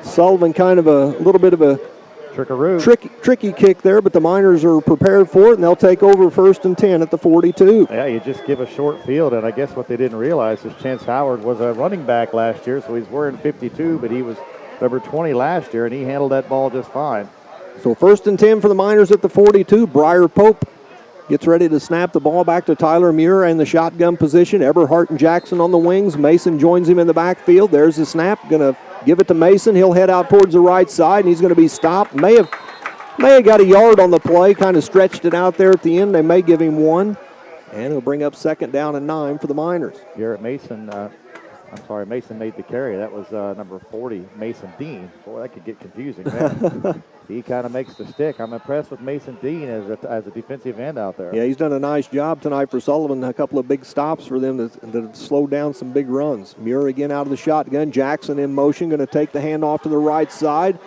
Sullivan kind of a little bit of a tricky kick there, but the Miners are prepared for it, and they'll take over 1st and 10 at the 42. Yeah, you just give a short field, and I guess what they didn't realize is Chance Howard was a running back last year, so he's wearing 52, but he was number 20 last year, and he handled that ball just fine. So 1st and 10 for the Miners at the 42. Briar Pope gets ready to snap the ball back to Tyler Muir in the shotgun position. Eberhardt and Jackson on the wings. Mason joins him in the backfield. There's the snap. Going to give it to Mason. He'll head out towards the right side, and he's going to be stopped. May have got a yard on the play, kind of stretched it out there at the end. They may give him one, and it'll bring up 2nd down and 9 for the Miners. Garrett Mason, Mason made the carry. That was number 40, Mason Dean. Boy, that could get confusing, man. He kind of makes the stick. I'm impressed with Mason Dean as a defensive end out there. Yeah, he's done a nice job tonight for Sullivan. A couple of big stops for them that slowed down some big runs. Muir again out of the shotgun. Jackson in motion, going to take the handoff to the right side.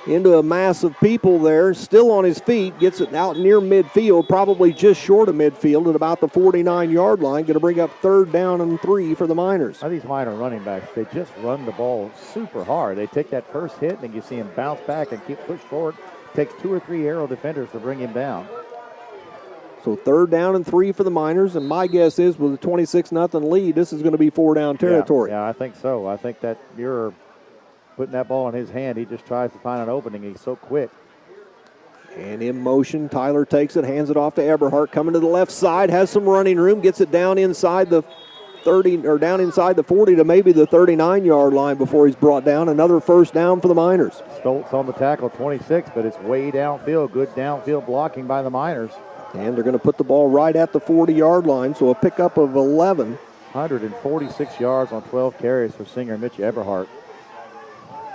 Into a mass of people there, still on his feet, gets it out near midfield, probably just short of midfield at about the 49-yard line. Going to bring up 3rd down and 3 for the Miners. Now these Miner running backs, they just run the ball super hard. They take that first hit, and you see him bounce back and keep push forward. Takes 2 or 3 arrow defenders to bring him down. So 3rd down and 3 for the Miners, and my guess is with a 26-0 lead, this is going to be 4-down territory. Yeah, I think so. I think that Muir putting that ball in his hand, he just tries to find an opening. He's so quick. And in motion, Tyler takes it, hands it off to Eberhardt, coming to the left side, has some running room, gets it down inside the 30 or down inside the 40 to maybe the 39-yard line before he's brought down. Another 1st down for the Miners. Stoltz on the tackle, 26, but it's way downfield. Good downfield blocking by the Miners. And they're going to put the ball right at the 40-yard line, so a pickup of 11. 146 yards on 12 carries for Singer Mitch Eberhardt.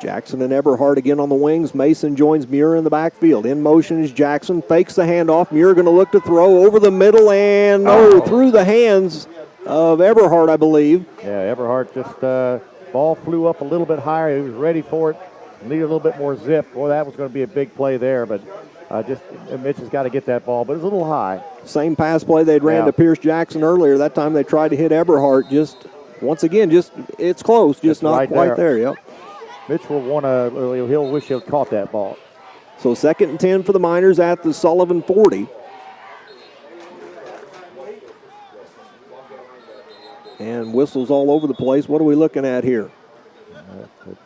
Jackson and Eberhardt again on the wings. Mason joins Muir in the backfield. In motion is Jackson. Fakes the handoff. Muir going to look to throw over the middle and through the hands of Eberhardt, I believe. Yeah, Eberhardt just ball flew up a little bit higher. He was ready for it. Needed a little bit more zip. Boy, that was going to be a big play there, but Mitch has got to get that ball, but it's a little high. Same pass play they'd ran to Pierce Jackson earlier. That time they tried to hit Eberhardt. It's close, just not right quite there. Yep. Mitch he'll wish he'd caught that ball. So 2nd and 10 for the Miners at the Sullivan 40. And whistles all over the place. What are we looking at here?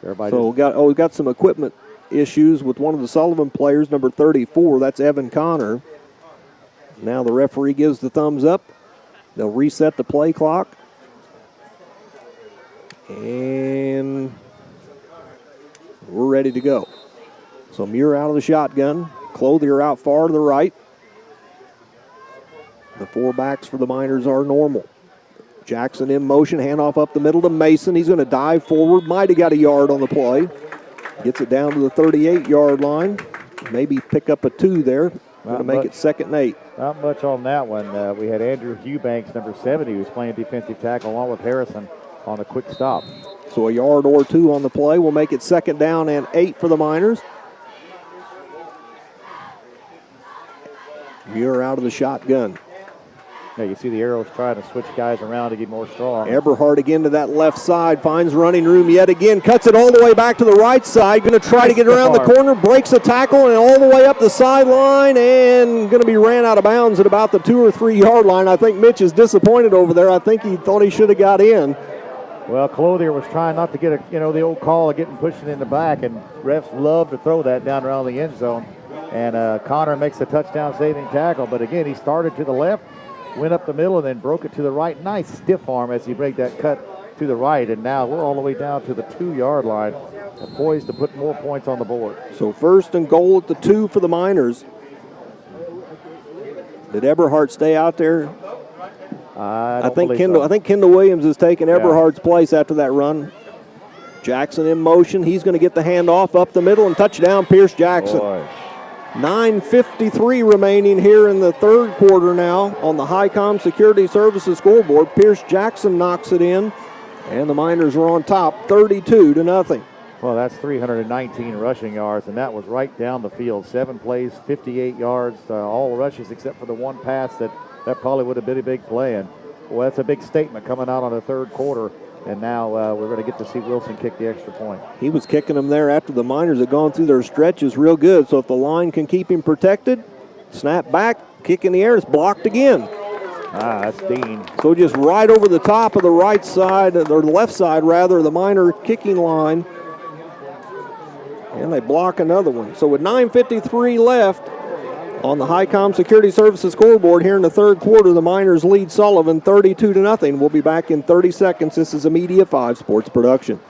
We've got some equipment issues with one of the Sullivan players, number 34. That's Evan Connor. Now the referee gives the thumbs up. They'll reset the play clock. And we're ready to go. So Muir out of the shotgun. Clothier out far to the right. The 4 backs for the Miners are normal. Jackson in motion, handoff up the middle to Mason. He's going to dive forward. Might have got a yard on the play. Gets it down to the 38-yard line. Maybe pick up a 2 there. Going to make it 2nd and 8. Not much on that one. We had Andrew Eubanks, number 70, who's playing defensive tackle, along with Harrison on a quick stop. So a yard or 2 on the play will make it 2nd down and 8 for the Miners. Muir out of the shotgun. Yeah, you see the arrows trying to switch guys around to get more strong. Eberhardt again to that left side, finds running room yet again, cuts it all the way back to the right side, going to try to get around the corner, breaks a tackle, and all the way up the sideline, and going to be ran out of bounds at about the 2 or 3 yard line. I think Mitch is disappointed over there. I think he thought he should have got in. Well, Clothier was trying not to get the old call of getting pushed in the back, and refs love to throw that down around the end zone. And Connor makes a touchdown saving tackle, but again, he started to the left, went up the middle, and then broke it to the right. Nice stiff arm as he made that cut to the right, and now we're all the way down to the 2 yard line, poised to put more points on the board. So 1st and goal at the 2 for the Miners. Did Eberhardt stay out there? I think Kendall Williams is taking Eberhardt's place after that run. Jackson in motion. He's going to get the handoff up the middle and touchdown, Pierce Jackson. Boy. 9:53 remaining here in the third quarter now on the Highcom Security Services scoreboard. Pierce Jackson knocks it in, and the Miners are on top 32-0. Well, that's 319 rushing yards, and that was right down the field. 7 plays, 58 yards, all rushes except for the one pass that probably would have been a big play. And, well, that's a big statement coming out on the third quarter. And now we're going to get to see Wilson kick the extra point. He was kicking them there after the Miners had gone through their stretches real good. So if the line can keep him protected, snap back, kick in the air, it's blocked again. That's Dean. So just right over the top of the right side, or the left side rather, of the Miner kicking line. And they block another one. So with 9:53 left on the Highcom Security Services scoreboard here in the third quarter, the Miners lead Sullivan 32-0. We'll be back in 30 seconds. This is a Media 5 Sports production.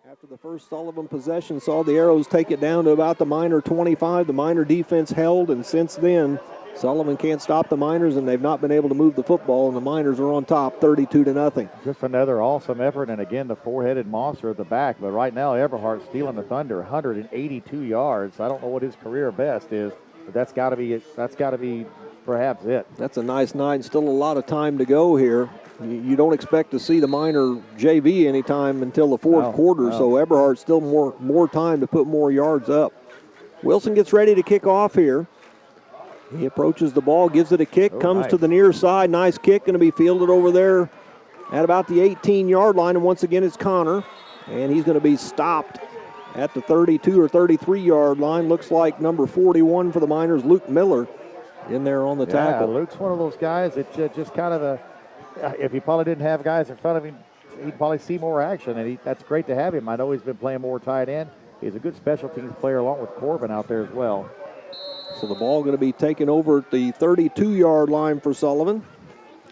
After the first Sullivan possession, saw the Arrows take it down to about the Miner 25. The Miner defense held, and since then, Sullivan can't stop the Miners, and they've not been able to move the football, and the Miners are on top 32-0. Just another awesome effort, and again, the four-headed monster at the back. But right now, Eberhardt's stealing the thunder, 182 yards. I don't know what his career best is, but that's got to be perhaps it. That's a nice night, and still a lot of time to go here. You don't expect to see the Miner JV anytime until the fourth quarter, so Eberhardt's still more time to put more yards up. Wilson gets ready to kick off here. He approaches the ball, gives it a kick, comes to the near side. Nice kick, going to be fielded over there at about the 18-yard line, and once again it's Connor, and he's going to be stopped at the 32 or 33-yard line. Looks like number 41 for the Miners, Luke Miller, in there on the tackle. Luke's one of those guys that just kind of if he probably didn't have guys in front of him, he'd probably see more action, and that's great to have him. I know he's been playing more tight end. He's a good special teams player along with Corbin out there as well. So the ball going to be taken over at the 32-yard line for Sullivan.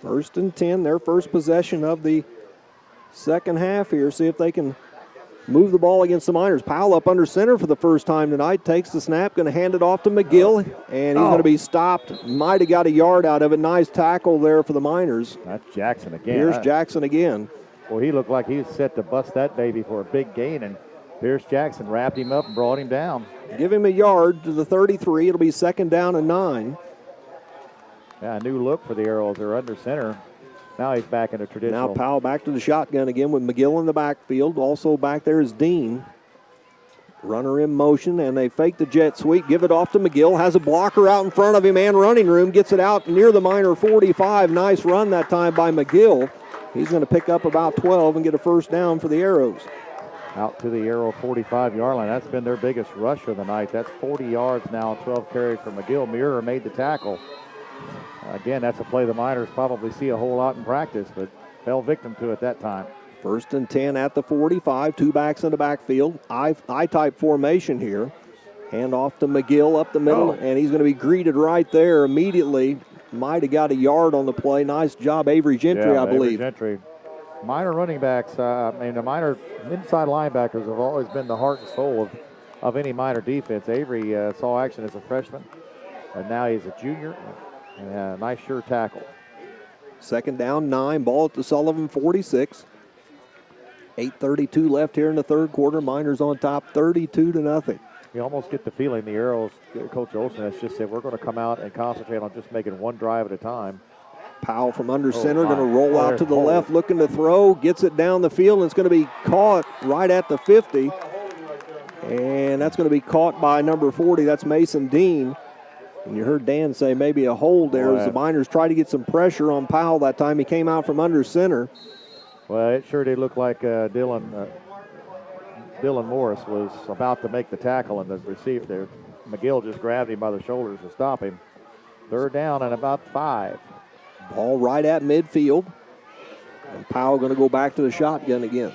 1st and 10, their first possession of the second half here. See if they can move the ball against the Miners. Powell up under center for the first time tonight. Takes the snap, going to hand it off to McGill, and he's going to be stopped. Might have got a yard out of it. Nice tackle there for the Miners. That's Jackson again. Here's Jackson again. Well, he looked like he was set to bust that baby for a big gain, and Pierce Jackson wrapped him up and brought him down. Give him a yard to the 33. It'll be 2nd down and 9. Yeah, a new look for the Arrows. They're under center. Now he's back in a traditional. Now Powell back to the shotgun again with McGill in the backfield. Also back there is Dean. Runner in motion, and they fake the jet sweep. Give it off to McGill. Has a blocker out in front of him and running room. Gets it out near the Miner 45. Nice run that time by McGill. He's going to pick up about 12 and get a first down for the Arrows. Out to the Arrow 45-yard line. That's been their biggest rush of the night. That's 40 yards now, 12 carries for McGill. Muir made the tackle. Again, that's a play the Miners probably see a whole lot in practice, but fell victim to it that time. 1st and 10 at the 45. 2 backs in the backfield. I-type formation here. Hand off to McGill up the middle, and he's going to be greeted right there immediately. Might have got a yard on the play. Nice job, Avery Gentry, I believe. Gentry. Miner running backs, the Miner inside linebackers have always been the heart and soul of any Miner defense. Avery saw action as a freshman, and now he's a junior. And a nice sure tackle. 2nd down, 9. Ball at the Sullivan 46. 8:32 left here in the third quarter. Miners on top 32-0. You almost get the feeling the Arrows, Coach Olsen has just said, we're going to come out and concentrate on just making one drive at a time. Powell from under center, going to roll out to the left, looking to throw. Gets it down the field, and it's going to be caught right at the 50. And that's going to be caught by number 40. That's Mason Dean. And you heard Dan say maybe a hold there as the Miners tried to get some pressure on Powell that time. He came out from under center. Well, it sure did look like Dylan Morris was about to make the tackle, and the receiver there, McGill just grabbed him by the shoulders to stop him. Third down and about 5. Ball right at midfield. And Powell going to go back to the shotgun again.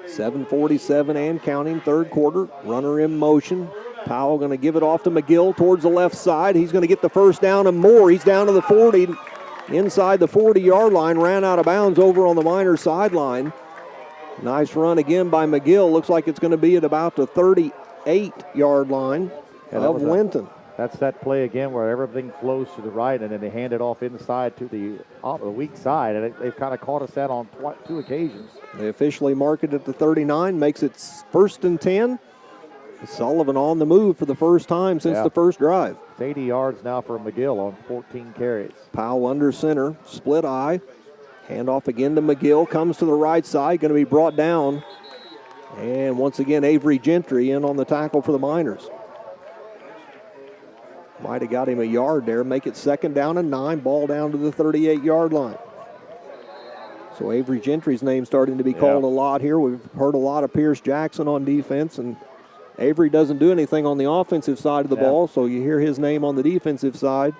7:47 and counting, third quarter. Runner in motion. Powell going to give it off to McGill towards the left side. He's going to get the first down and more. He's down to the 40, inside the 40-yard line. Ran out of bounds over on the Miner sideline. Nice run again by McGill. Looks like it's going to be at about the 38-yard line of Linton. That's that play again where everything flows to the right, and then they hand it off inside to the weak side. And they've kind of caught us that on 2 occasions. They officially mark it at the 39, makes it 1st and 10. Sullivan on the move for the first time since the first drive. It's 80 yards now for McGill on 14 carries. Powell under center, split eye. Handoff again to McGill, comes to the right side, going to be brought down. And once again, Avery Gentry in on the tackle for the Miners. Might have got him a yard there, make it 2nd down and 9, ball down to the 38-yard line. So Avery Gentry's name starting to be called a lot here. We've heard a lot of Pierce Jackson on defense, and Avery doesn't do anything on the offensive side of the ball, so you hear his name on the defensive side.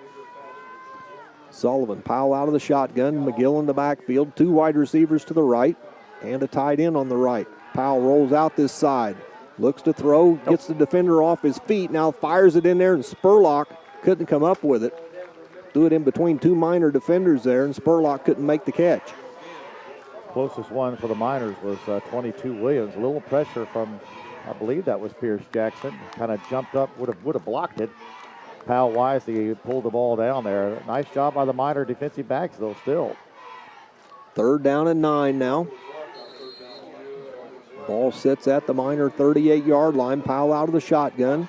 Sullivan, Powell out of the shotgun, McGill in the backfield, 2 wide receivers to the right, and a tight end on the right. Powell rolls out this side, looks to throw, gets the defender off his feet, now fires it in there, and Spurlock couldn't come up with it. Threw it in between 2 Miner defenders there, and Spurlock couldn't make the catch. Closest one for the Miners was 22 Williams. A little pressure from, I believe that was Pierce Jackson. Kind of jumped up, would have blocked it. Powell wisely pulled the ball down there. Nice job by the Miner defensive backs, though, still. 3rd down and 9 now. Ball sits at the Miner 38-yard line. Powell out of the shotgun.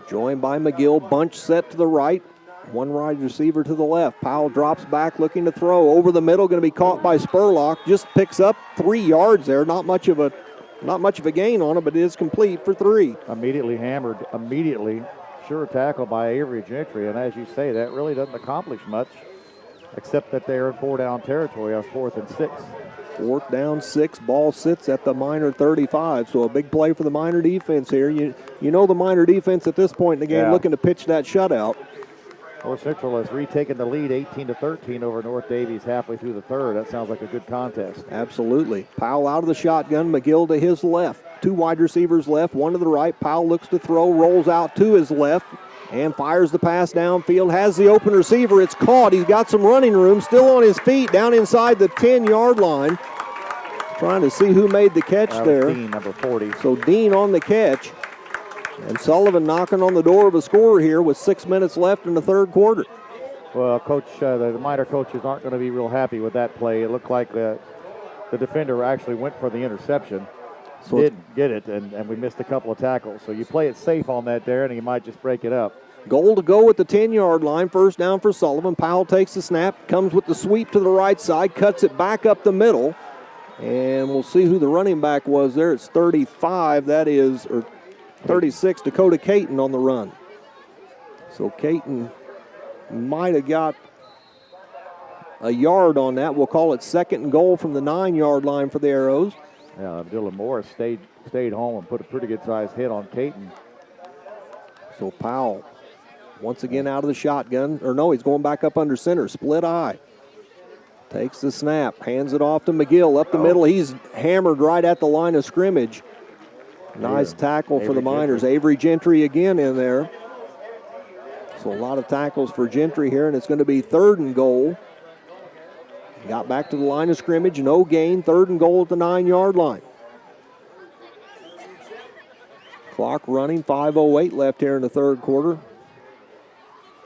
Joined by McGill. Bunch set to the right. 1 wide receiver to the left. Powell drops back looking to throw. Over the middle, going to be caught by Spurlock. Just picks up 3 yards there. Not much of a gain on it, but it is complete for 3. Immediately hammered. Sure tackle by Avery Gentry. And as you say, that really doesn't accomplish much, except that they're in 4-down territory on 4th and 6. 4th down, 6. Ball sits at the Miner 35. So a big play for the Miner defense here. You know the Miner defense at this point in the game looking to pitch that shutout. North Central has retaken the lead 18-13 over North Davies halfway through the 3rd. That sounds like a good contest. Absolutely. Powell out of the shotgun. McGill to his left. 2 wide receivers left, 1 to the right. Powell looks to throw, rolls out to his left, and fires the pass downfield. Has the open receiver. It's caught. He's got some running room. Still on his feet down inside the 10-yard line. Trying to see who made the catch there. Dean, number 40. So Dean on the catch. And Sullivan knocking on the door of a score here with 6 minutes left in the 3rd quarter. Well, Coach, the Miner coaches aren't going to be real happy with that play. It looked like the defender actually went for the interception. So didn't get it, and we missed a couple of tackles. So you play it safe on that, Darren, and you might just break it up. Goal to go at the 10-yard line. 1st down for Sullivan. Powell takes the snap, comes with the sweep to the right side, cuts it back up the middle. And we'll see who the running back was there. It's 35, that is, or 36, Dakota Clayton on the run. So Clayton might have got a yard on that. We'll call it 2nd and goal from the 9-yard line for the Arrows. Yeah, Dylan Morris stayed home and put a pretty good-sized hit on Clayton. So Powell, once again out of the shotgun. Or no, he's going back up under center. Split eye. Takes the snap, hands it off to McGill up the middle. He's hammered right at the line of scrimmage. Nice tackle for the Miners. Avery Gentry again in there. So a lot of tackles for Gentry here, and it's going to be 3rd and goal. Got back to the line of scrimmage, no gain. 3rd and goal at the 9-yard line. Clock running, 5:08 left here in the 3rd quarter.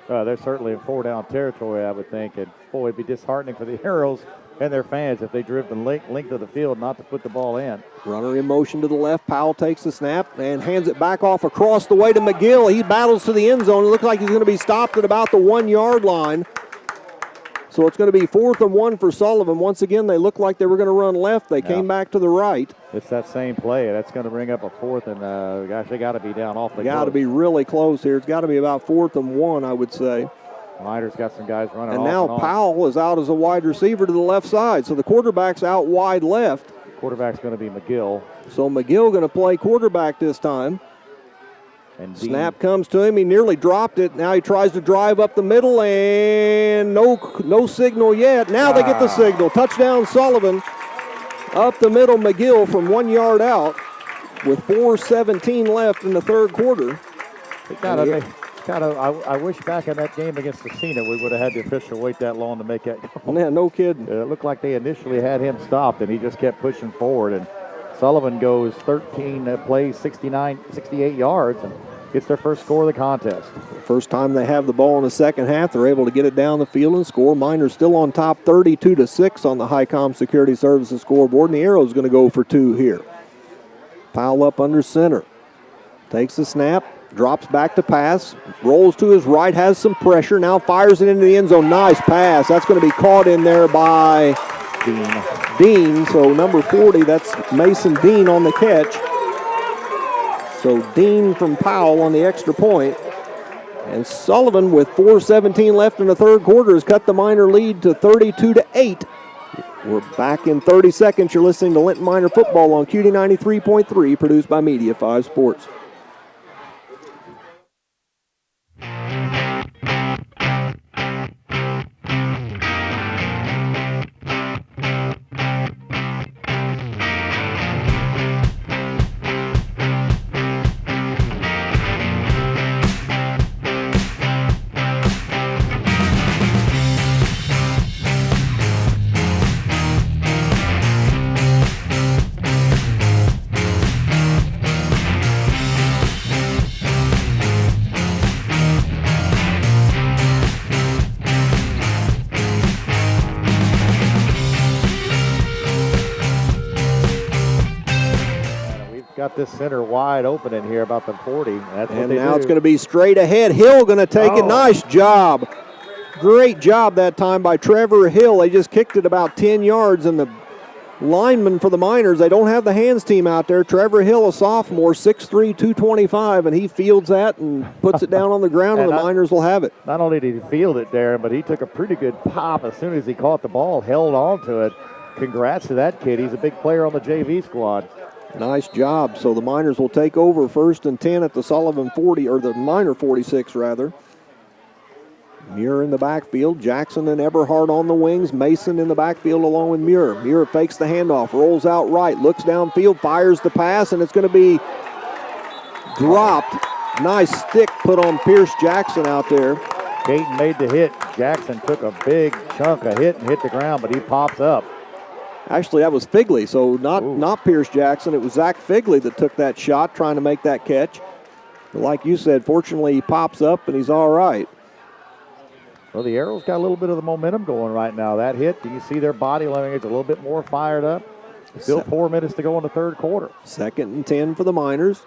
They're certainly in 4-down territory, I would think. And, boy, it'd be disheartening for the Arrows and their fans if they driven the length of the field not to put the ball in. Runner in motion to the left. Powell takes the snap and hands it back off across the way to McGill. He battles to the end zone. It looks like he's going to be stopped at about the 1-yard line. So it's going to be 4th and 1 for Sullivan. Once again, they looked like they were going to run left. They came back to the right. It's that same play. That's going to bring up a 4th, and gosh, they got to be down awfully close. Got to be really close here. It's got to be about 4th and 1, I would say. Miner's got some guys running and off now and on. Powell is out as a wide receiver to the left side. So the quarterback's out wide left. Quarterback's going to be McGill. So McGill going to play quarterback this time. And Snap comes to him. He nearly dropped it. Now he tries to drive up the middle, and no signal yet. Now they get the signal. Touchdown Sullivan. Up the middle, McGill from 1 yard out with 4:17 left in the third quarter. I wish back in that game against Cena we would have had the official wait that long to make that goal. Man, no kidding. It looked like they initially had him stopped, and he just kept pushing forward. And Sullivan goes 13 plays, 68 yards, and gets their first score of the contest. First time they have the ball in the second half, they're able to get it down the field and score. Miners still on top 32-6 on the Highcom Security Services scoreboard, and the arrow's going to go for 2 here. Powell up under center. Takes the snap, drops back to pass, rolls to his right, has some pressure, now fires it into the end zone. Nice pass. That's going to be caught in there by Dean. So number 40, that's Mason Dean on the catch. So Dean from Powell on the extra point. And Sullivan, with 4:17 left in the third quarter, has cut the Miner lead to 32-8. We're back in 30 seconds. You're listening to Linton Miner Football on QD 93.3, produced by Media 5 Sports. Got this center wide open in here about the 40. That's what and they now do. It's going to be straight ahead. Hill going to take it. Nice job. Great job that time by Trevor Hill. They just kicked it about 10 yards, and the lineman for the Miners, they don't have the hands team out there. Trevor Hill, a sophomore, 6'3", 225, and he fields that and puts it down on the ground, and the Miners will have it. Not only did he field it, Darren, but he took a pretty good pop as soon as he caught the ball, held on to it. Congrats to that kid. He's a big player on the JV squad. Nice job. So the Miners will take over 1st and 10 at the Sullivan 40, or the Miner 46 rather. Muir in the backfield. Jackson and Eberhardt on the wings. Mason in the backfield along with Muir. Muir fakes the handoff, rolls out right, looks downfield, fires the pass, and it's going to be dropped. Nice stick put on Pierce Jackson out there. Clayton made the hit. Jackson took a big chunk of hit and hit the ground, but he pops up. Actually, that was Figley, so not Pierce Jackson. It was Zach Figley that took that shot, trying to make that catch. But like you said, fortunately, he pops up, and he's all right. Well, the Arrows got a little bit of the momentum going right now. That hit, do you see their body language a little bit more fired up? Still 4 minutes to go in the third quarter. 2nd and 10 for the Miners.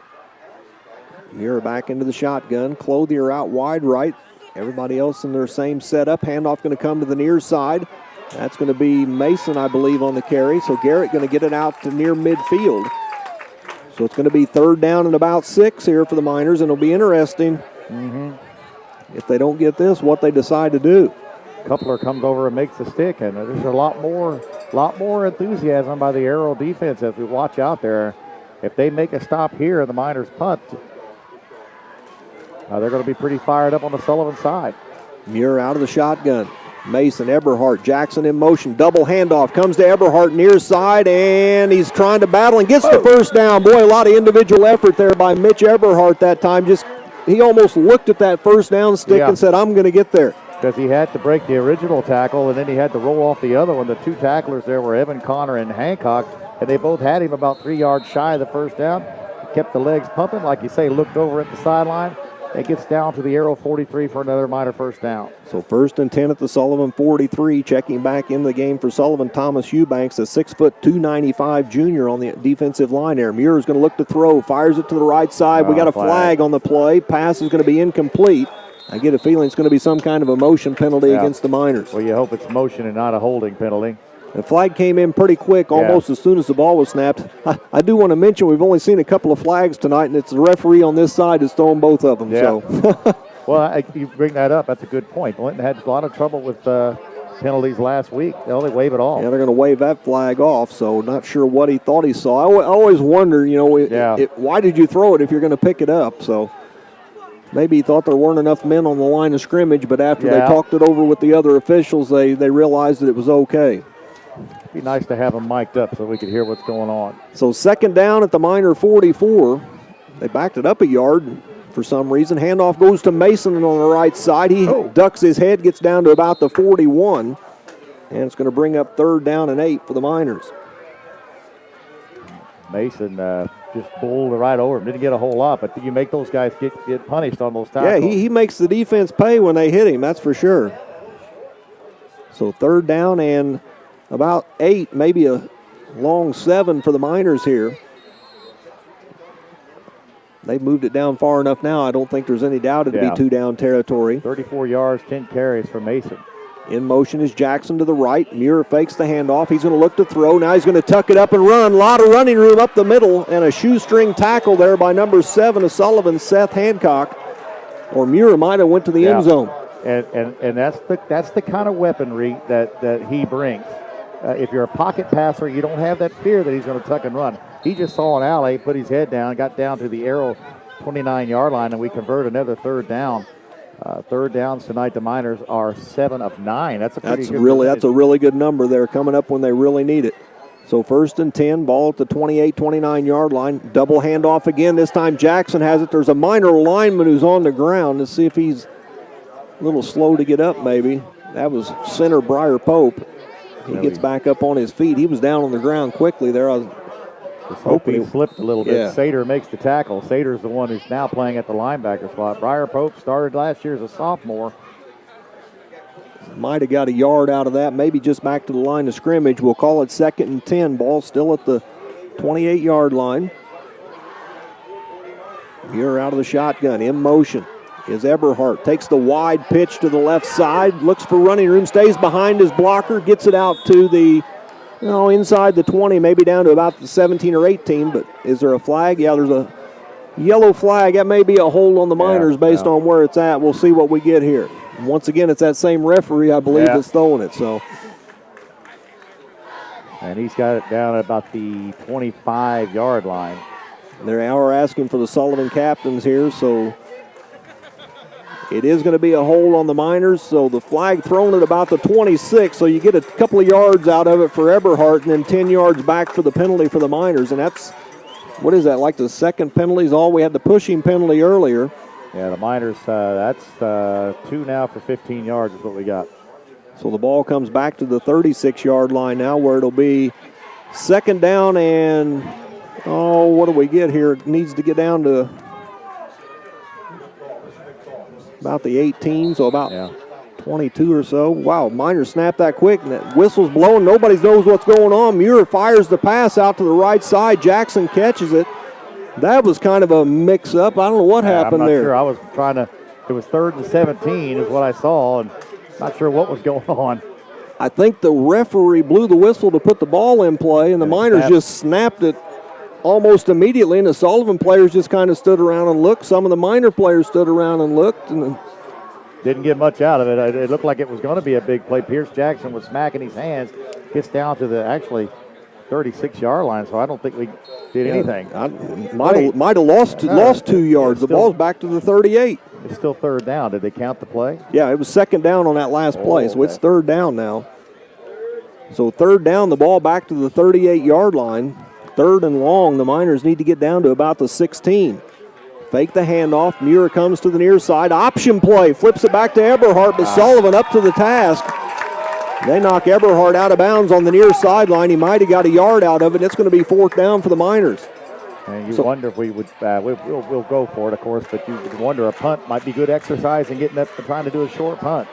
Muir back into the shotgun. Clothier out wide right. Everybody else in their same setup. Handoff going to come to the near side. That's going to be Mason, I believe, on the carry. So Garrett going to get it out to near midfield. So it's going to be 3rd down and about 6 here for the Miners, and it'll be interesting if they don't get this, what they decide to do. Coupler comes over and makes the stick, and there's a lot more enthusiasm by the Arrow defense as we watch out there. If they make a stop here and the Miners punt, they're going to be pretty fired up on the Sullivan side. Muir out of the shotgun. Mason, Eberhardt, Jackson in motion. Double handoff. Comes to Eberhardt near side, and he's trying to battle and gets the first down. Boy, a lot of individual effort there by Mitch Eberhardt that time. He almost looked at that first down stick and said, I'm going to get there. Because he had to break the original tackle, and then he had to roll off the other one. The 2 tacklers there were Evan Connor and Hancock, and they both had him about 3 yards shy of the first down. He kept the legs pumping, like you say, looked over at the sideline. It gets down to the Arrow 43 for another Miner first down. So 1st and 10 at the Sullivan 43. Checking back in the game for Sullivan, Thomas Eubanks, a 6'2", 295 junior on the defensive line there. Muir is going to look to throw, fires it to the right side. We got a flag on the play. Pass is going to be incomplete. I get a feeling it's going to be some kind of a motion penalty against the Miners. Well, you hope it's motion and not a holding penalty. The flag came in pretty quick, almost as soon as the ball was snapped. I do want to mention we've only seen a couple of flags tonight, and it's the referee on this side that's throwing both of them. Yeah. So. Well, you bring that up. That's a good point. Linton had a lot of trouble with penalties last week. They wave it off. Yeah, they're going to wave that flag off, so not sure what he thought he saw. I always wonder, why did you throw it if you're going to pick it up? So Maybe he thought there weren't enough men on the line of scrimmage, but after they talked it over with the other officials, they realized that it was okay. It'd be nice to have them mic'd up so we could hear what's going on. So second down at the Miner 44. They backed it up a yard for some reason. Handoff goes to Mason on the right side. He ducks his head, gets down to about the 41, and it's going to bring up third down and 8 for the Miners. Mason just bowled right over him. Didn't get a whole lot, but you make those guys get punished on those tackles. Yeah, he makes the defense pay when they hit him, that's for sure. So third down and about 8, maybe a long 7 for the Miners here. They've moved it down far enough now. I don't think there's any doubt it'd be 2 down territory. 34 yards, 10 carries for Mason. In motion is Jackson to the right. Muir fakes the handoff. He's going to look to throw. Now he's going to tuck it up and run. A lot of running room up the middle, and a shoestring tackle there by number 7 of Sullivan, Seth Hancock. Or Muir might have went to the end zone. And that's the kind of weaponry that he brings. If you're a pocket passer, you don't have that fear that he's going to tuck and run. He just saw an alley, put his head down, got down to the arrow 29-yard line, and we convert another third down. Third downs tonight, the Miners are 7 of 9. That's a really good number there, coming up when they really need it. So first and 10, ball at the 28, 29-yard line. Double handoff again. This time Jackson has it. There's a Miner lineman who's on the ground. Let's see if he's a little slow to get up maybe. That was center Briar Pope. He gets back up on his feet. He was down on the ground quickly there. I was hoping he slipped a little bit. Yeah. Sater makes the tackle. Sater's the one who's now playing at the linebacker spot. Briar Pope started last year as a sophomore. Might have got a yard out of that, maybe just back to the line of scrimmage. We'll call it second and 10. Ball still at the 28-yard line. Muir out of the shotgun, in motion is Eberhardt. Takes the wide pitch to the left side, looks for running room, stays behind his blocker, gets it out to the, inside the 20, maybe down to about the 17 or 18, but is there a flag? Yeah, there's a yellow flag. That may be a hold on the Miners based on where it's at. We'll see what we get here. And once again, it's that same referee, I believe, that's throwing it. So, and he's got it down at about the 25-yard line. They are asking for the Sullivan captains here, so it is going to be a hold on the Miners. So the flag thrown at about the 26, so you get a couple of yards out of it for Eberhardt and then 10 yards back for the penalty for the Miners. And that's, what is that, like the second penalty is all? We had the pushing penalty earlier. Yeah, the Miners, that's 2 now for 15 yards is what we got. So the ball comes back to the 36-yard line now, where it'll be second down and, what do we get here? It needs to get down to about the 18, so about 22 or so. Wow, Miners snapped that quick, and that whistle's blowing. Nobody knows what's going on. Muir fires the pass out to the right side. Jackson catches it. That was kind of a mix-up. I don't know what happened there. I'm not sure. I was trying to, it was 3rd and 17 is what I saw, and not sure what was going on. I think the referee blew the whistle to put the ball in play, and the Miners just snapped it almost immediately, and the Sullivan players just kind of stood around and looked. Some of the Miner players stood around and looked. And didn't get much out of it. It looked like it was going to be a big play. Pierce Jackson was smacking his hands, gets down to the 36-yard line, so I don't think we did anything. Might have lost 2 yards. The ball's back to the 38. It's still third down. Did they count the play? Yeah, it was second down on that last play, so it's third down now. So third down, the ball back to the 38-yard line. Third and long, the Miners need to get down to about the 16. Fake the handoff. Muir comes to the near side. Option play. Flips it back to Eberhardt, but Sullivan up to the task. They knock Eberhardt out of bounds on the near sideline. He might have got a yard out of it. It's going to be fourth down for the Miners. And you wonder if we would, we'll go for it, of course, but you would wonder a punt might be good exercise in getting up and trying to do a short punt.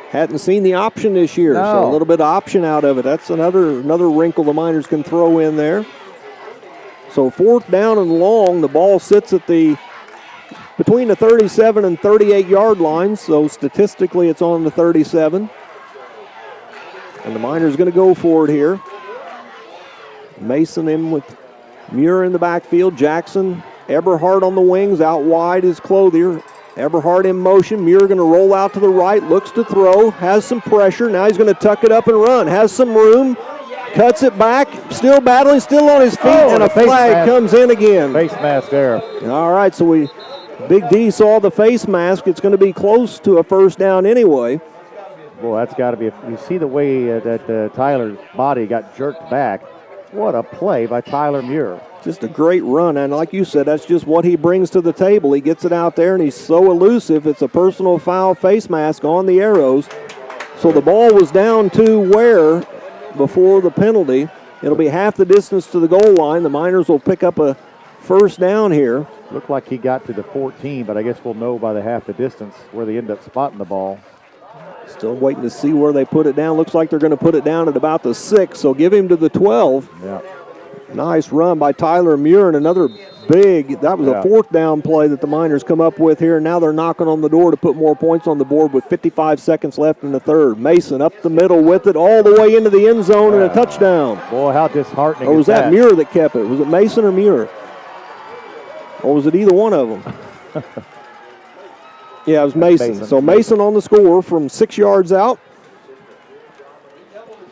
Hadn't seen the option this year, so a little bit of option out of it. That's another wrinkle the Miners can throw in there. So fourth down and long, the ball sits at between the 37 and 38-yard line, so statistically it's on the 37. And the Miners going to go for it here. Mason in with Muir in the backfield. Jackson, Eberhardt on the wings, out wide is Clothier. Eberhardt in motion. Muir going to roll out to the right, looks to throw, has some pressure. Now he's going to tuck it up and run, has some room. Cuts it back, still battling, still on his feet, and a flag comes in again. Face mask there. All right, so we Big D saw the face mask. It's going to be close to a first down anyway. Boy, that's got to be. You see the way that Tyler's body got jerked back. What a play by Tyler Muir. Just a great run, and like you said, that's just what he brings to the table. He gets it out there, and he's so elusive. It's a personal foul face mask on the arrows. So the ball was down to where before the penalty. It'll be half the distance to the goal line. The Miners will pick up a first down here. Looked like he got to the 14, but I guess we'll know by the half the distance where they end up spotting the ball. Still waiting to see where they put it down. Looks like they're going to put it down at about the 6, so give him to the 12. Yeah. Nice run by Tyler Muir, and another that was a fourth down play that the Miners come up with here. Now they're knocking on the door to put more points on the board with 55 seconds left in the third. Mason up the middle with it all the way into the end zone and a touchdown. Boy, how disheartening or was that Muir that kept it? Was it Mason or Muir? Or was it either one of them? Yeah, it was Mason. So Mason on the score from 6 yards out.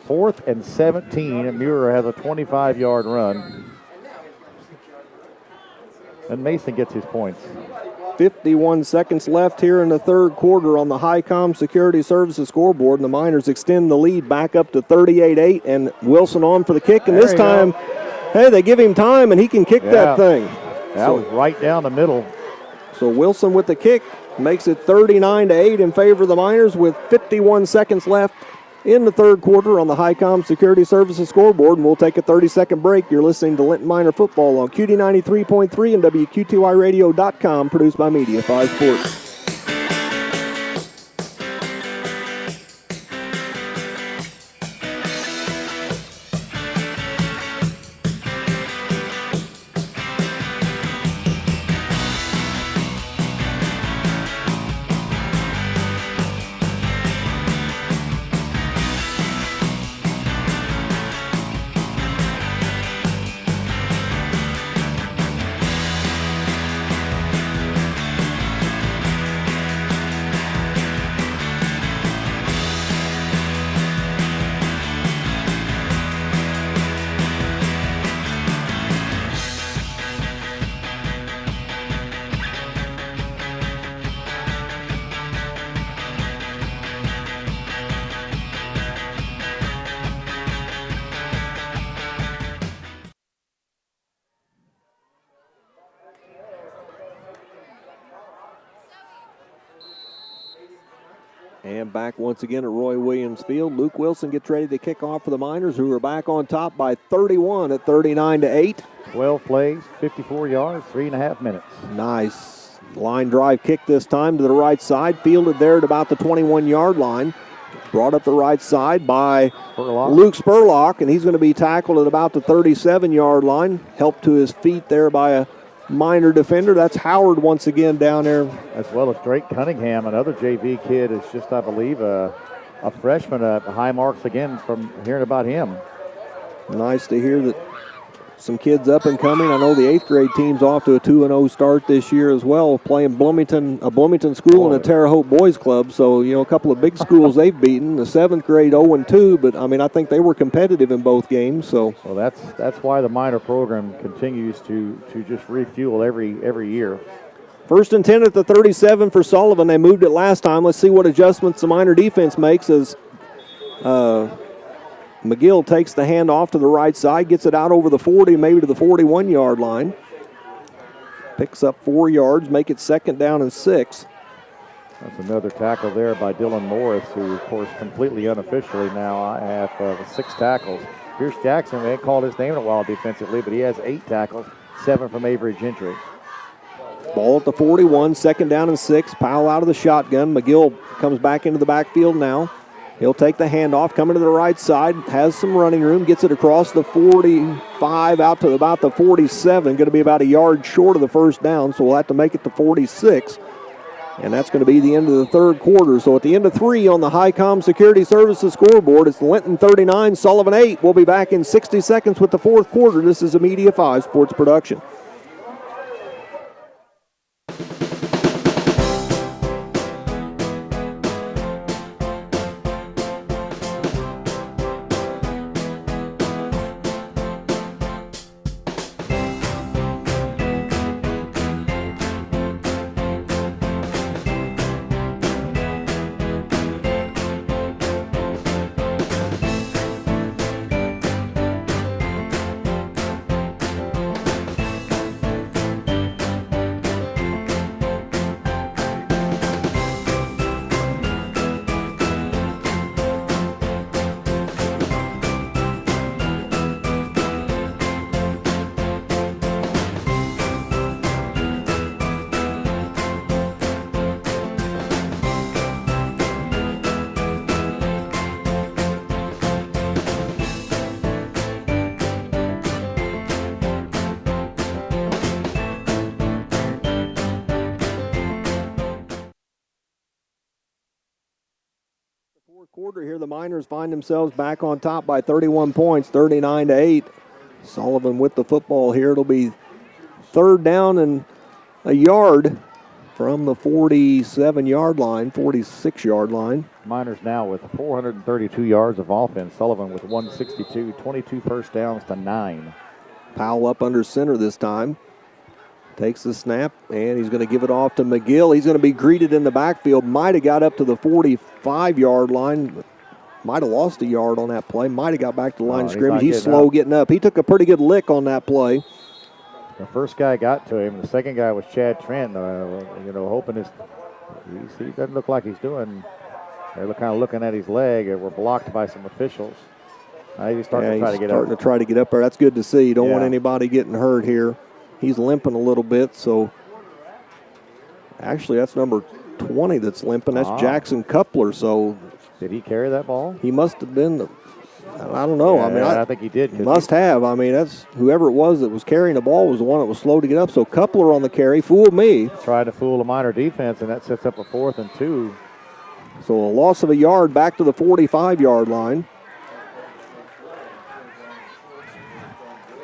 4th and 17, and Muir has a 25-yard run. And Mason gets his points. 51 seconds left here in the third quarter on the Highcom Security Services scoreboard, and the Miners extend the lead back up to 38-8, and Wilson on for the kick. And this time, hey, they give him time, and he can kick that thing. That was right down the middle. So Wilson with the kick makes it 39-8 in favor of the Miners with 51 seconds left in the third quarter on the Highcom Security Services scoreboard, and we'll take a 30-second break. You're listening to Linton Miner Football on QD 93.3 and WQTYradio.com, produced by Media 5 Sports. And back once again at Roy Williams Field. Luke Wilson gets ready to kick off for the Miners, who are back on top by 31 at 39-8. 12 plays, 54 yards, 3.5 minutes. Nice line drive kick this time to the right side. Fielded there at about the 21-yard line. Brought up the right side by Luke Spurlock, and he's going to be tackled at about the 37-yard line. Helped to his feet there by a Miner defender. That's Howard once again down there. As well as Drake Cunningham, another JV kid, is just, I believe, a freshman. High marks again from hearing about him. Nice to hear that some kids up and coming. I know the 8th grade team's off to a 2-0 start this year as well, playing a Bloomington school and a Terre Haute boys club. So, you know, a couple of big schools they've beaten. The 7th grade 0-2, but I mean, I think they were competitive in both games. So, well, that's why the Miner program continues to just refuel every year. 1st and 10 at the 37 for Sullivan. They moved it last time. Let's see what adjustments the Miner defense makes as McGill takes the hand off to the right side, gets it out over the 40, maybe to the 41-yard line. Picks up 4 yards, make it 2nd down and 6. That's another tackle there by Dylan Morris, who, of course, completely unofficially now have 6 tackles. Pierce Jackson, they ain't called his name in a while defensively, but he has 8 tackles, 7 from Avery Gentry. Ball at the 41, 2nd down and 6. Powell out of the shotgun. McGill comes back into the backfield now. He'll take the handoff, coming to the right side, has some running room, gets it across the 45 out to about the 47, going to be about a yard short of the first down, so we'll have to make it to 46. And that's going to be the end of the third quarter. So at the end of 3 on the Highcom Security Services scoreboard, it's Linton 39, Sullivan 8. We'll be back in 60 seconds with the fourth quarter. This is a Media 5 Sports production. Fourth quarter here, the Miners find themselves back on top by 31 points, 39-8. Sullivan with the football here. It'll be third down and a yard from the 47-yard line, 46-yard line. Miners now with 432 yards of offense. Sullivan with 162, 22 first downs to 9. Powell up under center this time. Takes the snap, and he's going to give it off to McGill. He's going to be greeted in the backfield. Might have got up to the 45-yard line. Might have lost a yard on that play. Might have got back to the line of scrimmage. He's slow getting up. He took a pretty good lick on that play. The first guy got to him. The second guy was Chad Trent. Hoping he doesn't look like he's doing. They're kind of looking at his leg. We're blocked by some officials. He's starting to try to get up. Starting to try to get up there. That's good to see. You don't want anybody getting hurt here. He's limping a little bit, so actually that's number 20 that's limping. That's Jackson Coupler. So did he carry that ball? He must have been. I don't know. I think he did. Must have. That's whoever it was that was carrying the ball was the one that was slow to get up. So Coupler on the carry fooled me. Tried to fool the Miner defense, and that sets up a 4th and 2. So a loss of a yard back to the 45-yard line.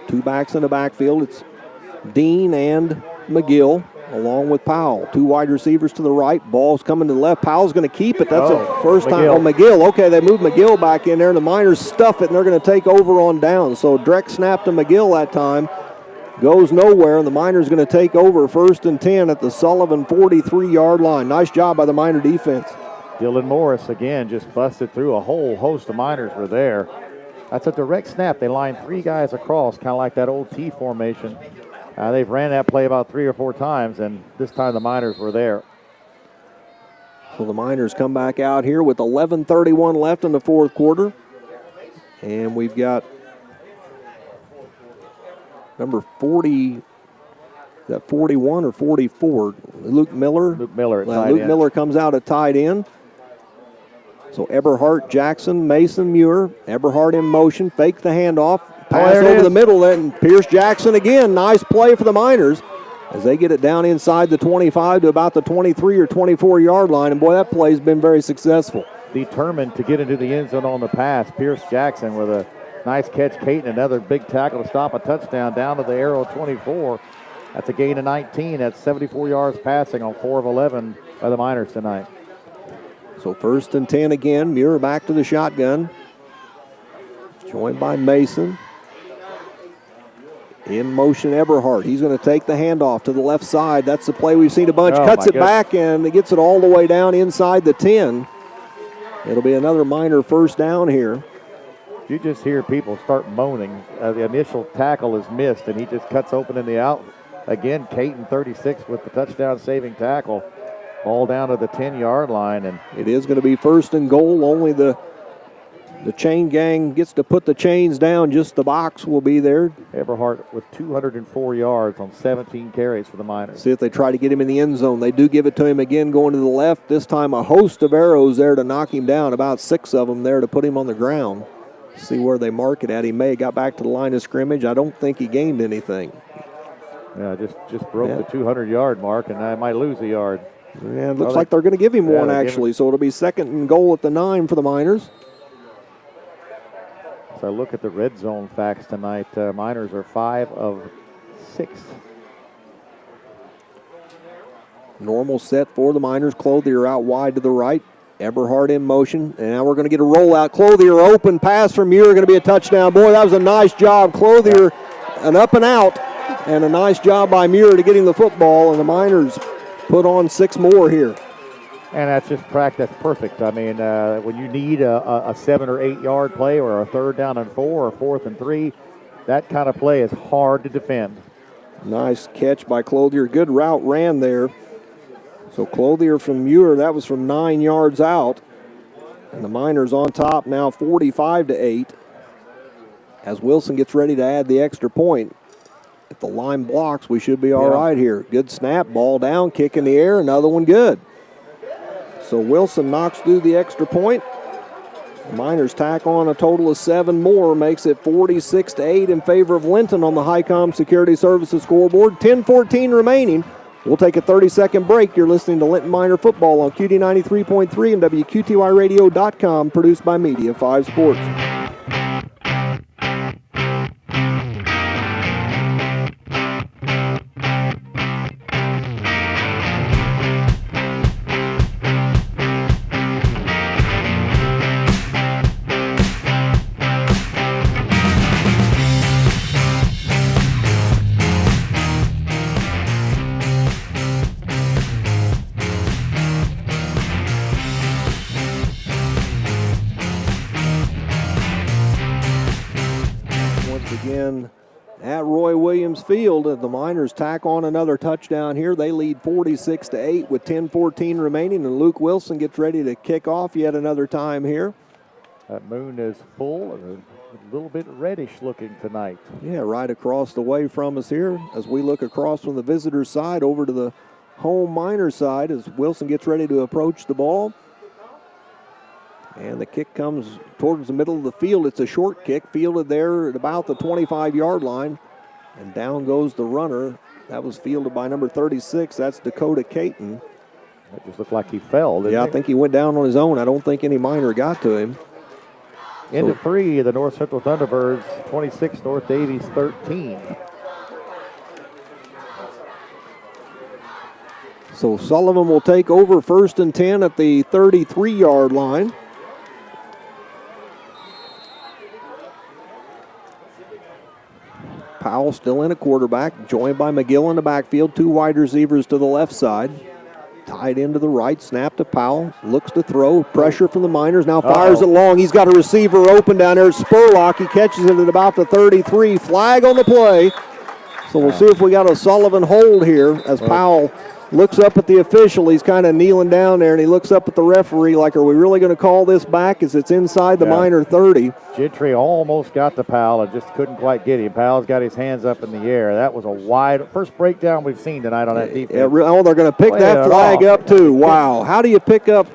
Two backs in the backfield. It's Dean and McGill, along with Powell. Two wide receivers to the right. Ball's coming to the left. Powell's going to keep it. That's a first time. Oh, McGill. Okay, they moved McGill back in there. The Miners stuff it, and they're going to take over on down. So direct snap to McGill that time. Goes nowhere, and the Miners going to take over 1st and 10 at the Sullivan 43-yard line. Nice job by the Miner defense. Dylan Morris, again, just busted through. A whole host of Miners were there. That's a direct snap. They lined 3 guys across, kind of like that old T formation. They've ran that play about 3 or 4 times, and this time the Miners were there. So the Miners come back out here with 11:31 left in the fourth quarter. And we've got number 40, is that 41 or 44? Luke Miller. Luke Miller at tight Luke end. Miller comes out at tight end. So Eberhardt, Jackson, Mason, Muir. Eberhardt in motion, fake the handoff. Pass over the middle, and Pierce Jackson again. Nice play for the Miners as they get it down inside the 25 to about the 23 or 24-yard line. And, boy, that play's been very successful. Determined to get into the end zone on the pass. Pierce Jackson with a nice catch. Clayton, another big tackle to stop a touchdown down to the arrow 24. That's a gain of 19. That's 74 yards passing on 4 of 11 by the Miners tonight. So 1st and 10 again. Muir back to the shotgun. Joined by Mason. In motion, Eberhardt. He's going to take the handoff to the left side. That's the play we've seen a bunch. Cuts it back, and it gets it all the way down inside the 10. It'll be another Miner first down here. You just hear people start moaning. The initial tackle is missed, and he just cuts open in the out. Again, Clayton, 36 with the touchdown-saving tackle. Ball down to the 10-yard line. And it is going to be 1st and goal. Only the chain gang gets to put the chains down. Just the box will be there. Eberhardt with 204 yards on 17 carries for the Miners. See if they try to get him in the end zone. They do give it to him again going to the left. This time a host of arrows there to knock him down. About 6 of them there to put him on the ground. See where they mark it at. He may have got back to the line of scrimmage. I don't think he gained anything. Yeah, just broke the 200-yard mark, and I might lose a yard. Yeah, it looks like they're going to give him one, actually. So it'll be 2nd and goal at the 9 for the Miners. So look at the red zone facts tonight. Miners are 5 of 6. Normal set for the Miners. Clothier out wide to the right. Eberhardt in motion. And now we're going to get a rollout. Clothier open pass from Muir. Going to be a touchdown. Boy, that was a nice job. Clothier an up and out. And a nice job by Muir to get him the football. And the Miners put on 6 more here. And that's just practice perfect. I mean, when you need a 7 or 8 yard play or a 3rd down and 4 or 4th and 3, that kind of play is hard to defend. Nice catch by Clothier. Good route ran there. So Clothier from Muir, that was from 9 yards out. And the Miners on top now 45-8. As Wilson gets ready to add the extra point. If the line blocks, we should be all right here. Good snap, ball down, kick in the air, another one good. So Wilson knocks through the extra point. The Miners tack on a total of 7 more, makes it 46-8 in favor of Linton on the Highcom Security Services scoreboard. 10-14 remaining. We'll take a 30-second break. You're listening to Linton Miner Football on QD 93.3 and WQTYradio.com, produced by Media 5 Sports. Again at Roy Williams Field, and the Miners tack on another touchdown here. They lead 46-8 with 10:14 remaining, and Luke Wilson gets ready to kick off yet another time here. That moon is full and a little bit reddish looking tonight. Yeah, right across the way from us here as we look across from the visitors' side over to the home Miner side as Wilson gets ready to approach the ball. And the kick comes towards the middle of the field. It's a short kick, fielded there at about the 25-yard line. And down goes the runner. That was fielded by number 36. That's Dakota Clayton. It just looked like he fell, didn't Yeah, it? I think he went down on his own. I don't think any Miner got to him. Into 3, the North Central Thunderbirds, 26, North Davies 13. So Sullivan will take over 1st and 10 at the 33-yard line. Powell still in a quarterback, joined by McGill in the backfield. 2 wide receivers to the left side. Tied into the right, snap to Powell. Looks to throw, pressure from the Miners. Now fires it long. He's got a receiver open down there. Spurlock, he catches it at about the 33. Flag on the play. So we'll see if we got a Sullivan hold here as Powell looks up at the official. He's kind of kneeling down there, and he looks up at the referee like, are we really going to call this back as it's inside the Miner 30? Gentry almost got to Powell and just couldn't quite get him. Powell's got his hands up in the air. That was a wide first breakdown we've seen tonight on that defense. Yeah, oh, they're going to pick that flag up too. Wow. How do you pick up?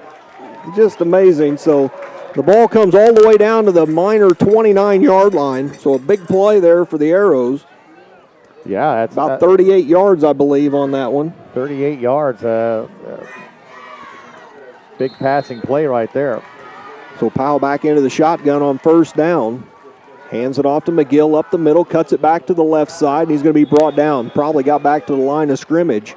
Just amazing. So the ball comes all the way down to the Miner 29-yard line. So a big play there for the Arrows. Yeah, that's about 38 yards, I believe, on that one. 38 yards. Big passing play right there. So Powell back into the shotgun on 1st down. Hands it off to McGill up the middle, cuts it back to the left side, and he's going to be brought down. Probably got back to the line of scrimmage.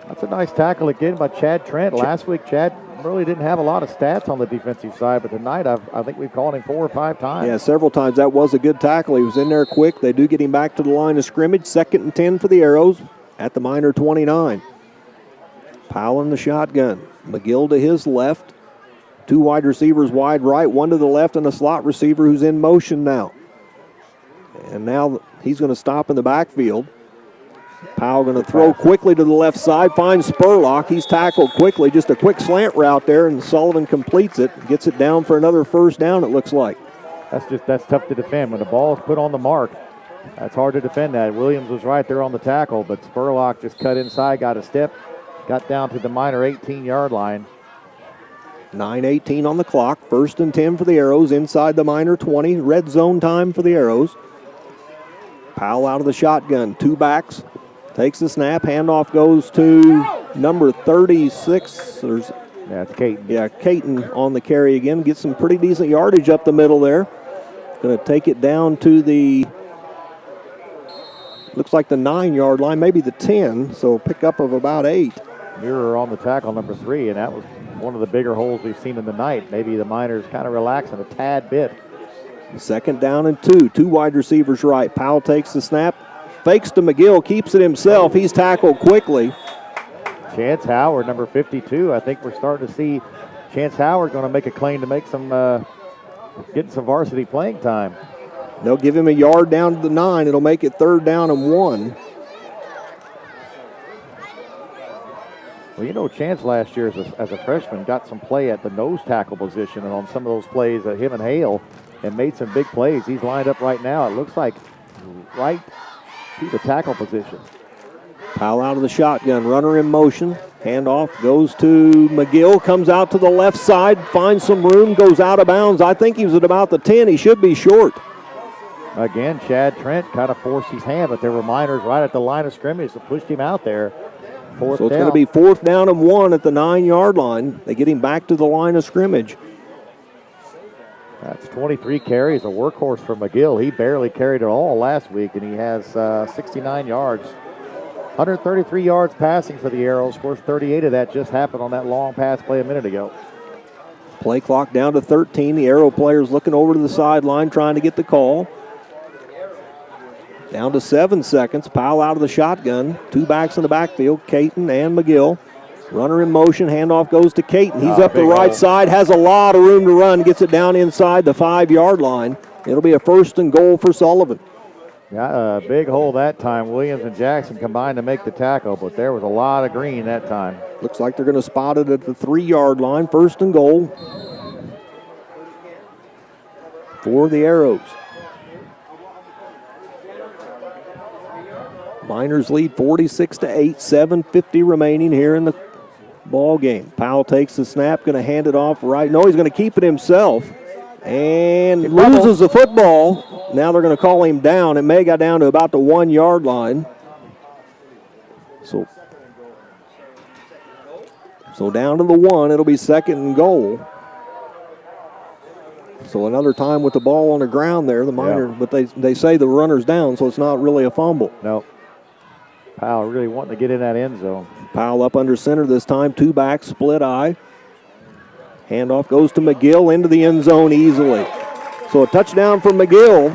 That's a nice tackle again by Chad Trent. Last week, Chad really didn't have a lot of stats on the defensive side, but tonight I think we've called him 4 or 5 times. Yeah, several times. That was a good tackle. He was in there quick. They do get him back to the line of scrimmage. 2nd and 10 for the Arrows at the Miner 29. Powell in the shotgun. McGill to his left. 2 wide receivers wide right, 1 to the left, and a slot receiver who's in motion now. And now he's going to stop in the backfield. Powell going to throw quickly to the left side, finds Spurlock. He's tackled quickly, just a quick slant route there, and Sullivan completes it, gets it down for another 1st down, it looks like. That's tough to defend. When the ball is put on the mark, that's hard to defend that. Williams was right there on the tackle, but Spurlock just cut inside, got a step, got down to the Miner 18-yard line. 9:18 on the clock, 1st and 10 for the Arrows, inside the Miner 20, red zone time for the Arrows. Powell out of the shotgun, 2 backs. Takes the snap, handoff goes to number 36. That's Clayton. Yeah, Clayton on the carry again. Gets some pretty decent yardage up the middle there. Going to take it down to the, looks like the 9-yard line, maybe the 10. So pickup of about 8. Mirror on the tackle, number 3, and that was one of the bigger holes we've seen in the night. Maybe the Miners kind of relaxing a tad bit. 2nd down and 2. 2 wide receivers right. Powell takes the snap. Fakes to McGill, keeps it himself. He's tackled quickly. Chance Howard, number 52. I think we're starting to see Chance Howard going to make a claim to make some, getting some varsity playing time. They'll give him a yard down to the 9. It'll make it 3rd down and 1. Well, you know, Chance last year as a freshman got some play at the nose tackle position, and on some of those plays, him and Hale, and made some big plays. He's lined up right now. It looks like right to the tackle position. Powell out of the shotgun, runner in motion. Handoff goes to McGill, comes out to the left side, finds some room, goes out of bounds. I think he was at about the 10. He should be short. Again, Chad Trent kind of forced his hand, but there were Miners right at the line of scrimmage that pushed him out there. Fourth So it's down. going to be 4th down and 1 at the 9-yard line. They get him back to the line of scrimmage. That's 23 carries, a workhorse for McGill. He barely carried it all last week, and he has 69 yards. 133 yards passing for the Arrows. Of course, 38 of that just happened on that long pass play a minute ago. Play clock down to 13. The Arrow players looking over to the sideline trying to get the call. Down to 7 seconds. Powell out of the shotgun. 2 backs in the backfield, Clayton and McGill. Runner in motion, handoff goes to Clayton. He's up the right side, has a lot of room to run, gets it down inside the 5-yard line. It'll be a 1st and goal for Sullivan. Yeah, a big hole that time. Williams and Jackson combined to make the tackle, but there was a lot of green that time. Looks like they're going to spot it at the 3-yard line, 1st and goal for the Arrows. Miners lead 46-8, 7:50 remaining here in the ball game. Powell takes the snap, going to hand it off right. No, he's going to keep it himself and loses the football. Now they're going to call him down. It may got down to about the 1-yard line. So down to the 1, it'll be 2nd and goal. So another time with the ball on the ground there, the Miners, but they say the runner's down, so it's not really a fumble. No. Powell really wanting to get in that end zone. Powell up under center this time, 2 backs, split eye. Handoff goes to McGill into the end zone easily. So a touchdown for McGill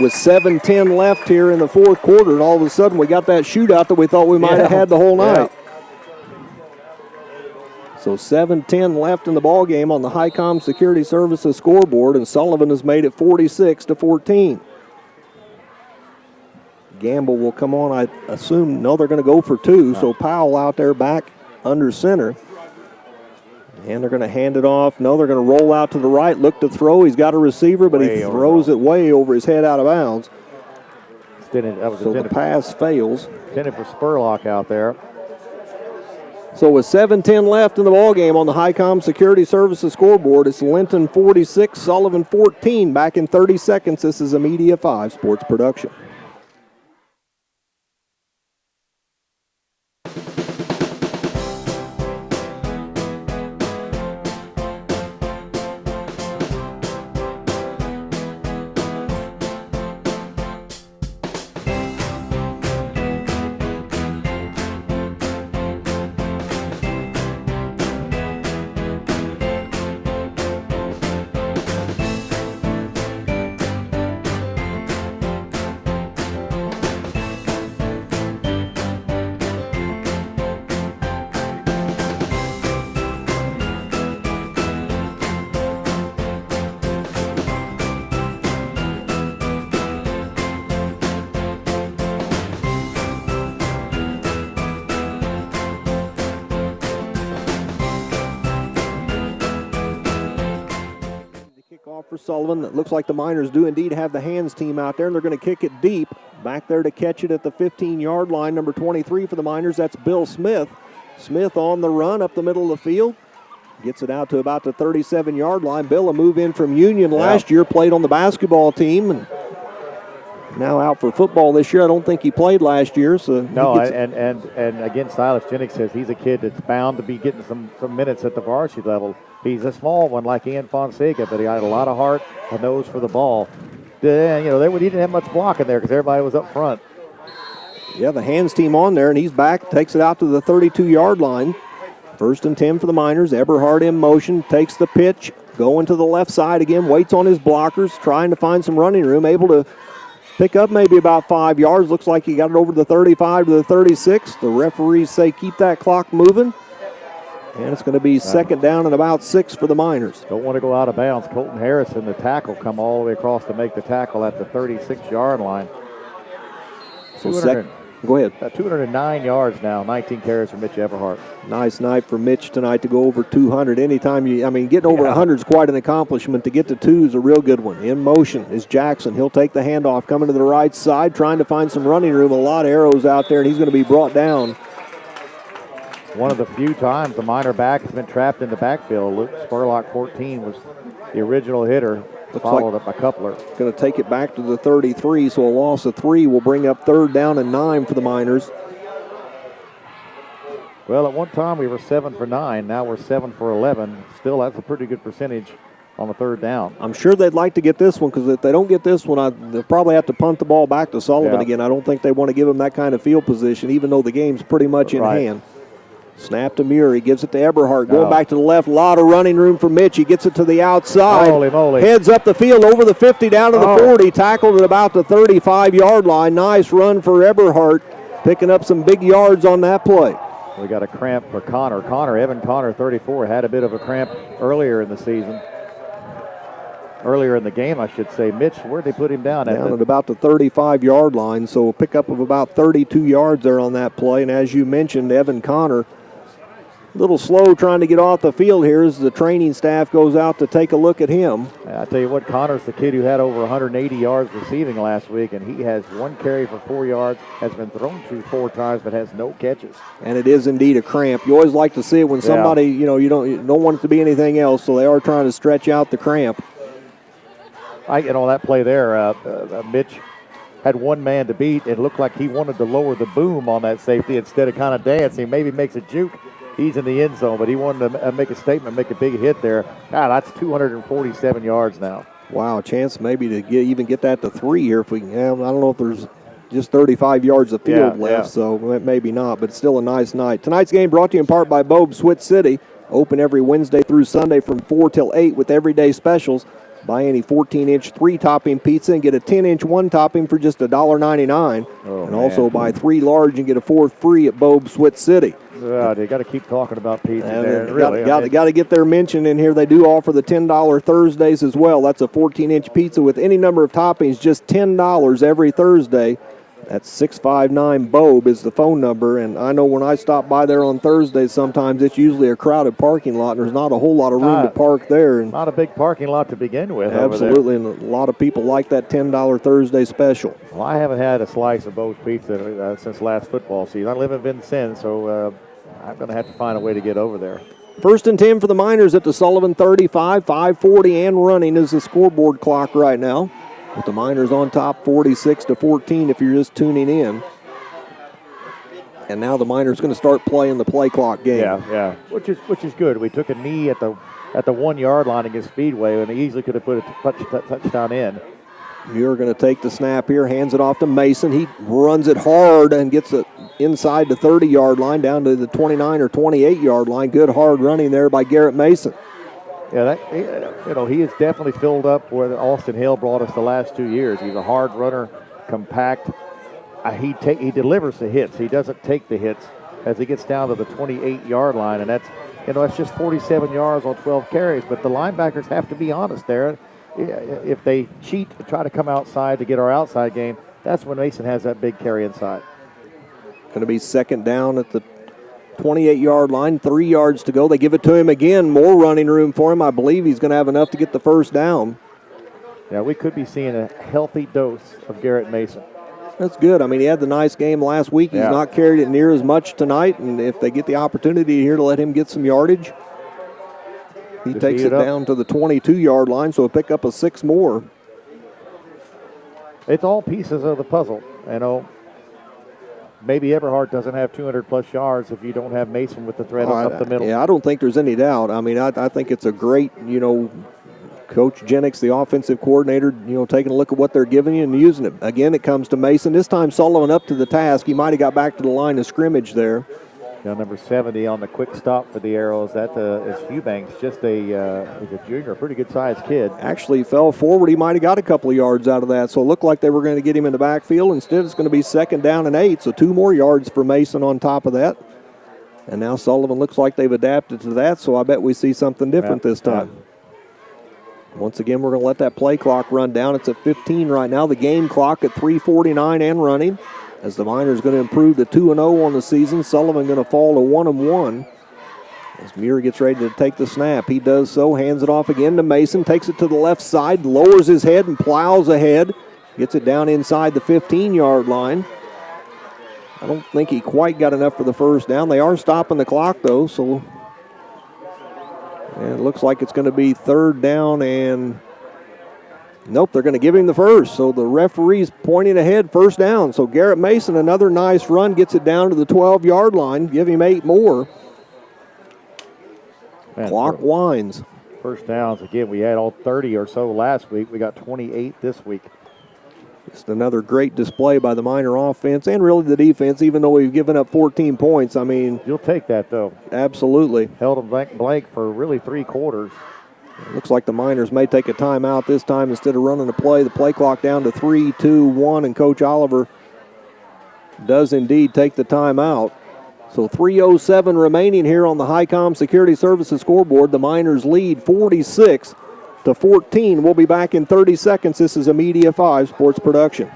with 7:10 left here in the 4th quarter, and all of a sudden we got that shootout that we thought we might have had the whole night. So 7:10 left in the ball game on the Highcom Security Services scoreboard, and Sullivan has made it 46-14. Gamble will come on, I assume. No, they're going to go for 2. So Powell out there back under center. And they're going to hand it off. No, they're going to roll out to the right, look to throw. He's got a receiver, but he throws it way over his head out of bounds. So the pass fails. Intended for Spurlock out there. So with 7:10 left in the ballgame on the Highcom Security Services scoreboard, it's Linton 46, Sullivan 14. Back in 30 seconds, this is a Media 5 Sports production. For Sullivan, it looks like the Miners do indeed have the hands team out there, and they're going to kick it deep. Back there to catch it at the 15-yard line, number 23 for the Miners, that's Bill Smith. Smith on the run up the middle of the field. Gets it out to about the 37-yard line. Bill, a move in from Union last year, played on the basketball team, and now out for football this year. I don't think he played last year. So no, and again, Silas Jennings says he's a kid that's bound to be getting some minutes at the varsity level. He's a small one like Ian Fonseca, but he had a lot of heart, a nose for the ball. He didn't have much blocking there because everybody was up front. Yeah, the hands team on there, and he's back, takes it out to the 32-yard line. 1st and 10 for the Miners. Eberhard in motion, takes the pitch, going to the left side again, waits on his blockers, trying to find some running room, able to pick up maybe about 5 yards. Looks like he got it over the 35 to the 36. The referees say keep that clock moving. And it's going to be 2nd down and about 6 for the Miners. Don't want to go out of bounds. Colton Harrison, the tackle, come all the way across to make the tackle at the 36-yard line. So go ahead. 209 yards now, 19 carries for Mitch Eberhardt. Nice night for Mitch tonight to go over 200. Anytime getting over 100 is quite an accomplishment. To get to 2 is a real good one. In motion is Jackson. He'll take the handoff, coming to the right side, trying to find some running room. A lot of arrows out there, and he's going to be brought down. One of the few times the Miner back has been trapped in the backfield. Luke Spurlock, 14, was the original hitter, followed up by Coupler. Going to take it back to the 33, so a loss of 3 will bring up 3rd down and 9 for the Miners. Well, at one time we were 7 for 9. Now we're 7 for 11. Still, that's a pretty good percentage on the third down. I'm sure they'd like to get this one, because if they don't get this one, they'll probably have to punt the ball back to Sullivan again. I don't think they want to give him that kind of field position, even though the game's pretty much in hand. Snap to Muir. He gives it to Eberhardt. Going back to the left. A lot of running room for Mitch. He gets it to the outside. Holy moly. Heads up the field over the 50 down to the 40. Tackled at about the 35-yard line. Nice run for Eberhardt. Picking up some big yards on that play. We got a cramp for Connor. Evan Connor, 34, had a bit of a cramp earlier in the season. Earlier in the game, I should say. Mitch, where'd they put him down at? Down at about the 35-yard line, so a pickup of about 32 yards there on that play. And as you mentioned, Evan Connor, a little slow trying to get off the field here as the training staff goes out to take a look at him. I tell you what, Connor's the kid who had over 180 yards receiving last week, and he has 1 carry for 4 yards, has been thrown to 4 times, but has no catches. And it is indeed a cramp. You always like to see it when somebody, you don't want it to be anything else, so they are trying to stretch out the cramp. That play there, Mitch had one man to beat. It looked like he wanted to lower the boom on that safety instead of kind of dancing. Maybe makes a juke. He's in the end zone, but he wanted to make a statement, make a big hit there. God, that's 247 yards now. Wow, a chance maybe to even get that to 3 here if we can. I don't know if there's just 35 yards of field left, so maybe not, but it's still a nice night. Tonight's game brought to you in part by Bobe Switz City. Open every Wednesday through Sunday from 4 till 8 with everyday specials. Buy any 14-inch 3-topping pizza and get a 10-inch 1-topping for just $1.99. Also buy 3 large and get a 4th free at Bobe Switz City. They got to keep talking about pizza there. Got to get their mention in here. They do offer the $10 Thursdays as well. That's a 14-inch pizza with any number of toppings, just $10 every Thursday. That's 659 Bobe is the phone number, and I know when I stop by there on Thursdays, sometimes it's usually a crowded parking lot, and there's not a whole lot of room to park there. Not a big parking lot to begin with. Absolutely, and a lot of people like that $10 Thursday special. Well, I haven't had a slice of Bobe's pizza since last football season. I live in Vincennes, so I'm going to have to find a way to get over there. 1st and 10 for the Miners at the Sullivan 35, 5:40 and running is the scoreboard clock right now. With the Miners on top 46-14 if you're just tuning in. And now the Miners going to start playing the play clock game. Yeah, which is good. We took a knee at the 1-yard line against Speedway, and they easily could have put a touchdown in. Muir going to take the snap here, hands it off to Mason. He runs it hard and gets it inside the 30-yard line down to the 29 or 28-yard line. Good hard running there by Garrett Mason. Yeah, he has definitely filled up where Austin Hale brought us the last 2 years. He's a hard runner, compact. He delivers the hits. He doesn't take the hits as he gets down to the 28-yard line, and that's just 47 yards on 12 carries. But the linebackers have to be honest there. If they cheat to try to come outside to get our outside game, that's when Mason has that big carry inside. Going to be 2nd down at the 28-yard line, 3 yards to go. They give it to him again. More running room for him. I believe he's going to have enough to get the 1st down. Yeah, we could be seeing a healthy dose of Garrett Mason. That's good. I mean, he had the nice game last week. He's not carried it near as much tonight, and if they get the opportunity here to let him get some yardage, he takes it down to the 22-yard line, so he'll pick up a 6 more. It's all pieces of the puzzle, Maybe Eberhardt doesn't have 200-plus yards if you don't have Mason with the threat up the middle. Yeah, I don't think there's any doubt. I mean, I think it's a great, Coach Jennings, the offensive coordinator, taking a look at what they're giving you and using it. Again, it comes to Mason. This time Sullivan up to the task. He might have got back to the line of scrimmage there. Now, number 70 on the quick stop for the Arrows. That is Eubanks, just he's a junior, a pretty good-sized kid. Actually fell forward. He might have got a couple of yards out of that, so it looked like they were going to get him in the backfield. Instead, it's going to be 2nd down and 8, so 2 more yards for Mason on top of that. And now Sullivan looks like they've adapted to that, so I bet we see something different this time. Once again, we're going to let that play clock run down. It's at 15 right now. The game clock at 3:49 and running. As the Miners going to improve to 2-0 on the season, Sullivan going to fall to 1-1. As Muir gets ready to take the snap, he does so, hands it off again to Mason, takes it to the left side, lowers his head and plows ahead, gets it down inside the 15-yard line. I don't think he quite got enough for the 1st down. They are stopping the clock, though, so it looks like it's going to be 3rd down and Nope, they're going to give him the first. So the referee's pointing ahead, first down. So Garrett Mason, another nice run, gets it down to the 12-yard line. Give him 8 more. Clock winds. First downs, again, we had all 30 or so last week. We got 28 this week. Just another great display by the Miner offense and really the defense, even though we've given up 14 points. I mean, you'll take that, though. Absolutely. Held them blank for really 3 quarters. Looks like the Miners may take a timeout this time instead of running a play. The play clock down to 3, 2, 1, and Coach Oliver does indeed take the timeout. So 3:07 remaining here on the Highcom Security Services scoreboard. The Miners lead 46-14. We'll be back in 30 seconds. This is a Media 5 Sports Production.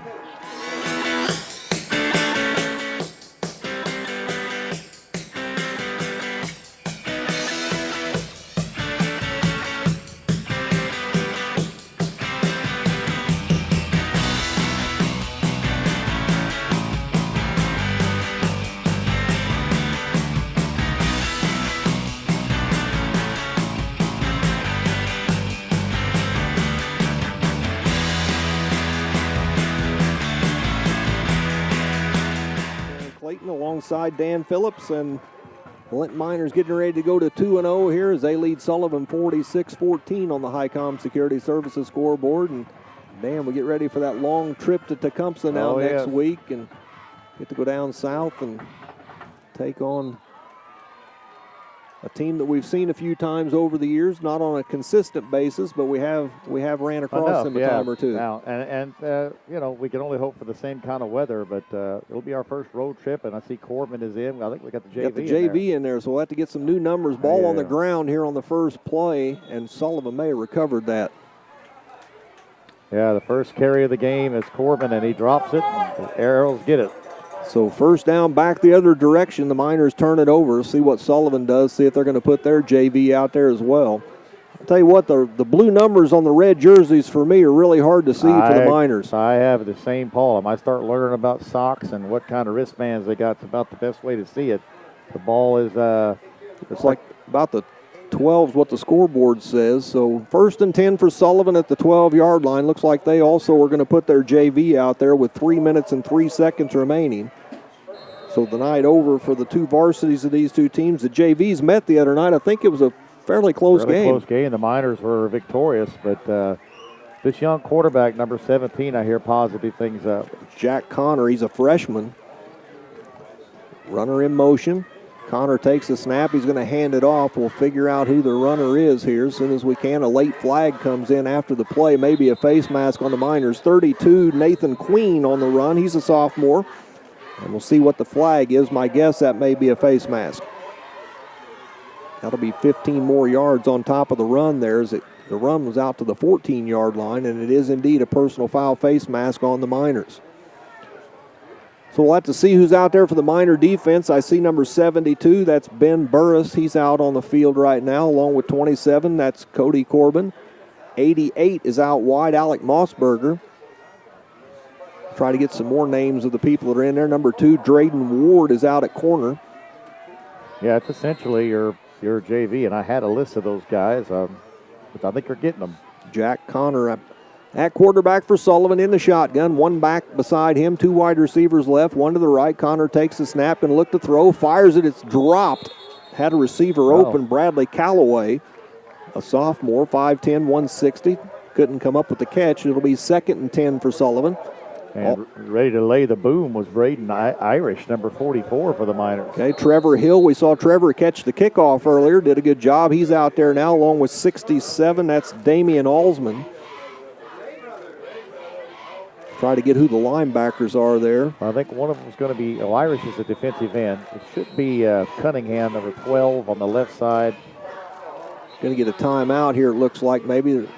Clayton alongside Dan Phillips, and the Linton Miners getting ready to go to 2-0 here as they lead Sullivan 46-14 on the Highcom Security Services scoreboard. And Dan, we get ready for that long trip to Tecumseh now next week and get to go down south and take on a team that we've seen a few times over the years, not on a consistent basis, but we have ran across them a time or two. Now, and you know, we can only hope for the same kind of weather, but it'll be our first road trip, and I see Corbin is in. I think we got the JV in there, so we'll have to get some new numbers. Ball on the ground here on the first play, and Sullivan may have recovered that. Yeah, the first carry of the game is Corbin, and he drops it, and the Arrows get it. So first down back the other direction. The Miners turn it over. See what Sullivan does. See if they're going to put their JV out there as well. I'll tell you what, the blue numbers on the red jerseys for me are really hard to see for the Miners. I have the same, Paul. I might start learning about socks and what kind of wristbands they got. It's about the best way to see it. The ball is it's like about the 12 is what the scoreboard says. So first and 10 for Sullivan at the 12-yard line. Looks like they also are going to put their JV out there with 3 minutes and 3 seconds remaining. So the night over for the two varsities of these two teams. The JVs met the other night. I think it was a fairly close game. The Miners were victorious, but this young quarterback, number 17, I hear positive things up. Jack Connor, he's a freshman. Runner in motion. Connor takes the snap. He's going to hand it off. We'll figure out who the runner is here as soon as we can. A late flag comes in after the play. Maybe a face mask on the Miners. 32, Nathan Queen on the run. He's a sophomore. And we'll see what the flag is. My guess that may be a face mask. That'll be 15 more yards on top of the run there as the run was out to the 14-yard line, and it is indeed a personal foul face mask on the Miners. So we'll have to see who's out there for the Miner defense. I see number 72. That's Ben Burris. He's out on the field right now, along with 27. That's Cody Corbin. 88 is out wide, Alec Mossberger. Try to get some more names of the people that are in there. Number 2, Drayden Ward is out at corner. Yeah, it's essentially your JV, and I had a list of those guys, but I think you're getting them. Jack Connor at quarterback for Sullivan in the shotgun. One back beside him, 2 wide receivers left, one to the right. Connor takes the snap and look to throw, fires it, it's dropped. Had a receiver open, Bradley Calloway, a sophomore, 5'10", 160. Couldn't come up with the catch. It'll be 2nd and 10 for Sullivan. And ready to lay the boom was Braden Irish, number 44 for the Miners. Okay, Trevor Hill. We saw Trevor catch the kickoff earlier. Did a good job. He's out there now along with 67. That's Damian Alsman. Try to get who the linebackers are there. I think one of them is going to be, Irish is a defensive end. It should be Cunningham, number 12 on the left side. Going to get a timeout here, it looks like maybe.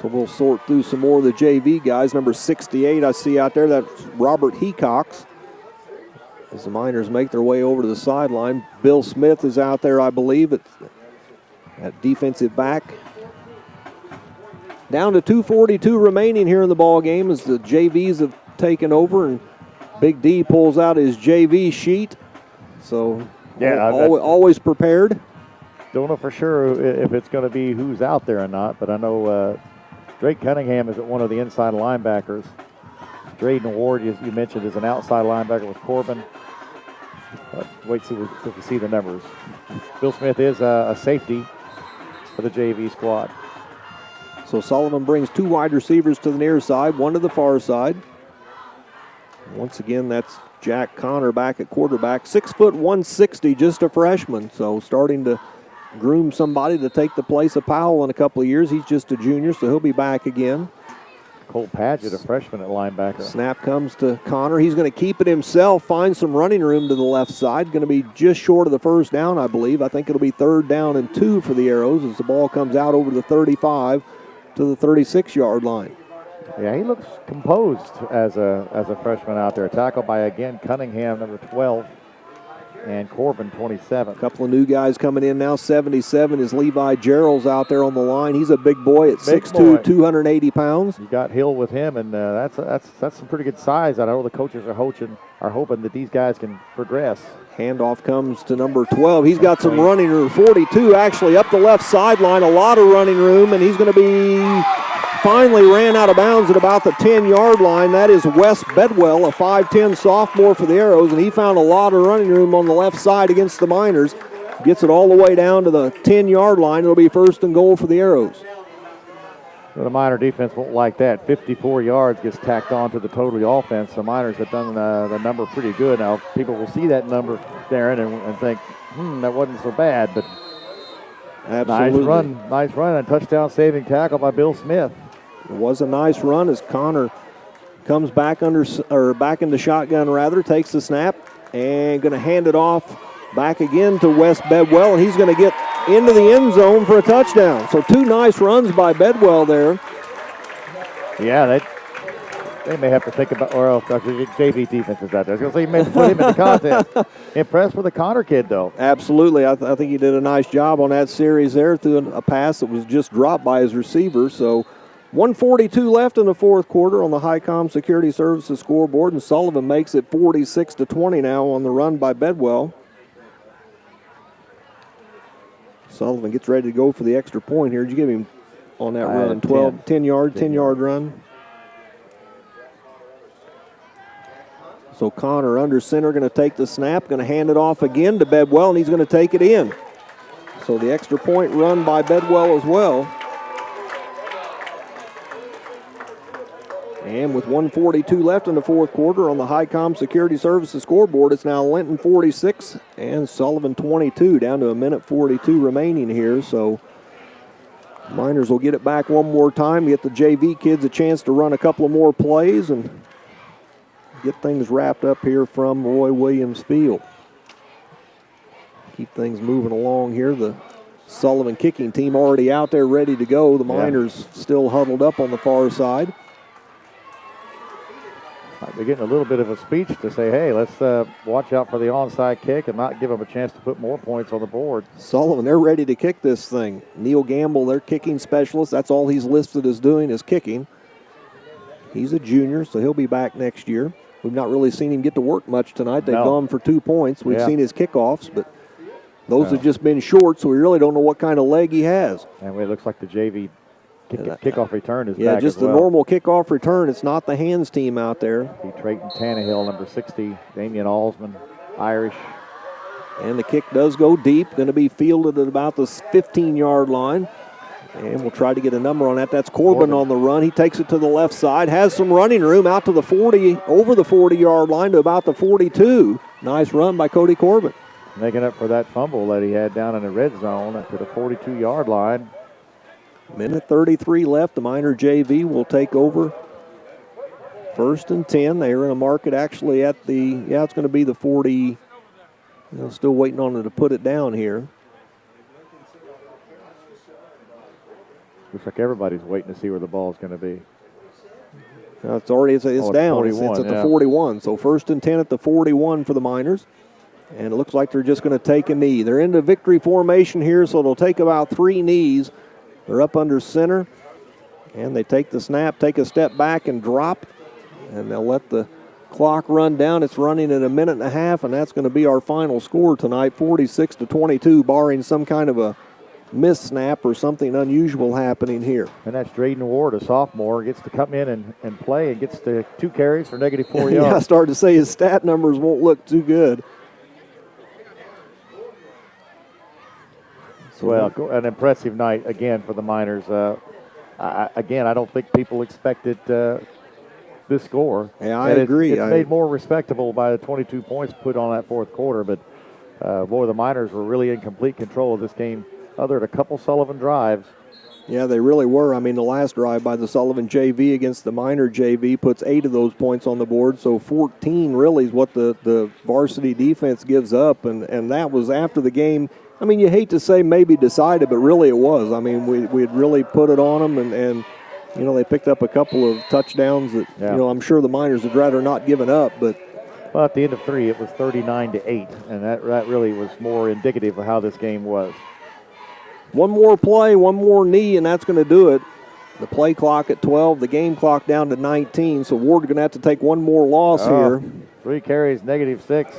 So we'll sort through some more of the JV guys. Number 68 I see out there, that's Robert Hecox. As the Miners make their way over to the sideline. Bill Smith is out there, I believe, at defensive back. Down to 2:42 remaining here in the ball game as the JVs have taken over, and Big D pulls out his JV sheet. So always prepared. Don't know for sure if it's going to be who's out there or not, but I know Drake Cunningham is at one of the inside linebackers. Drayden Ward, as you mentioned, is an outside linebacker with Corbin. Wait till we see the numbers. Bill Smith is a safety for the JV squad. So Sullivan brings 2 wide receivers to the near side, 1 to the far side. Once again, that's Jack Connor back at quarterback. 6 foot 160, just a freshman. So starting to groom somebody to take the place of Powell in a couple of years. He's just a junior, so he'll be back again. Cole Padgett, a freshman at linebacker. Snap comes to Connor. He's going to keep it himself, find some running room to the left side. Going to be just short of the first down, I believe. I think it'll be 3rd down and 2 for the Arrows as the ball comes out over the 35 to the 36-yard line. Yeah, he looks composed as a freshman out there. Tackled by, again, Cunningham, number 12, and Corbin, 27. A couple of new guys coming in now. 77 is Levi Gerald's out there on the line. He's a big boy at 6'2", 280 pounds. You got Hill with him, and that's some pretty good size. I know the coaches are hoping that these guys can progress. Handoff comes to number 12. He's got some running room. 42 actually up the left sideline. A lot of running room, and he's going to be finally ran out of bounds at about the 10-yard line. That is Wes Bedwell, a 5'10 sophomore for the Arrows, and he found a lot of running room on the left side against the Miners. Gets it all the way down to the 10-yard line. It'll be 1st and goal for the Arrows. Well, the Miner defense won't like that. 54 yards gets tacked on to the total offense. The Miners have done the number pretty good. Now, people will see that number, Darren, and think, that wasn't so bad. But absolutely. Nice run, and touchdown saving tackle by Bill Smith. It was a nice run as Connor comes back back into shotgun rather, takes the snap, and going to hand it off back again to Wes Bedwell, and he's going to get into the end zone for a touchdown. So 2 nice runs by Bedwell there. Yeah, they may have to think about, or else the JV defense is out there. I was going to say, you may put him in the contest. Impressed with the Connor kid, though. Absolutely. I think he did a nice job on that series there through a pass that was just dropped by his receiver. So 1:42 left in the 4th quarter on the Highcom Security Services scoreboard, and Sullivan makes it 46-20 now on the run by Bedwell. Sullivan gets ready to go for the extra point here. Did you give him on that run? 10-yard run. So Connor under center, going to take the snap, going to hand it off again to Bedwell, and he's going to take it in. So the extra point run by Bedwell as well. And with 1:42 left in the 4th quarter on the Highcom Security Services scoreboard, it's now Linton 46 and Sullivan 22, down to 1:42 remaining here. So Miners will get it back one more time, get the JV kids a chance to run a couple of more plays and get things wrapped up here from Roy Williams Field. Keep things moving along here. The Sullivan kicking team already out there ready to go. The Miners still huddled up on the far side. They're getting a little bit of a speech to say, hey, let's watch out for the onside kick and not give them a chance to put more points on the board. Sullivan, they're ready to kick this thing. Neil Gamble, their kicking specialist, that's all he's listed as doing is kicking. He's a junior, so he'll be back next year. We've not really seen him get to work much tonight. They've gone for 2 points. We've seen his kickoffs, but those have just been short, so we really don't know what kind of leg he has. And it looks like the JV kickoff return is back. Yeah, just the normal kickoff return. It's not the hands team out there. Trayton Tannehill, number 60, Damian Alsman, Irish. And the kick does go deep. Going to be fielded at about the 15-yard line. And we'll try to get a number on that. That's Corbin on the run. He takes it to the left side, has some running room out to the 40, over the 40-yard line to about the 42. Nice run by Cody Corbin. Making up for that fumble that he had down in the red zone to the 42-yard line. Minute 33 left. The Miner JV will take over 1st and 10. They're going to mark it actually at the, it's going to be the 40. Still waiting on it to put it down here. Looks like everybody's waiting to see where the ball is going to be. It's already, it's down. 41, it's at the 41. So 1st and 10 at the 41 for the Miners. And it looks like they're just going to take a knee. They're into victory formation here, so it'll take about 3 knees. They're up under center, and they take the snap, take a step back, and drop. And they'll let the clock run down. It's running at 1.5 minutes, and that's going to be our final score tonight, 46-22, barring some kind of a miss snap or something unusual happening here. And that's Drayden Ward, a sophomore, gets to come in and play and gets to 2 carries for -4 yards. Yeah, I started to say his stat numbers won't look too good. Well, an impressive night again for the Miners. I don't think people expected this score. Yeah, I agree. It's made more respectable by the 22 points put on that fourth quarter, but boy, the Miners were really in complete control of this game, other than a couple Sullivan drives. Yeah, they really were. I mean, the last drive by the Sullivan JV against the Miner JV puts 8 of those points on the board, so 14 really is what the varsity defense gives up, and that was after the game. I mean, you hate to say maybe decided, but really it was. I mean, we had really put it on them, and you know, they picked up a couple of touchdowns that, you know, I'm sure the Miners would rather not given up, but. Well, at the end of 3, it was 39-8, and that really was more indicative of how this game was. One more play, one more knee, and that's going to do it. The play clock at 12, the game clock down to 19, so Ward's going to have to take one more loss here. 3 carries, -6.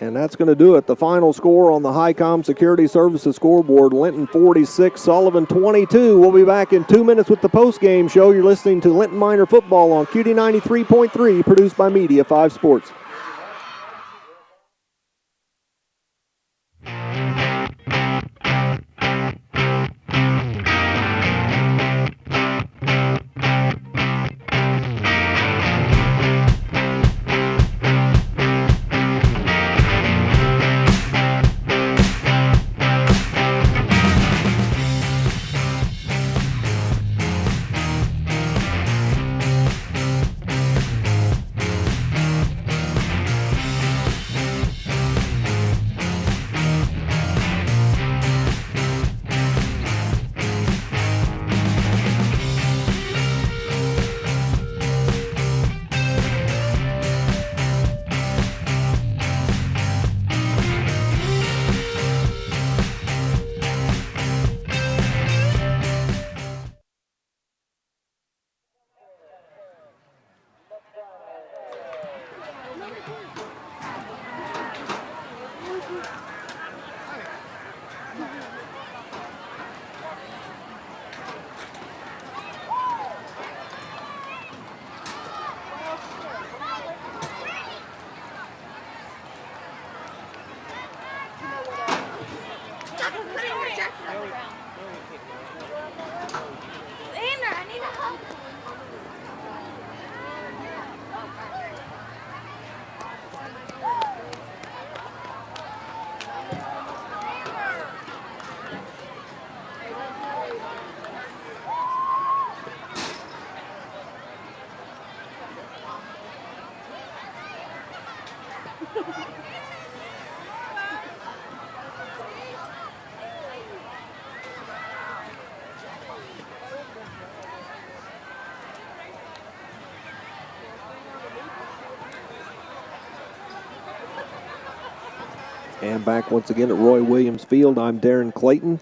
And that's going to do it. The final score on the HiCom Security Services scoreboard, Linton 46, Sullivan 22. We'll be back in 2 minutes with the post-game show. You're listening to Linton Miner Football on QD 93.3, produced by Media 5 Sports. And back once again at Roy Williams Field, I'm Darren Clayton.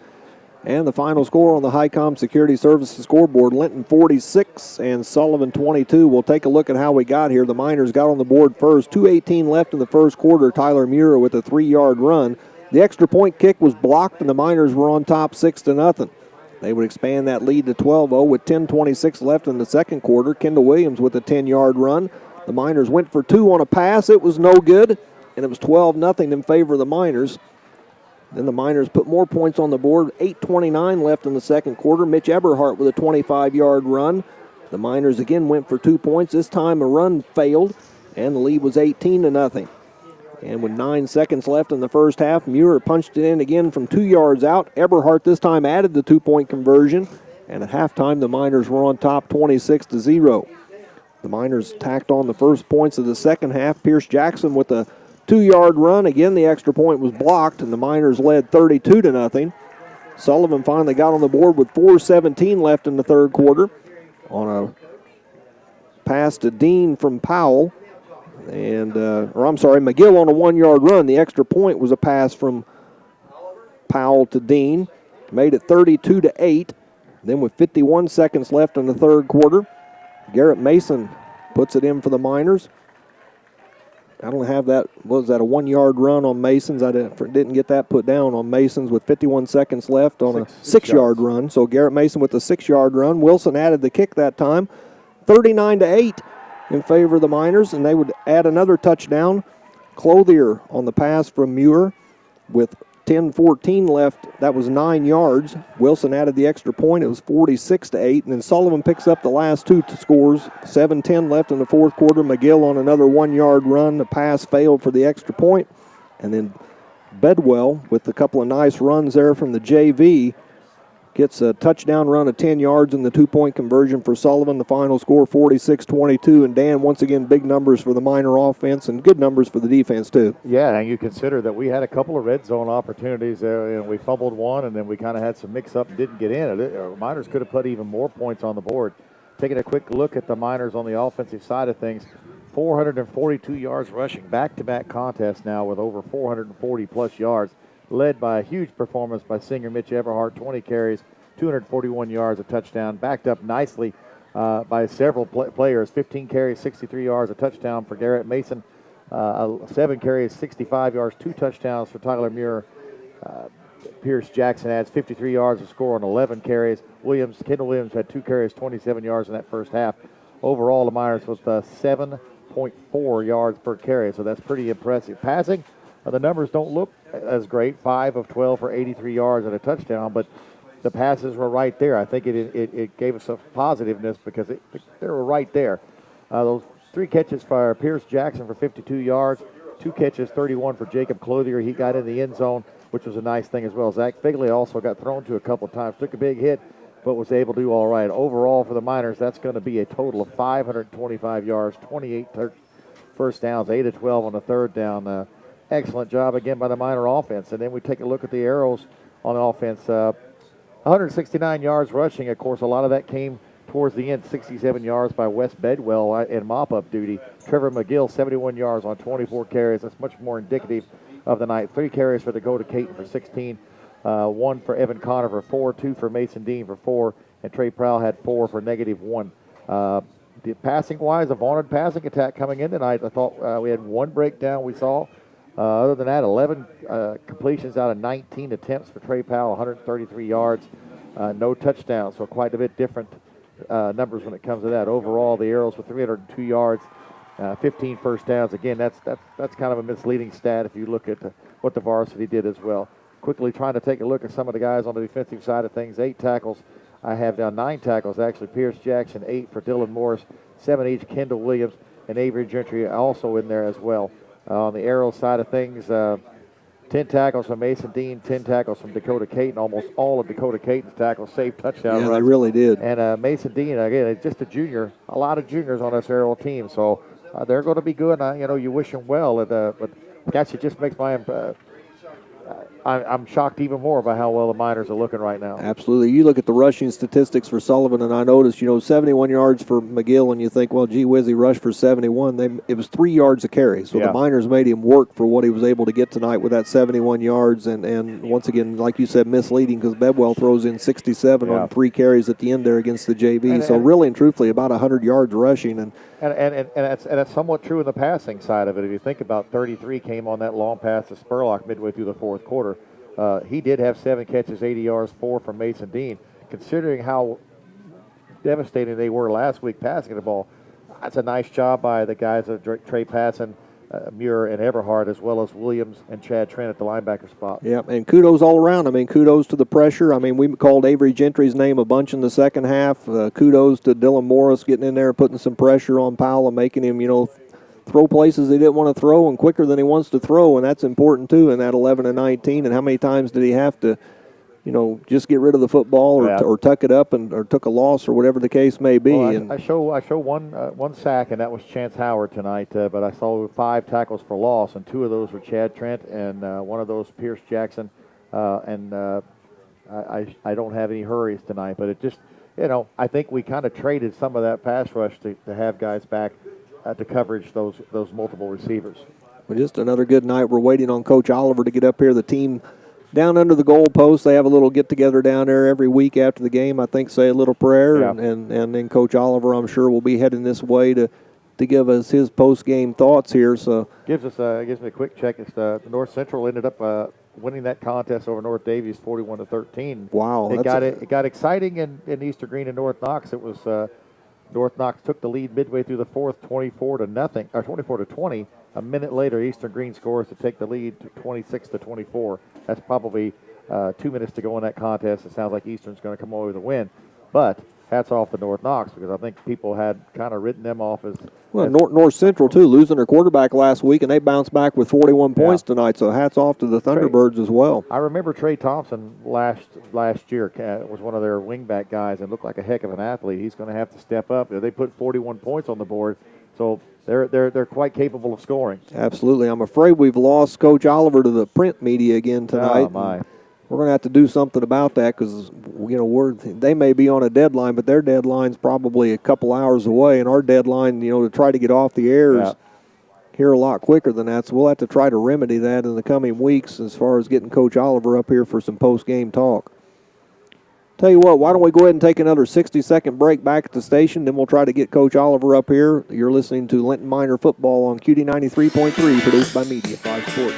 And the final score on the HiCom Security Services scoreboard, Linton 46 and Sullivan 22. We'll take a look at how we got here. The Miners got on the board first. 2:18 left in the first quarter. Tyler Muir with a 3-yard run. The extra point kick was blocked, and the Miners were on top 6-0. They would expand that lead to 12-0 with 10:26 left in the second quarter. Kendall Williams with a 10-yard run. The Miners went for 2 on a pass. It was no good, and it was 12-0 in favor of the Miners. Then the Miners put more points on the board. 8:29 left in the second quarter. Mitch Eberhardt with a 25-yard run. The Miners again went for 2 points. This time a run failed, and the lead was 18-0. And with 9 seconds left in the first half, Muir punched it in again from 2 yards out. Eberhardt this time added the 2-point conversion. And at halftime, the Miners were on top 26-0. The Miners tacked on the first points of the second half. Pierce Jackson with a 2-yard run. Again, the extra point was blocked, and the Miners led 32-0. Sullivan finally got on the board with 4:17 left in the third quarter on a pass to Dean from Powell. McGill on a 1-yard run. The extra point was a pass from Powell to Dean. Made it 32-8. Then with 51 seconds left in the third quarter, Garrett Mason puts it in for the Miners. I don't have that. What was that, a 1-yard run on Masons? I didn't get that put down on Masons with 51 seconds left on a 6-yard run. So Garrett Mason with the 6-yard run. Wilson added the kick that time, 39-8 in favor of the Miners, and they would add another touchdown. Clothier on the pass from Muir with 10:14 left. That was 9 yards. Wilson added the extra point. It was 46-8. And then Sullivan picks up the last two scores. 7:10 left in the fourth quarter. McGill on another 1-yard run. The pass failed for the extra point. And then Bedwell with a couple of nice runs there from the JV gets a touchdown run of 10 yards and the 2-point conversion for Sullivan. The final score 46-22. And Dan, once again, big numbers for the Miner offense and good numbers for the defense too. Yeah, and you consider that we had a couple of red zone opportunities there, and we fumbled one, and then we kind of had some mix-up and didn't get in. Miners could have put even more points on the board. Taking a quick look at the Miners on the offensive side of things, 442 yards rushing, back-to-back contests now with over 440-plus yards, led by a huge performance by senior Mitch Everhart, 20 carries, 241 yards, a touchdown, backed up nicely by several players, 15 carries, 63 yards, a touchdown for Garrett Mason, 7 carries, 65 yards, 2 touchdowns for Tyler Muir. Pierce Jackson adds 53 yards to score on 11 carries. Kendall Williams had 2 carries, 27 yards in that first half. Overall, the Miners with 7.4 yards per carry, so that's pretty impressive. Passing, the numbers don't look as great, 5 of 12 for 83 yards and a touchdown, but the passes were right there. I think it gave us a positiveness because they were right there. Those 3 catches for Pierce Jackson for 52 yards, 2 catches, 31 for Jacob Clothier. He got in the end zone, which was a nice thing as well. Zach Figley also got thrown to a couple of times, took a big hit, but was able to do all right. Overall for the Miners, that's going to be a total of 525 yards, 28 first downs, 8 of 12 on the third down. Excellent job again by the Miner offense. And then we take a look at the Arrows on offense. 169 yards rushing. Of course, a lot of that came towards the end. 67 yards by Wes Bedwell in mop-up duty. Trevor McGill, 71 yards on 24 carries. That's much more indicative of the night. 3 carries for Dakota Clayton for 16. 1 for Evan Connor for 4. 2 for Mason Dean for 4. And Trey Prowl had 4 for -1. Passing-wise, a vaunted passing attack coming in tonight. I thought we had 1 breakdown we saw. Other than that, 11 completions out of 19 attempts for Trey Powell, 133 yards, no touchdowns, so quite a bit different numbers when it comes to that. Overall, the Arrows with 302 yards, 15 first downs. Again, that's kind of a misleading stat if you look at what the varsity did as well. Quickly trying to take a look at some of the guys on the defensive side of things. 8 tackles. I have down 9 tackles, actually. Pierce Jackson, 8 for Dylan Morris, 7 each. Kendall Williams and Avery Gentry also in there as well. On the Arrow side of things, 10 tackles from Mason Dean, 10 tackles from Dakota Clayton. Almost all of Dakota Clayton's tackles saved touchdown runs. Yeah, they really did. And Mason Dean, again, just a junior. A lot of juniors on this Arrow team, so they're going to be good. You wish them well. But gosh, it just makes my I'm shocked even more by how well the Miners are looking right now. Absolutely. You look at the rushing statistics for Sullivan, and I noticed, 71 yards for McGill, and you think, well, gee whiz, he rushed for 71. It was 3 yards a carry. So the Miners made him work for what he was able to get tonight with that 71 yards. And once again, like you said, misleading because Bedwell throws in 67 on 3 carries at the end there against the JV. So really and truthfully, about 100 yards rushing. And that's somewhat true in the passing side of it. If you think about 33 came on that long pass to Spurlock midway through the fourth quarter. He did have 7 catches, 80 yards, 4 from Mason Dean. Considering how devastating they were last week passing the ball, that's a nice job by the guys of Trey Passon, Muir, and Everhart, as well as Williams and Chad Trent at the linebacker spot. Yeah, and kudos all around. Kudos to the pressure. We called Avery Gentry's name a bunch in the second half. Kudos to Dylan Morris getting in there and putting some pressure on Powell and making him, throw places he didn't want to throw and quicker than he wants to throw, and that's important too in that 11-19. And how many times did he have to, just get rid of the football or tuck it up or took a loss or whatever the case may be. Well, I show one sack, and that was Chance Howard tonight. But I saw 5 tackles for loss, and 2 of those were Chad Trent, and one of those Pierce Jackson. I don't have any hurries tonight, but it just, I think we kind of traded some of that pass rush to have guys back to coverage those multiple receivers. Well, just another good night. We're waiting on Coach Oliver to get up here. The team down under the goalpost. They have a little get-together down there every week after the game. I think say a little prayer, and then Coach Oliver, I'm sure, will be heading this way to to give us his post-game thoughts here. So gives me a quick check. It's the North Central ended up winning that contest over North Davies 41-13. Wow, it got exciting in Eastern Green and North Knox. It was North Knox took the lead midway through the fourth, 24-20. A minute later, Eastern Green scores to take the lead to 26-24. That's probably 2 minutes to go in that contest. It sounds like Eastern's going to come away with a win, but hats off to North Knox, because I think people had kind of written them off as North Central too, losing their quarterback last week, and they bounced back with 41 points tonight. So hats off to the Thunderbirds as well. I remember Trey Thompson last year was one of their wingback guys and looked like a heck of an athlete. He's going to have to step up. They put 41 points on the board, so they're quite capable of scoring. Absolutely. I'm afraid we've lost Coach Oliver to the print media again tonight. Oh my. We're going to have to do something about that, because they may be on a deadline, but their deadline's probably a couple hours away, and our deadline, to try to get off the air is here a lot quicker than that. So we'll have to try to remedy that in the coming weeks as far as getting Coach Oliver up here for some post-game talk. Tell you what, why don't we go ahead and take another 60-second break back at the station, then we'll try to get Coach Oliver up here. You're listening to Linton Miner Football on QD 93.3, produced by Media 5 Sports.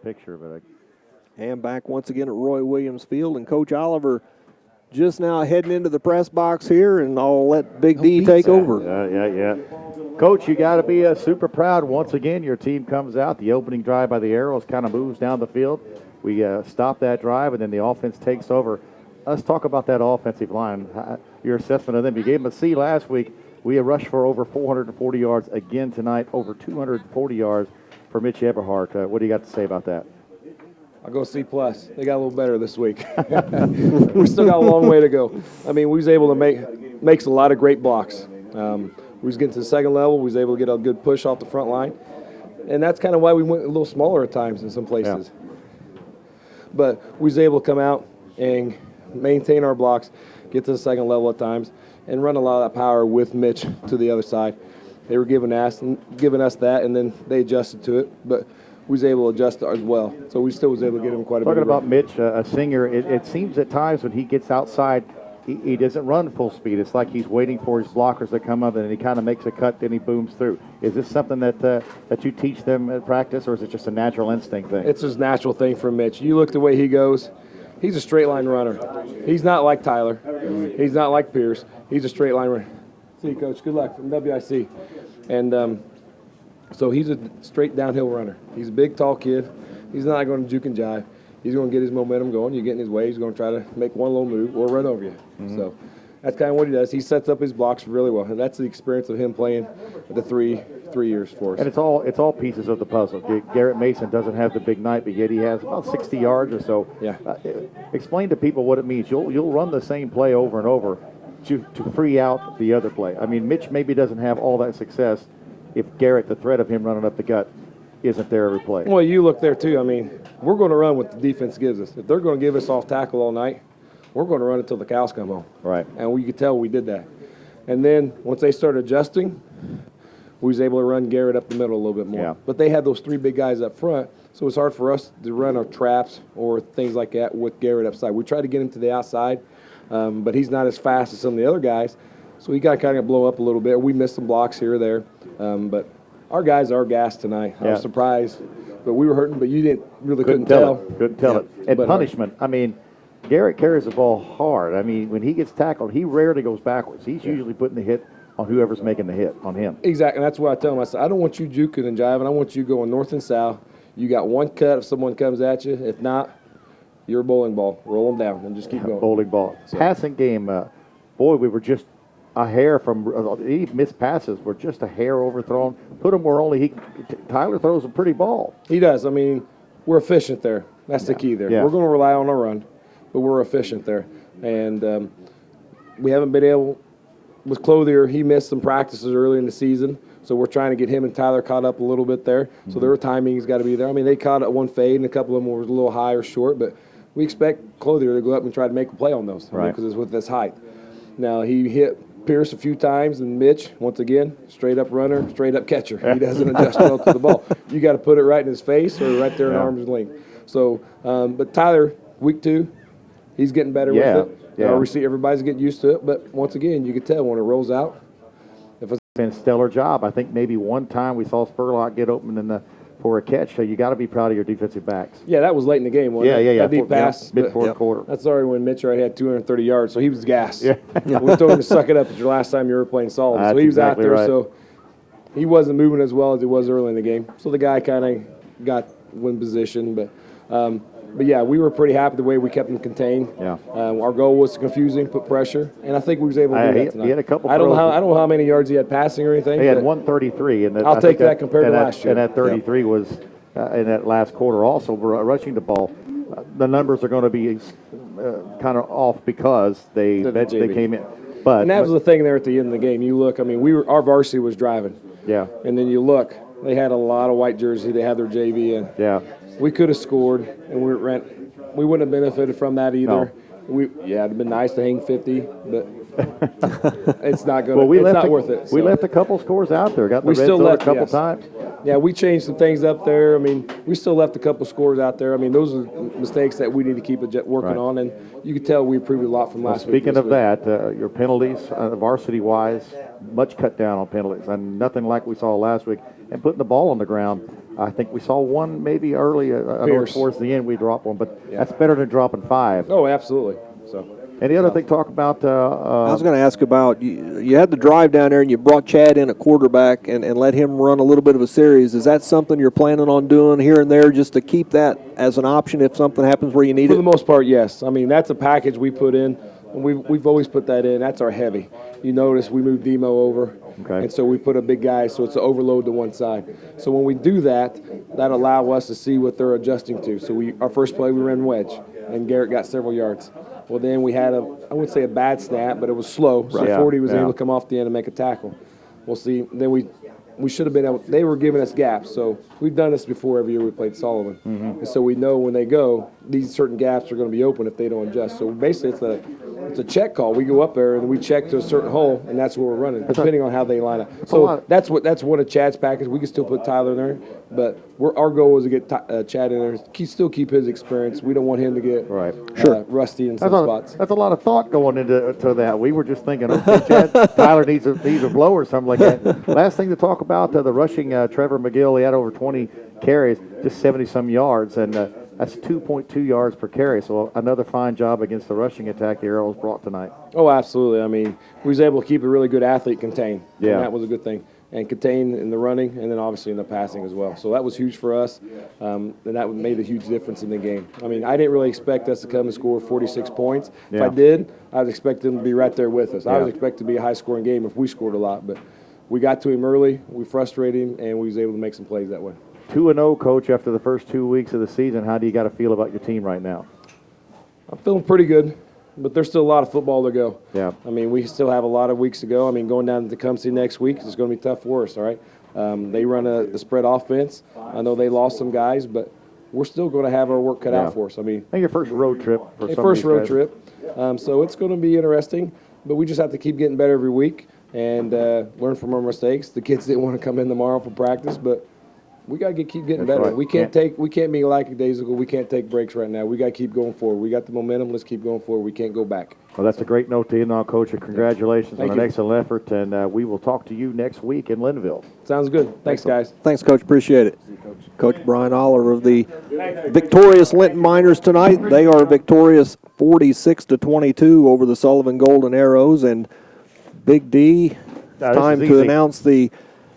Picture, but And back once again at Roy Williams Field, and Coach Oliver just now heading into the press box here, and I'll let Big D take over. Yeah. Coach, you got to be super proud. Once again, your team comes out. The opening drive by the Arrows kind of moves down the field. We stop that drive, and then the offense takes over. Let's talk about that offensive line. Your assessment of them. You gave them a C last week. We rushed for over 440 yards again tonight, over 240 yards for Mitch Eberhardt. What do you got to say about that? I'll go C+. They got a little better this week. We still got a long way to go. I mean, we was able to make a lot of great blocks. We was getting to the second level. We was able to get a good push off the front line. And that's kind of why we went a little smaller at times in some places. Yeah. But we was able to come out and maintain our blocks, get to the second level at times, and run a lot of that power with Mitch to the other side. They were giving us that, and then they adjusted to it. But we was able to adjust as well. So we still was able to get him quite a bit. Talking about Mitch, a senior, it seems at times when he gets outside, he doesn't run full speed. It's like he's waiting for his blockers to come up, and he kind of makes a cut, then he booms through. Is this something that you teach them at practice, or is it just a natural instinct thing? It's his natural thing for Mitch. You look the way he goes, he's a straight line runner. He's not like Tyler. He's not like Pierce. He's a straight line runner. See, Coach, good luck from WIC. And so he's a straight downhill runner. He's a big, tall kid. He's not going to juke and jive. He's going to get his momentum going. You get in his way, he's going to try to make one little move or run over you. Mm-hmm. So that's kind of what he does. He sets up his blocks really well, and that's the experience of him playing the three years for us. And it's all pieces of the puzzle. Garrett Mason doesn't have the big night, but yet he has about 60 yards or so. Yeah. Explain to people what it means. You'll run the same play over and over to free out the other play. I mean, Mitch maybe doesn't have all that success if Garrett, the threat of him running up the gut, isn't there every play. Well, you look there too. I mean, we're going to run what the defense gives us. If they're going to give us off tackle all night, we're going to run until the cows come home. Right. And we could tell we did that. And then once they started adjusting, we was able to run Garrett up the middle a little bit more. Yeah. But they had those three big guys up front, so it's hard for us to run our traps or things like that with Garrett upside. We try to get him to the outside, but he's not as fast as some of the other guys, so he got to kind of blow up a little bit. We missed some blocks here or there, but our guys are gassed tonight. I was surprised, but we were hurting, but you couldn't tell. Couldn't tell it. And but punishment, I mean, Garrett carries the ball hard. I mean, when he gets tackled, he rarely goes backwards. He's usually putting the hit on whoever's making the hit on him. Exactly. And that's what I tell him. I said, I don't want you juking and jiving. I want you going north and south. You got one cut if someone comes at you. If not, you're a bowling ball. Roll them down and just keep going. Bowling ball. So. Passing game, boy, we were just a hair from he missed passes. Were just a hair overthrown. Put him where only Tyler throws a pretty ball. He does. I mean, we're efficient there. That's the key there. Yeah. We're going to rely on our run, but we're efficient there. And we haven't been able, with Clothier, he missed some practices early in the season, so we're trying to get him and Tyler caught up a little bit there. Mm-hmm. So their timing's got to be there. I mean, they caught at one fade, and a couple of them were a little high or short, but we expect Clothier to go up and try to make a play on those, right? Because it's with this height. Now, he hit Pierce a few times, and Mitch, once again, straight up runner, straight up catcher. He doesn't adjust well to the ball. You got to put it right in his face or right there in arm's length. So, but Tyler, week 2, he's getting better with it. Yeah. Everybody's getting used to it, but once again, you can tell when it rolls out. If it's been a stellar job. I think maybe one time we saw Spurlock get open for a catch, so you got to be proud of your defensive backs. Yeah, that was late in the game, wasn't it? Yeah. That deep pass. Mid-fourth quarter. That's already when Mitch already had 230 yards, so he was gassed. Yeah. We told him to suck it up. It's your last time you were playing Sullivan. So he was exactly out there, right. so he wasn't moving as well as he was early in the game. So the guy kind of got win position, but yeah, we were pretty happy the way we kept him contained. Yeah. Our goal was to confuse him, put pressure, and I think we was able to do that tonight. He had a couple. I don't know how many yards he had passing or anything. He had 133, and I'll take that compared to last year. And that 33 was in that last quarter. Also, rushing the ball, the numbers are going to be kind of off because they came in. But and that was the thing there at the end of the game. You look, I mean, our varsity was driving. Yeah. And then you look, they had a lot of white jerseys. They had their JV in. Yeah. We could have scored, and we wouldn't have benefited from that either. No. It'd been nice to hang 50, but it's not going. Well, it's not worth it. We left a couple scores out there. Got the red zone a couple times. Yeah, we changed some things up there. I mean, we still left a couple scores out there. I mean, those are mistakes that we need to keep working on, and you can tell we improved a lot from last week. Speaking of that, your penalties, varsity-wise, much cut down on penalties, and nothing like we saw last week. And putting the ball on the ground, I think we saw one maybe early, towards the end we dropped one, but that's better than dropping 5. Oh, absolutely. So. And the other thing, talk about. I was going to ask about you had the drive down there and you brought Chad in at quarterback and let him run a little bit of a series. Is that something you're planning on doing here and there just to keep that as an option if something happens where you need it? For the most part, yes. I mean, that's a package we put in. And we've always put that in. That's our heavy. You notice we moved Demo over. Okay. And so we put a big guy, so it's an overload to one side. So when we do that, that allows us to see what they're adjusting to. So our first play, we ran wedge, and Garrett got several yards. Well, then we had I wouldn't say a bad snap, but it was slow. So 40 was able to come off the end and make a tackle. We'll see. Then we should have been able. They were giving us gaps. So we've done this before every year we played Sullivan. Mm-hmm. And so we know when they go, these certain gaps are going to be open if they don't adjust. So basically it's a check call. We go up there and we check to a certain hole, and that's where we're running, depending on how they line up. So that's one of Chad's packages. We can still put Tyler in there, but our goal is to get Chad in there, still keep his experience. We don't want him to get rusty in some spots. That's a lot of thought going into that. We were just thinking, okay, Chad, Tyler needs a blow or something like that. Last thing to talk about, the rushing Trevor McGill, he had over 20 carries, just 70-some yards, and that's 2.2 yards per carry. So another fine job against the rushing attack the Arrows brought tonight. Oh, absolutely. I mean, we was able to keep a really good athlete contained. Yeah. And that was a good thing. And contained in the running and then obviously in the passing as well. So that was huge for us, and that made a huge difference in the game. I mean, I didn't really expect us to come and score 46 points. If I did, I was expecting them to be right there with us. I was expecting to be a high-scoring game if we scored a lot. But we got to him early, we frustrated him, and we was able to make some plays that way. 2-0, Coach, after the first 2 weeks of the season. How do you got to feel about your team right now? I'm feeling pretty good, but there's still a lot of football to go. Yeah. I mean, we still have a lot of weeks to go. I mean, going down to Tecumseh next week is going to be tough for us, all right? They run a spread offense. I know they lost some guys, but we're still going to have our work cut out for us. I mean, your first road trip for some first of these road guys. trip. So it's going to be interesting, but we just have to keep getting better every week and learn from our mistakes. The kids didn't want to come in tomorrow for practice, but we got to keep getting better. Right. We can't be lackadaisical. We can't take breaks right now. We got to keep going forward. We got the momentum. Let's keep going forward. We can't go back. Well, that's a great note to end on, Coach. Congratulations on an you. excellent effort, and we will talk to you next week in Lindenville. Sounds good. Thanks, guys. Thanks, Coach. Appreciate it. Coach Brian Oliver of the victorious Linton Miners tonight. They are victorious 46-22 over the Sullivan Golden Arrows, and Big D time to announce the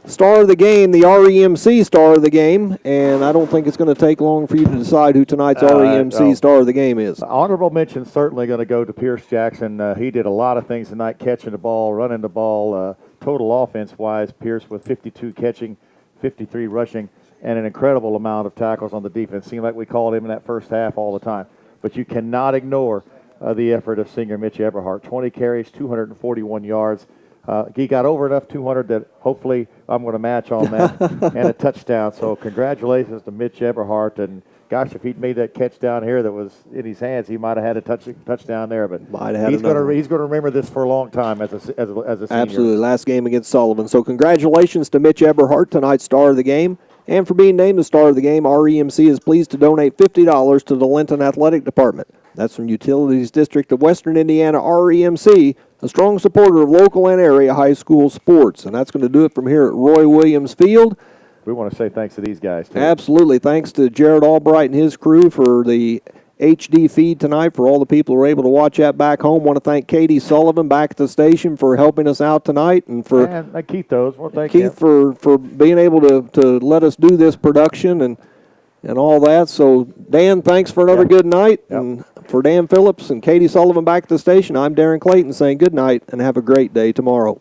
star of the game, the REMC star of the game, and I don't think it's going to take long for you to decide who tonight's REMC star of the game is. Honorable mention certainly going to go to Pierce Jackson. He did a lot of things tonight, catching the ball, running the ball, total offense-wise. Pierce with 52 catching, 53 rushing, and an incredible amount of tackles on the defense. Seemed like we called him in that first half all the time. But you cannot ignore the effort of senior Mitch Eberhardt. 20 carries, 241 yards. He got over enough 200 that hopefully I'm going to match on that and a touchdown. So congratulations to Mitch Eberhardt. And gosh, if he'd made that catch down here that was in his hands, he might have had a touchdown there. But he's going to remember this for a long time as a senior. Absolutely. Last game against Sullivan. So congratulations to Mitch Eberhardt, tonight's star of the game. And for being named the star of the game, REMC is pleased to donate $50 to the Linton Athletic Department. That's from Utilities District of Western Indiana, REMC, a strong supporter of local and area high school sports. And that's going to do it from here at Roy Williams Field. We want to say thanks to these guys, too. Absolutely. Thanks to Jared Albright and his crew for the HD feed tonight, for all the people who were able to watch that back home. Want to thank Katie Sullivan back at the station for helping us out tonight, and for Keith Keith for being able to let us do this production and all that. So, Dan, thanks for another good night. Yep. And for Dan Phillips and Katie Sullivan back at the station, I'm Darren Clayton saying good night and have a great day tomorrow.